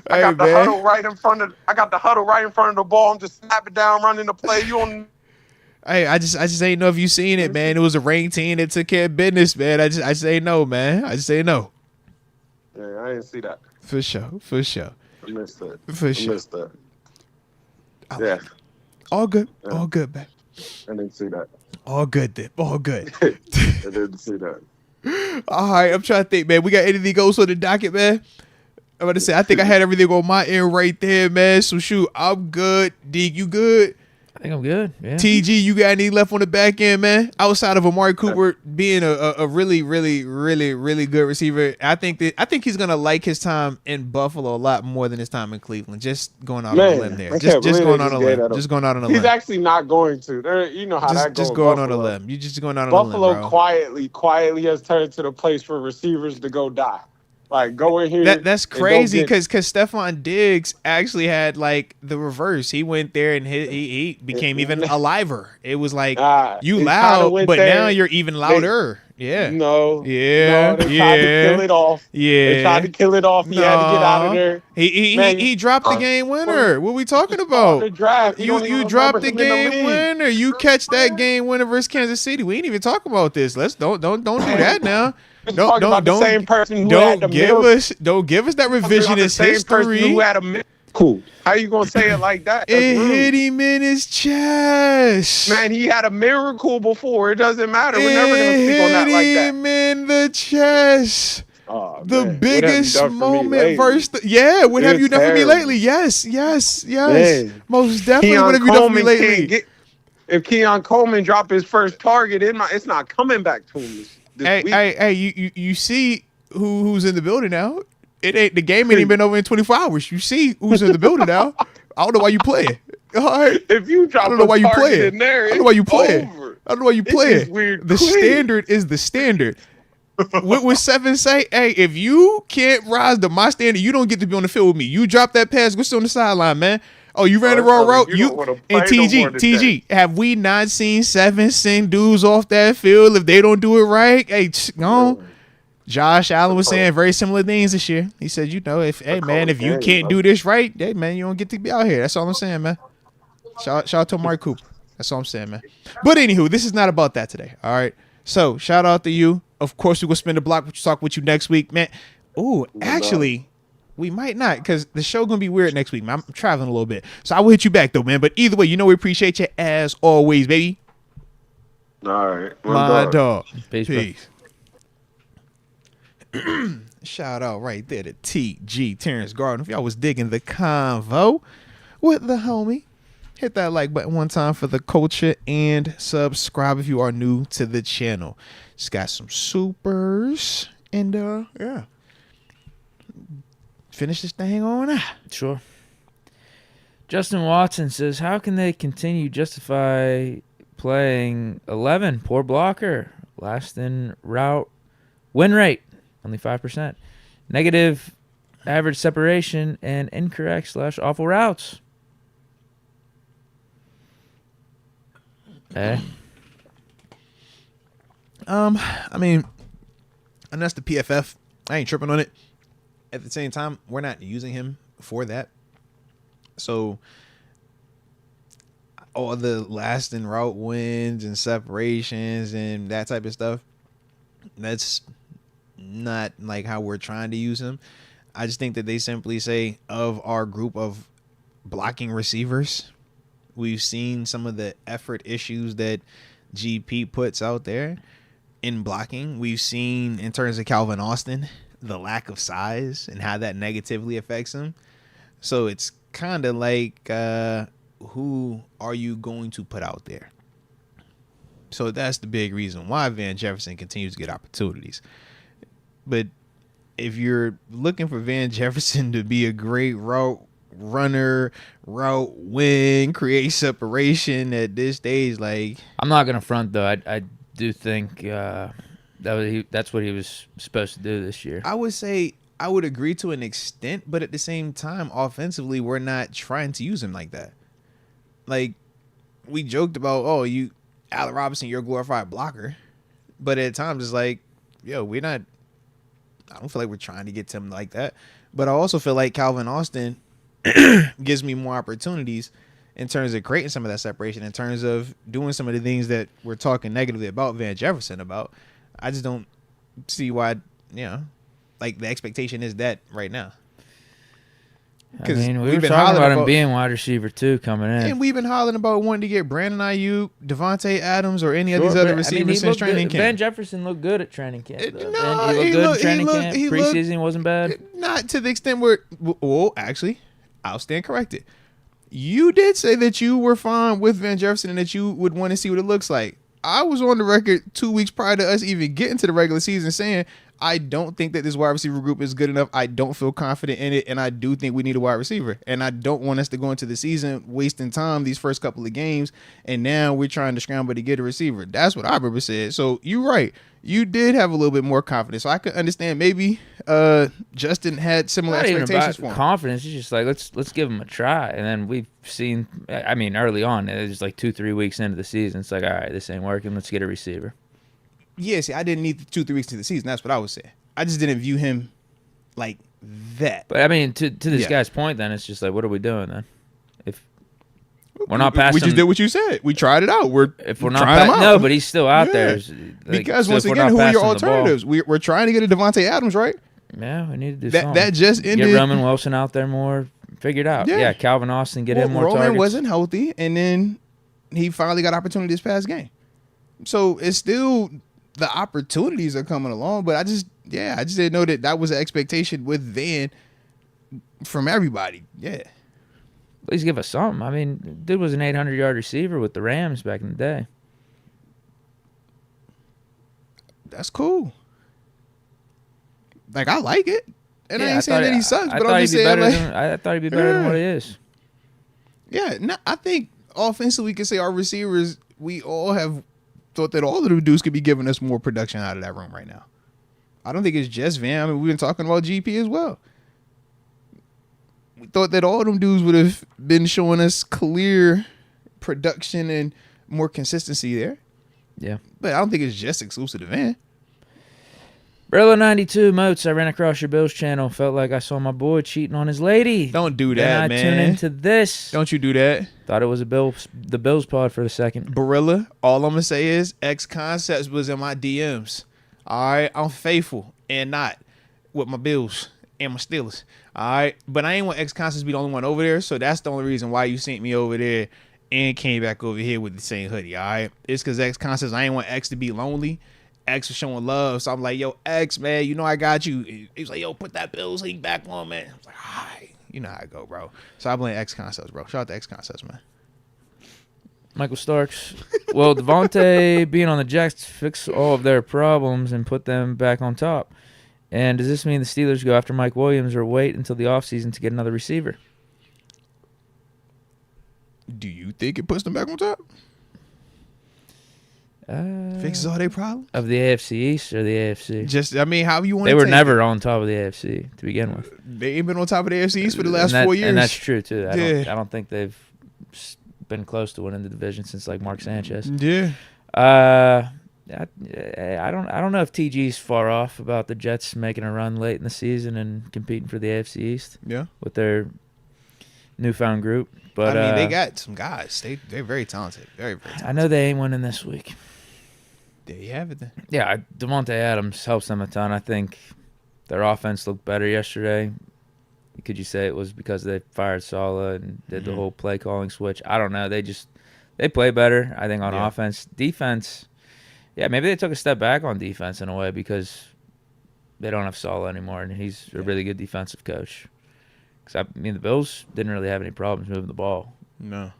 I got the huddle right in front of. I got the huddle right in front of the ball. I'm just snapping down, running the play. You on? Hey, I just ain't know if you seen it, man. It was a ranked team that took care of business, man. I just ain't know, man. I just ain't know. Yeah, I didn't see that. For sure. I missed that. For sure. I missed that. Yeah. All good. Yeah. All good, man. I didn't see that. All good, then. All good. I didn't see that. All right, I'm trying to think, man. We got anything else on the docket, man? I'm about to say, I think I had everything on my end right there, man. So, shoot, I'm good. Deke, you good? I think I'm good. Yeah. TG, you got any left on the back end, man? Outside of Amari Cooper being a really, really, really, really good receiver, I think he's gonna like his time in Buffalo a lot more than his time in Cleveland. Just going out on a limb there. Just going on a limb. Just going out on a limb. He's actually not going to. You know how that goes. Just going on a limb. You just going out on a limb, bro. Buffalo quietly has turned to the place for receivers to go die. Like, go in here. That's crazy because Stephon Diggs actually had like the reverse. He went there and he became even aliver. It was like you loud, but now you're even louder. They tried to kill it off. They tried to kill it off. He had to get out of there. He dropped the game winner. What are we talking about? You dropped the game winner. You catch that game winner versus Kansas City. We ain't even talking about this. Don't do that now. Don't give us that revisionist history. Who had a cool. How you gonna say it like that? It hit him in his chest. Man, he had a miracle before. It doesn't matter. We're never gonna speak on that like that. Hit him in the chest. Oh, the man. biggest moment versus what have you done for me lately? Yes. Man. Most definitely. What have you done for me lately? If Keon Coleman dropped his first target, it's not coming back to him. Hey, you see who's in the building now? The game ain't even been over in 24 hours. You see who's in the building now. I don't know why you play it. All right. If you drop I don't know why you play it. in there, I don't know why you play it. I don't know why you play it. The standard is the standard. With Seven say, hey, if you can't rise to my standard, you don't get to be on the field with me. You drop that pass, go sit on the sideline, man. Oh, you ran the wrong route. And TG, have we not seen Seven send dudes off that field if they don't do it right? Hey, no. Josh Allen was saying very similar things this year. He said, if you can't do this right, hey man, you don't get to be out here. That's all I'm saying, man. Shout out to Amari Cooper. That's all I'm saying, man. But anywho, this is not about that today. All right. So shout out to you. Of course, we will spin the block. We'll talk with you next week, man. Oh, actually. We might not because the show going to be weird next week, man. I'm traveling a little bit. So I will hit you back, though, man. But either way, we appreciate you as always, baby. All right. My dog. Peace. Shout out right there to TG, Terence Garvin. If y'all was digging the convo with the homie, hit that like button one time for the culture and subscribe if you are new to the channel. Just got some supers and, finish this thing on out. Sure. Justin Watson says, how can they continue justify playing 11? Poor blocker. Last in route win rate, only 5%. Negative average separation and incorrect/awful routes. I mean, and that's the PFF. I ain't tripping on it. At the same time, we're not using him for that. So all the last in route wins and separations and that type of stuff, that's not like how we're trying to use him. I just think that they simply say of our group of blocking receivers, we've seen some of the effort issues that GP puts out there in blocking. We've seen in terms of Calvin Austin, the lack of size and how that negatively affects him. So it's kind of like, who are you going to put out there? So that's the big reason why Van Jefferson continues to get opportunities. But if you're looking for Van Jefferson to be a great route runner, route win, create separation at this stage, like, I'm not gonna front though. I do think that's what he was supposed to do this year. I would say I would agree to an extent, but at the same time, offensively, we're not trying to use him like that. Like, we joked about, Allen Robinson, you're a glorified blocker. But at times, it's like, we're not, I don't feel like we're trying to get to him like that. But I also feel like Calvin Austin gives me more opportunities in terms of creating some of that separation, in terms of doing some of the things that we're talking negatively about Van Jefferson about. I just don't see why, like the expectation is that right now. I mean, we were talking about him being wide receiver too coming in. And we've been hollering about wanting to get Brandon Ayuk, Devontae Adams, or any of these other receivers since training camp. Van Jefferson looked good at training camp. He looked good in training camp. Preseason wasn't bad. Not to the extent where, actually, I'll stand corrected. You did say that you were fine with Van Jefferson and that you would want to see what it looks like. I was on the record 2 weeks prior to us even getting to the regular season saying I don't think that this wide receiver group is good enough. I don't feel confident in it, and I do think we need a wide receiver. And I don't want us to go into the season wasting time these first couple of games, and now we're trying to scramble to get a receiver. That's what I remember said. So you're right. You did have a little bit more confidence. So I could understand maybe Justin had similar expectations for him. Confidence. It's just like, let's give him a try. And then we've seen, I mean, early on, it was like 2-3 weeks into the season. It's like, all right, this ain't working. Let's get a receiver. Yeah, see, I didn't need the 2-3 weeks to the season. That's what I was saying. I just didn't view him like that. But I mean, to this guy's point, then it's just like, what are we doing then? If we're not passing, we just did what you said. We tried it out. If we're not no, but he's still out there. Like, because once again, who are your alternatives? We're trying to get a Devontae Adams, right? Yeah, we need to do that. Something. That just ended. Get Roman Wilson out there more. Figured out. Yeah, Calvin Austin, get him more Roman targets. wasn't healthy, and then he finally got opportunity this past game. So it's still. The opportunities are coming along, but I just didn't know that was an expectation with Van from everybody. Yeah. Please give us something. I mean, dude was an 800-yard receiver with the Rams back in the day. That's cool. Like, I like it. And I ain't saying that he sucks, but I'm just saying, like, I thought he'd be better than what he is. Yeah, no, I think offensively we can say our receivers, we all have thought that all of the dudes could be giving us more production out of that room right now. I don't think it's just Van. I mean, we've been talking about GP as well. We thought that all of them dudes would have been showing us clear production and more consistency there. Yeah. But I don't think it's just exclusive to Van. Brillo 92 Moats, I ran across your Bills channel. Felt like I saw my boy cheating on his lady. Don't do that, man. I tune into this. Don't you do that. Thought it was the Bills pod for a second. Barilla, all I'm going to say is X Concepts was in my DMs. All right, I'm faithful and not with my Bills and my Steelers. All right, but I ain't want X Concepts to be the only one over there, so that's the only reason why you sent me over there and came back over here with the same hoodie, all right? It's because X Concepts, I ain't want X to be lonely. X was showing love, so I'm like, yo, X, man, you know I got you. He was like, yo, put that Bills link back on, man. I was like, all right, you know how I go, bro. So I blame X Concepts, bro. Shout out to X Concepts, man. Michael Starks. Well, Devontae being on the Jets fix all of their problems and put them back on top. And does this mean the Steelers go after Mike Williams or wait until the offseason to get another receiver? Do you think it puts them back on top? Fixes all their problems? Of the AFC East or the AFC? Just, I mean, how you want to They were never on top of the AFC to begin with. They ain't been on top of the AFC East for the last 4 years. And that's true, too. I don't think they've been close to winning the division since, like, Mark Sanchez. Yeah. I don't know if TG's far off about the Jets making a run late in the season and competing for the AFC East. Yeah. With their newfound group. But I mean, they got some guys. They're very talented. Very, very talented. I know they ain't winning this week. There you have it then. Yeah, Devontae Adams helps them a ton. I think their offense looked better yesterday. Could you say it was because they fired Saleh and did the whole play calling switch? I don't know. They play better, I think, on offense. Defense, yeah, maybe they took a step back on defense in a way because they don't have Saleh anymore, and he's a really good defensive coach. Because, I mean, the Bills didn't really have any problems moving the ball. No.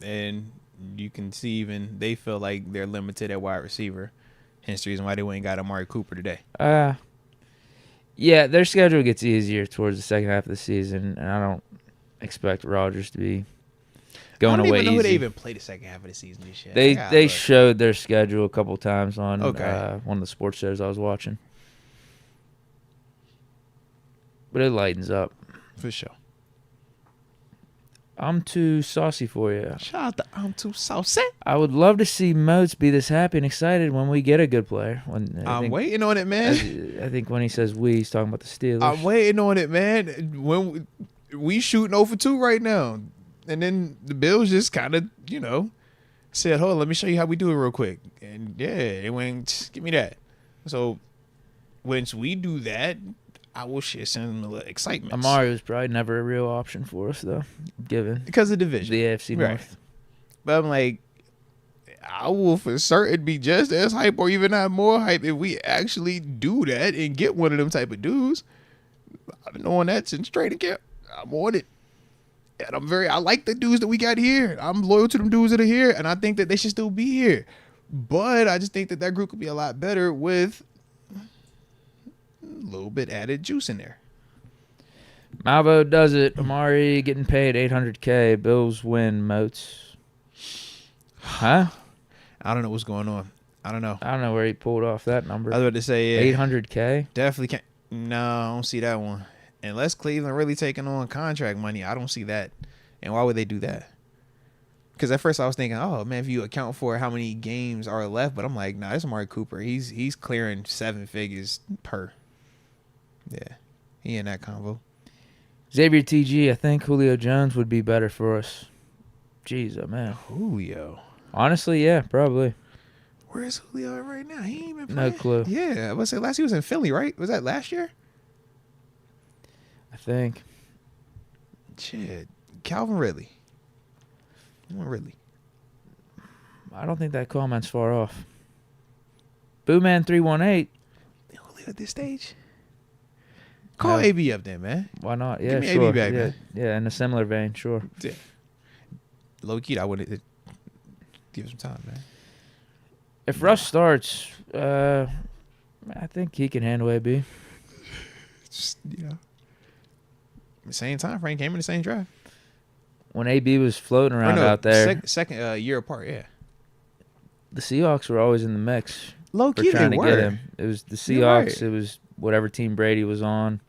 And you can see even they feel like they're limited at wide receiver. Hence the reason why they went and got Amari Cooper today. Yeah, their schedule gets easier towards the second half of the season, and I don't expect Rodgers to be going away easy. I don't even know who they even play the second half of the season this year. They showed their schedule a couple times on one of the sports shows I was watching. But it lightens up. For sure. I'm too saucy for you. Shout out to I'm too saucy. I would love to see Moats be this happy and excited when we get a good player. I'm waiting on it, man. I think when he says we, he's talking about the Steelers. I'm waiting on it, man. When we shooting 0 for 2 right now. And then the Bills just kind of, said, hold on, let me show you how we do it real quick. And, yeah, it went, give me that. So, once we do that, I will share some excitement. Amari was probably never a real option for us, though, given because of division, the AFC North. But I'm like, I will for certain be just as hype or even not more hype if we actually do that and get one of them type of dudes. I've been on that since training camp. I'm on it. And I like the dudes that we got here. I'm loyal to them dudes that are here, and I think that they should still be here. But I just think that group could be a lot better with a little bit added juice in there. Malvo does it. Amari getting paid $800K. Bills win. Moats. Huh? I don't know what's going on. I don't know where he pulled off that number. I was about to say, yeah, $800K. Definitely can't. No, I don't see that one. Unless Cleveland really taking on contract money, I don't see that. And why would they do that? Because at first I was thinking, oh man, if you account for how many games are left, but I'm like, nah, it's Amari Cooper. He's clearing 7 figures per. Yeah, he in that convo. Xavier TG, I think Julio Jones would be better for us. Jeez, oh man. Julio. Honestly, yeah, probably. Where is Julio at right now? He ain't been No playing. clue. Yeah, I was say last he was in Philly, right? Was that last year? I think. Shit, Calvin Ridley. Ridley. I don't think that comment's far off. Booman318. Julio at this stage. Call AB up there, man. Why not? Yeah, Give me sure. AB back, man. Yeah, in a similar vein, sure. Yeah. Low key, I would give him some time, man. If Russ starts, I think he can handle AB. Just, the same time frame, came in the same draft. When AB was floating around out there. Second year apart, yeah. The Seahawks were always in the mix. Low key, trying they to were. get him. It was the Seahawks. Right. It was whatever team Brady was on,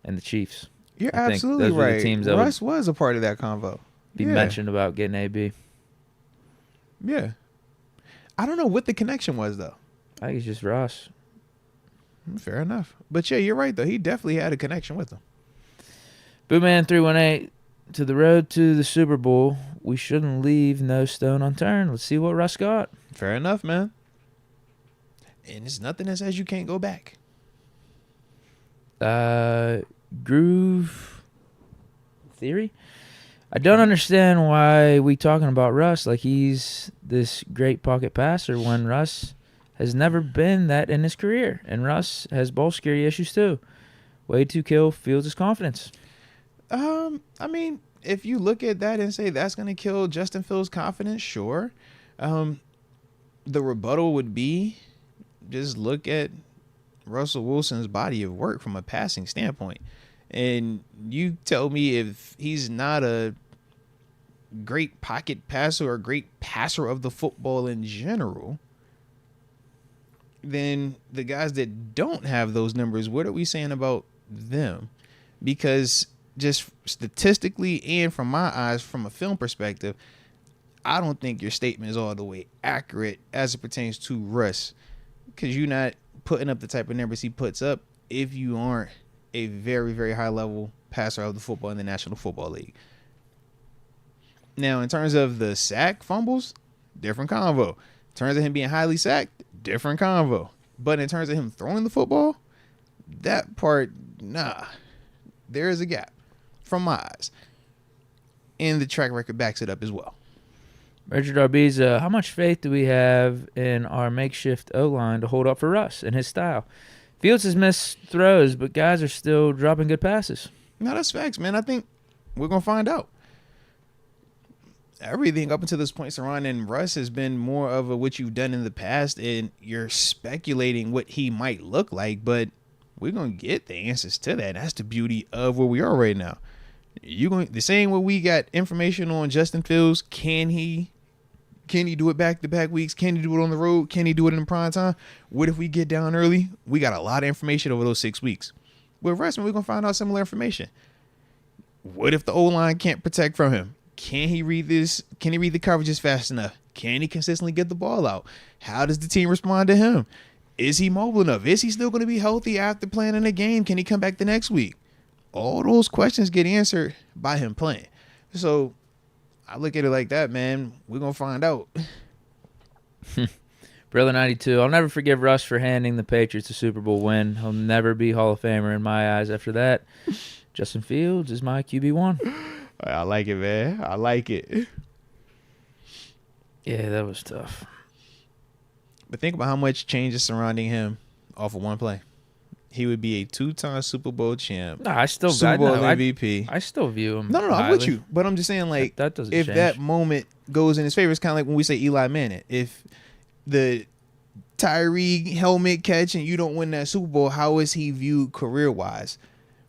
and the Chiefs. You're absolutely those right. Were the teams that Russ was a part of that convo. Be mentioned about getting AB. Yeah. I don't know what the connection was, though. I think it's just Russ. Fair enough. But, yeah, you're right, though. He definitely had a connection with him. Booman318, to the road to the Super Bowl. We shouldn't leave no stone unturned. Let's see what Russ got. Fair enough, man. And it's nothing that says you can't go back. Groove Theory? I don't understand why we talking about Russ like he's this great pocket passer when Russ has never been that in his career. And Russ has ball security issues too. Way to kill Fields' confidence. I mean, if you look at that and say that's going to kill Justin Fields' confidence, sure. The rebuttal would be just look at Russell Wilson's body of work from a passing standpoint. And you tell me if he's not a great pocket passer or a great passer of the football in general, then the guys that don't have those numbers, what are we saying about them? Because just statistically and from my eyes, from a film perspective, I don't think your statement is all the way accurate as it pertains to Russ, because you're not putting up the type of numbers he puts up if you aren't a very, very high level passer of the football in the National Football League. Now, in terms of the sack fumbles, different convo. In terms of him being highly sacked, different convo. But in terms of him throwing the football, that part, nah, there is a gap from my eyes. And the track record backs it up as well. Richard Arbiza, how much faith do we have in our makeshift O-line to hold up for Russ and his style? Fields has missed throws, but guys are still dropping good passes. No, that's facts, man. I think we're going to find out. Everything up until this point surrounding Russ has been more of a what you've done in the past, and you're speculating what he might look like, but we're going to get the answers to that. That's the beauty of where we are right now. You going the same way we got information on Justin Fields. Can he do it back-to-back weeks? Can he do it on the road? Can he do it in prime time? What if we get down early? We got a lot of information over those 6 weeks. With Russ, we're going to find out similar information. What if the O-line can't protect from him? Can he read this? Can he read the coverages fast enough? Can he consistently get the ball out? How does the team respond to him? Is he mobile enough? Is he still going to be healthy after playing in a game? Can he come back the next week? All those questions get answered by him playing. So I look at it like that, man. We're going to find out. Brother 92, I'll never forgive Russ for handing the Patriots a Super Bowl win. He'll never be Hall of Famer in my eyes after that. Justin Fields is my QB1. I like it, man. I like it. Yeah, that was tough. But think about how much changes surrounding him off of one play. he would be a 2-time Super Bowl champ. No, I still Super Bowl MVP. I still view him. No, I'm with you. But I'm just saying, like, that doesn't if change. that moment goes in his favor, it's kind of like when we say Eli Manning. If the Tyree helmet catch and you don't win that Super Bowl, how is he viewed career-wise?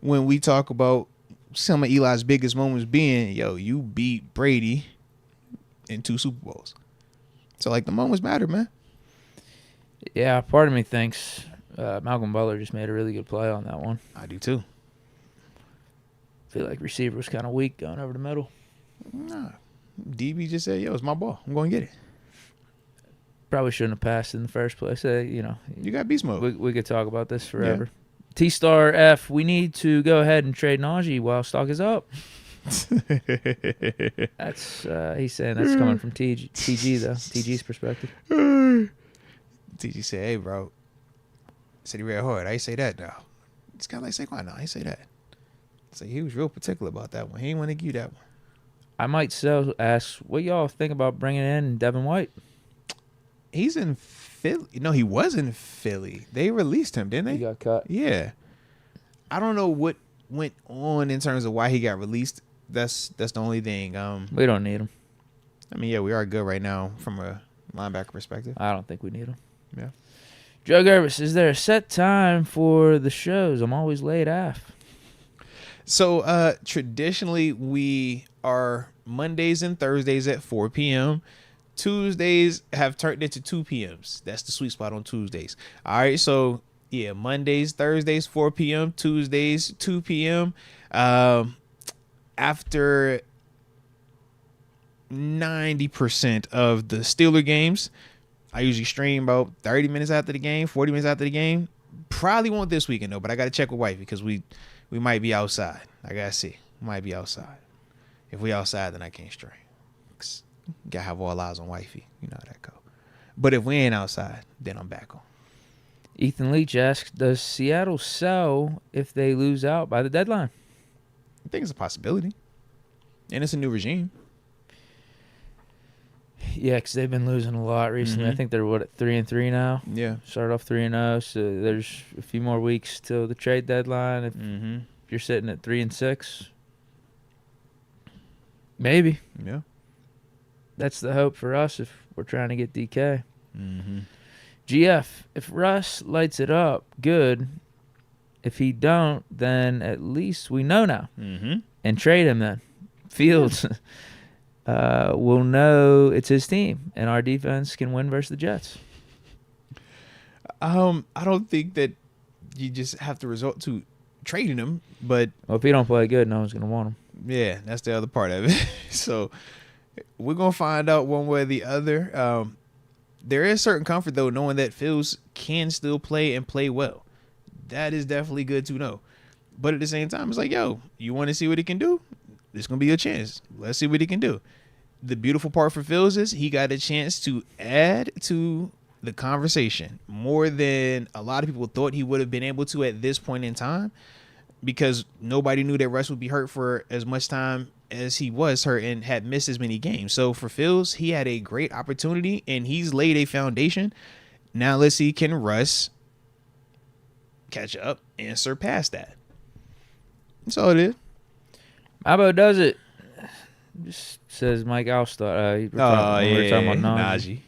When we talk about some of Eli's biggest moments being, you beat Brady in 2 Super Bowls. So, like, the moments matter, man. Yeah, part of me thinks Malcolm Butler just made a really good play on that one. I do, too. I feel like receiver was kind of weak going over the middle. Nah. DB just said, it's my ball. I'm going to get it. Probably shouldn't have passed in the first place. You got beast mode. We could talk about this forever. Yeah. T-Star F, we need to go ahead and trade Najee while stock is up. That's he's saying that's coming from TG though. TG's perspective. TG said, "Hey, bro, said he real hard. I ain't say that though. It's kind of like Saquon. No, I ain't say that. So he was real particular about that one. He ain't want to give you that one. I might ask what y'all think about bringing in Devin White. He's in Philly. No, he was in Philly. They released him, didn't they? He got cut. Yeah. I don't know what went on in terms of why he got released. That's the only thing. We don't need him. I mean, yeah, we are good right now from a linebacker perspective. I don't think we need him. Yeah. Joe Gervis, is there a set time for the shows? I'm always late af. So traditionally we are Mondays and Thursdays at 4 p.m. Tuesdays have turned into 2 p.m.s. That's the sweet spot on Tuesdays. All right, so yeah, Mondays, Thursdays, 4 p.m., Tuesdays, 2 p.m. After 90% of the Steeler games, I usually stream about 30 minutes after the game, 40 minutes after the game. Probably won't this weekend, though, but I got to check with wifey because we might be outside. I got to see. We might be outside. If we outside, then I can't stream. Got to have all eyes on wifey. You know how that go. But if we ain't outside, then I'm back on. Ethan Leach asks, does Seattle sell if they lose out by the deadline? I think it's a possibility. And it's a new regime. Yeah, because they've been losing a lot recently. Mm-hmm. I think they're, at 3-3 now? Yeah. Started off 3-0, so there's a few more weeks till the trade deadline. If you're sitting at 3-6, maybe. Yeah. That's the hope for us if we're trying to get DK. Mm-hmm. GF, if Russ lights it up, good. If he don't, then at least we know now. Mm-hmm. And trade him then. Fields will know it's his team, and our defense can win versus the Jets. I don't think that you just have to resort to trading him, but... Well, if he don't play good, no one's going to want him. Yeah, that's the other part of it. So we're going to find out one way or the other. There is certain comfort, though, knowing that Fields can still play and play well. That is definitely good to know. But at the same time, it's like, you want to see what he can do? This going to be your chance. Let's see what he can do. The beautiful part for Fields is he got a chance to add to the conversation more than a lot of people thought he would have been able to at this point in time, because nobody knew that Russ would be hurt for as much time as he was hurt and had missed as many games. So for Fields, he had a great opportunity and he's laid a foundation. Now let's see, can Russ catch up and surpass that? That's all it is. Abo does it. Just says Mike Alstott. We're talking about Najee.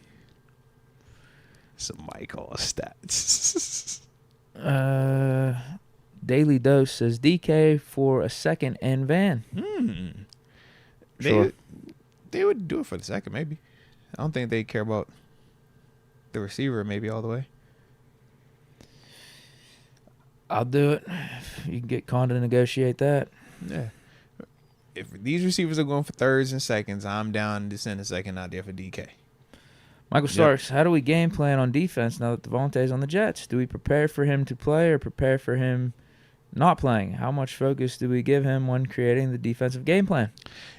Some Mike All stats. Daily Dose says DK for a second and Van. Sure. They would do it for the second, maybe. I don't think they care about the receiver, maybe all the way. I'll do it. If you can get Conn to negotiate that. Yeah. If these receivers are going for thirds and seconds, I'm down to send a second out there for DK. Michael Starks, how do we game plan on defense now that Devontae's on the Jets? Do we prepare for him to play or prepare for him not playing? How much focus do we give him when creating the defensive game plan?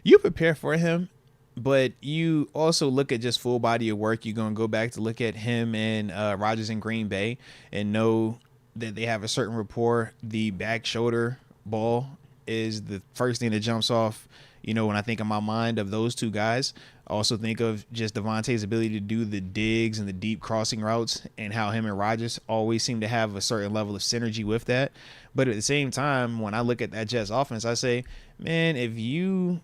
You prepare for him, but you also look at just full body of work. You're going to go back to look at him and Rodgers in Green Bay and know that they have a certain rapport. The back shoulder ball is the first thing that jumps off You know, when I think in my mind of those two guys, I also think of just Devontae's ability to do the digs and the deep crossing routes and how him and Rodgers always seem to have a certain level of synergy with that. But at the same time, when I look at that Jets offense, I say, man, if you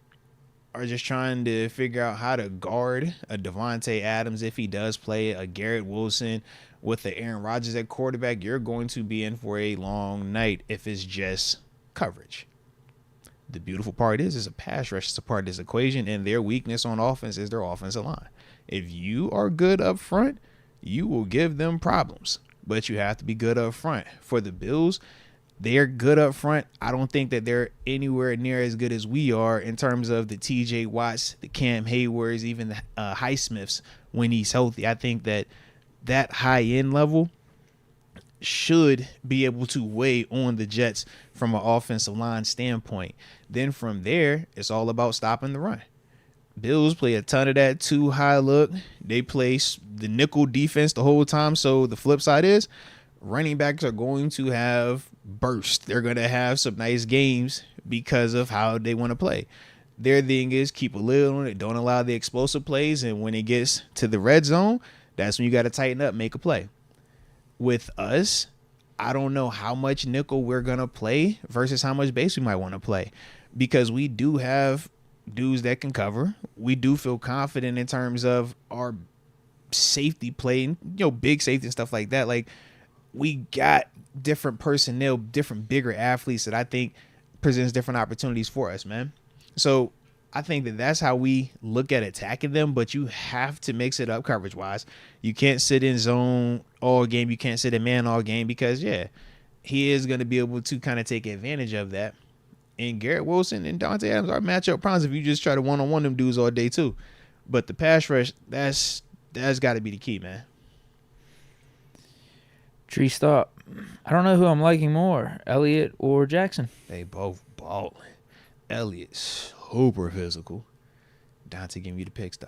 are just trying to figure out how to guard a Devontae Adams if he does play, a Garrett Wilson with the Aaron Rodgers at quarterback, you're going to be in for a long night if it's just coverage. The beautiful part is a pass rush is a part of this equation, and their weakness on offense is their offensive line. If you are good up front, you will give them problems, but you have to be good up front. For the Bills, they're good up front. I don't think that they're anywhere near as good as we are in terms of the TJ Watts, the Cam Haywards, even the Highsmiths when he's healthy. I think that high-end level should be able to weigh on the Jets from an offensive line standpoint. Then from there, it's all about stopping the run. Bills play a ton of that too high look. They play the nickel defense the whole time. So the flip side is running backs are going to have bursts. They're going to have some nice games because of how they want to play. Their thing is keep a lid on it. Don't allow the explosive plays. And when it gets to the red zone, that's when you got to tighten up, make a play. With us, I don't know how much nickel we're going to play versus how much base we might want to play, because we do have dudes that can cover. We do feel confident in terms of our safety play, big safety and stuff like that. Like, we got different personnel, different bigger athletes that I think presents different opportunities for us, man. So I think that that's how we look at attacking them, but you have to mix it up coverage-wise. You can't sit in zone all game. You can't sit in man all game because, he is going to be able to kind of take advantage of that. And Garrett Wilson and Dante Adams are matchup problems if you just try to one-on-one them dudes all day too. But the pass rush, that's got to be the key, man. Tree stop. I don't know who I'm liking more, Elliott or Jackson. They both balling. Elliott's super physical. Dante giving you the picks, though.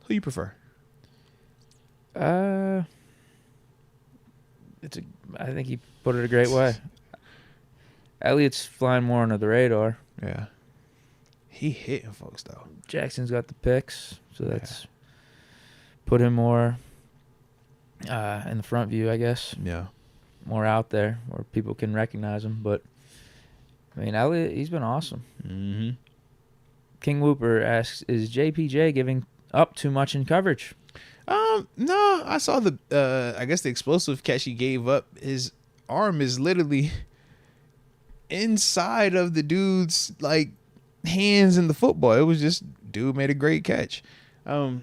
Who you prefer? I think he put it a great way. Elliott's flying more under the radar. Yeah. He hitting folks, though. Jackson's got the picks, so that's put him more in the front view, I guess. Yeah. More out there where people can recognize him. But, I mean, Elliott, he's been awesome. Mm-hmm. King Whooper asks, is JPJ giving up too much in coverage? No, I saw I guess the explosive catch he gave up. His arm is literally inside of the dude's, like, hands in the football. It was just, dude made a great catch. I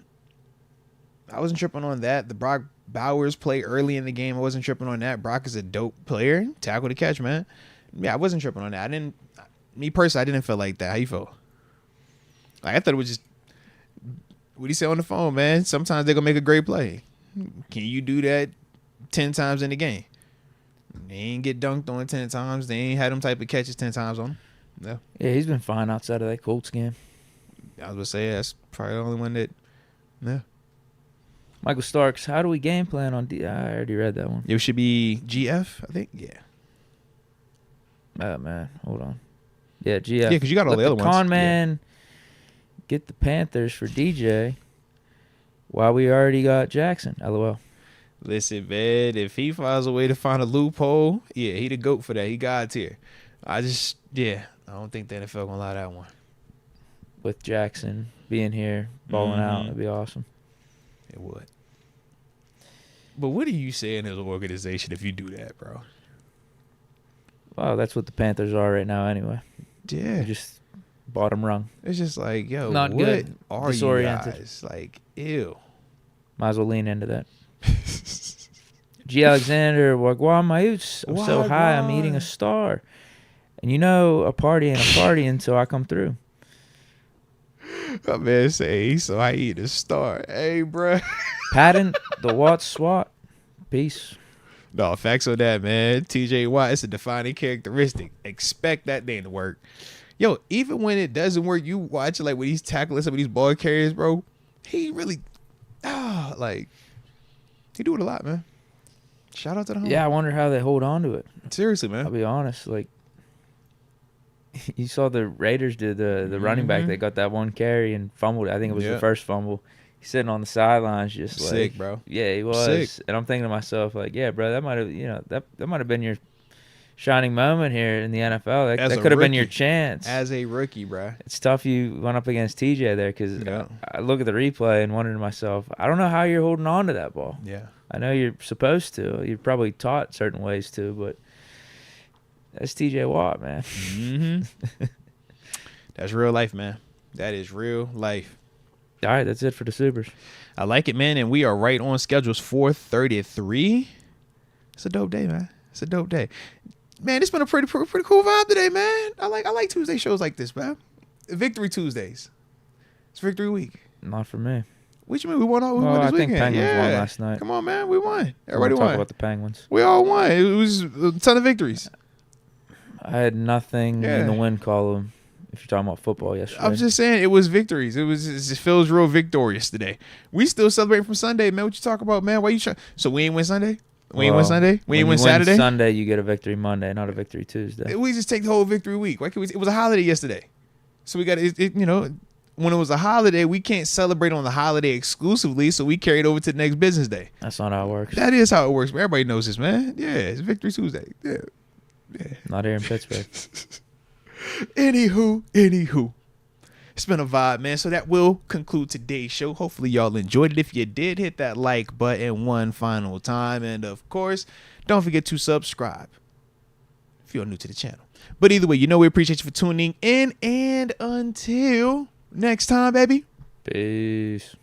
wasn't tripping on that. The Brock Bowers play early in the game, I wasn't tripping on that. Brock is a dope player. Tackle the catch, man. Yeah, I wasn't tripping on that. Me personally, I didn't feel like that. How you feel? Like, I thought it was just, what do you say on the phone, man? Sometimes they're going to make a great play. Can you do that 10 times in the game? They ain't get dunked on 10 times. They ain't had them type of catches 10 times on them. No. Yeah, he's been fine outside of that Colts game. I was going to say, that's probably the only one that, yeah. Michael Starks, how do we game plan on I already read that one. It should be GF, I think. Yeah. Oh, man. Hold on. Yeah, GF. Yeah, because you got all the other ones. Con man get the Panthers for DJ while we already got Jackson. LOL. Listen, man, if he finds a way to find a loophole, he the GOAT for that. He God tier. I don't think the NFL going to allow that one. With Jackson being here, balling out, it'd be awesome. It would. But what are you saying as an organization if you do that, bro? Well, that's what the Panthers are right now anyway. Yeah. They're just bottom rung. It's just like, yo, not what good. are Disoriented. you guys? Like, ew. Might as well lean into that. G. Alexander, Wagwan Moats. I'm so high, I'm eating a star. And a party ain't a party until I come through. My man say, so I eat a star. Hey, bro. Patton, the Watts SWAT. Peace. No, facts on that, man. TJ Watt, it's a defining characteristic. Expect that thing to work. Yo, even when it doesn't work, you watch like when he's tackling some of these ball carriers, bro. He really, he do it a lot, man. Shout out to the home. Yeah, I wonder how they hold on to it. Seriously, man. I'll be honest. Like, You saw the Raiders did the running back. They got that one carry and fumbled. I think it was the first fumble. He's sitting on the sidelines, just like sick, bro. Yeah, he was. Sick. And I'm thinking to myself, like, yeah, bro, that might have, that might have been your shining moment here in the NFL. That could have been your chance. As a rookie, bro. It's tough you went up against TJ there because I look at the replay and wonder to myself, I don't know how you're holding on to that ball. Yeah. I know you're supposed to. You're probably taught certain ways to, but that's TJ Watt, man. Mm-hmm. That's real life, man. That is real life. All right, that's it for the Supers. I like it, man, and we are right on schedule. It's 4:33. It's a dope day, man. It's a dope day. Man, it's been a pretty cool vibe today, man. I like Tuesday shows like this, man. Victory Tuesdays. It's victory week. Not for me. What you mean? We won all this I weekend. think Penguins won last night. Come on, man. We won. Everybody won. Talk about the Penguins. We all won. It was a ton of victories. I had nothing in the win column. If you're talking about football yesterday, I'm just saying it was victories. It feels real victorious today. We still celebrating from Sunday, man. What you talk about, man? Why you trying? So we ain't win Sunday. We ain't win Sunday. We ain't win Saturday. Sunday, you get a victory Monday, not a victory Tuesday. We just take the whole victory week. Why can't we? It was a holiday yesterday, so we got when it was a holiday, we can't celebrate on the holiday exclusively, so we carry it over to the next business day. That's not how it works. That is how it works. Everybody knows this, man. Yeah, it's Victory Tuesday. Yeah. Not here in Pittsburgh. Anywho. It's been a vibe, man. So that will conclude today's show. Hopefully y'all enjoyed it. If you did, hit that like button one final time. And of course, don't forget to subscribe if you're new to the channel. But either way, we appreciate you for tuning in. And until next time, baby. Peace.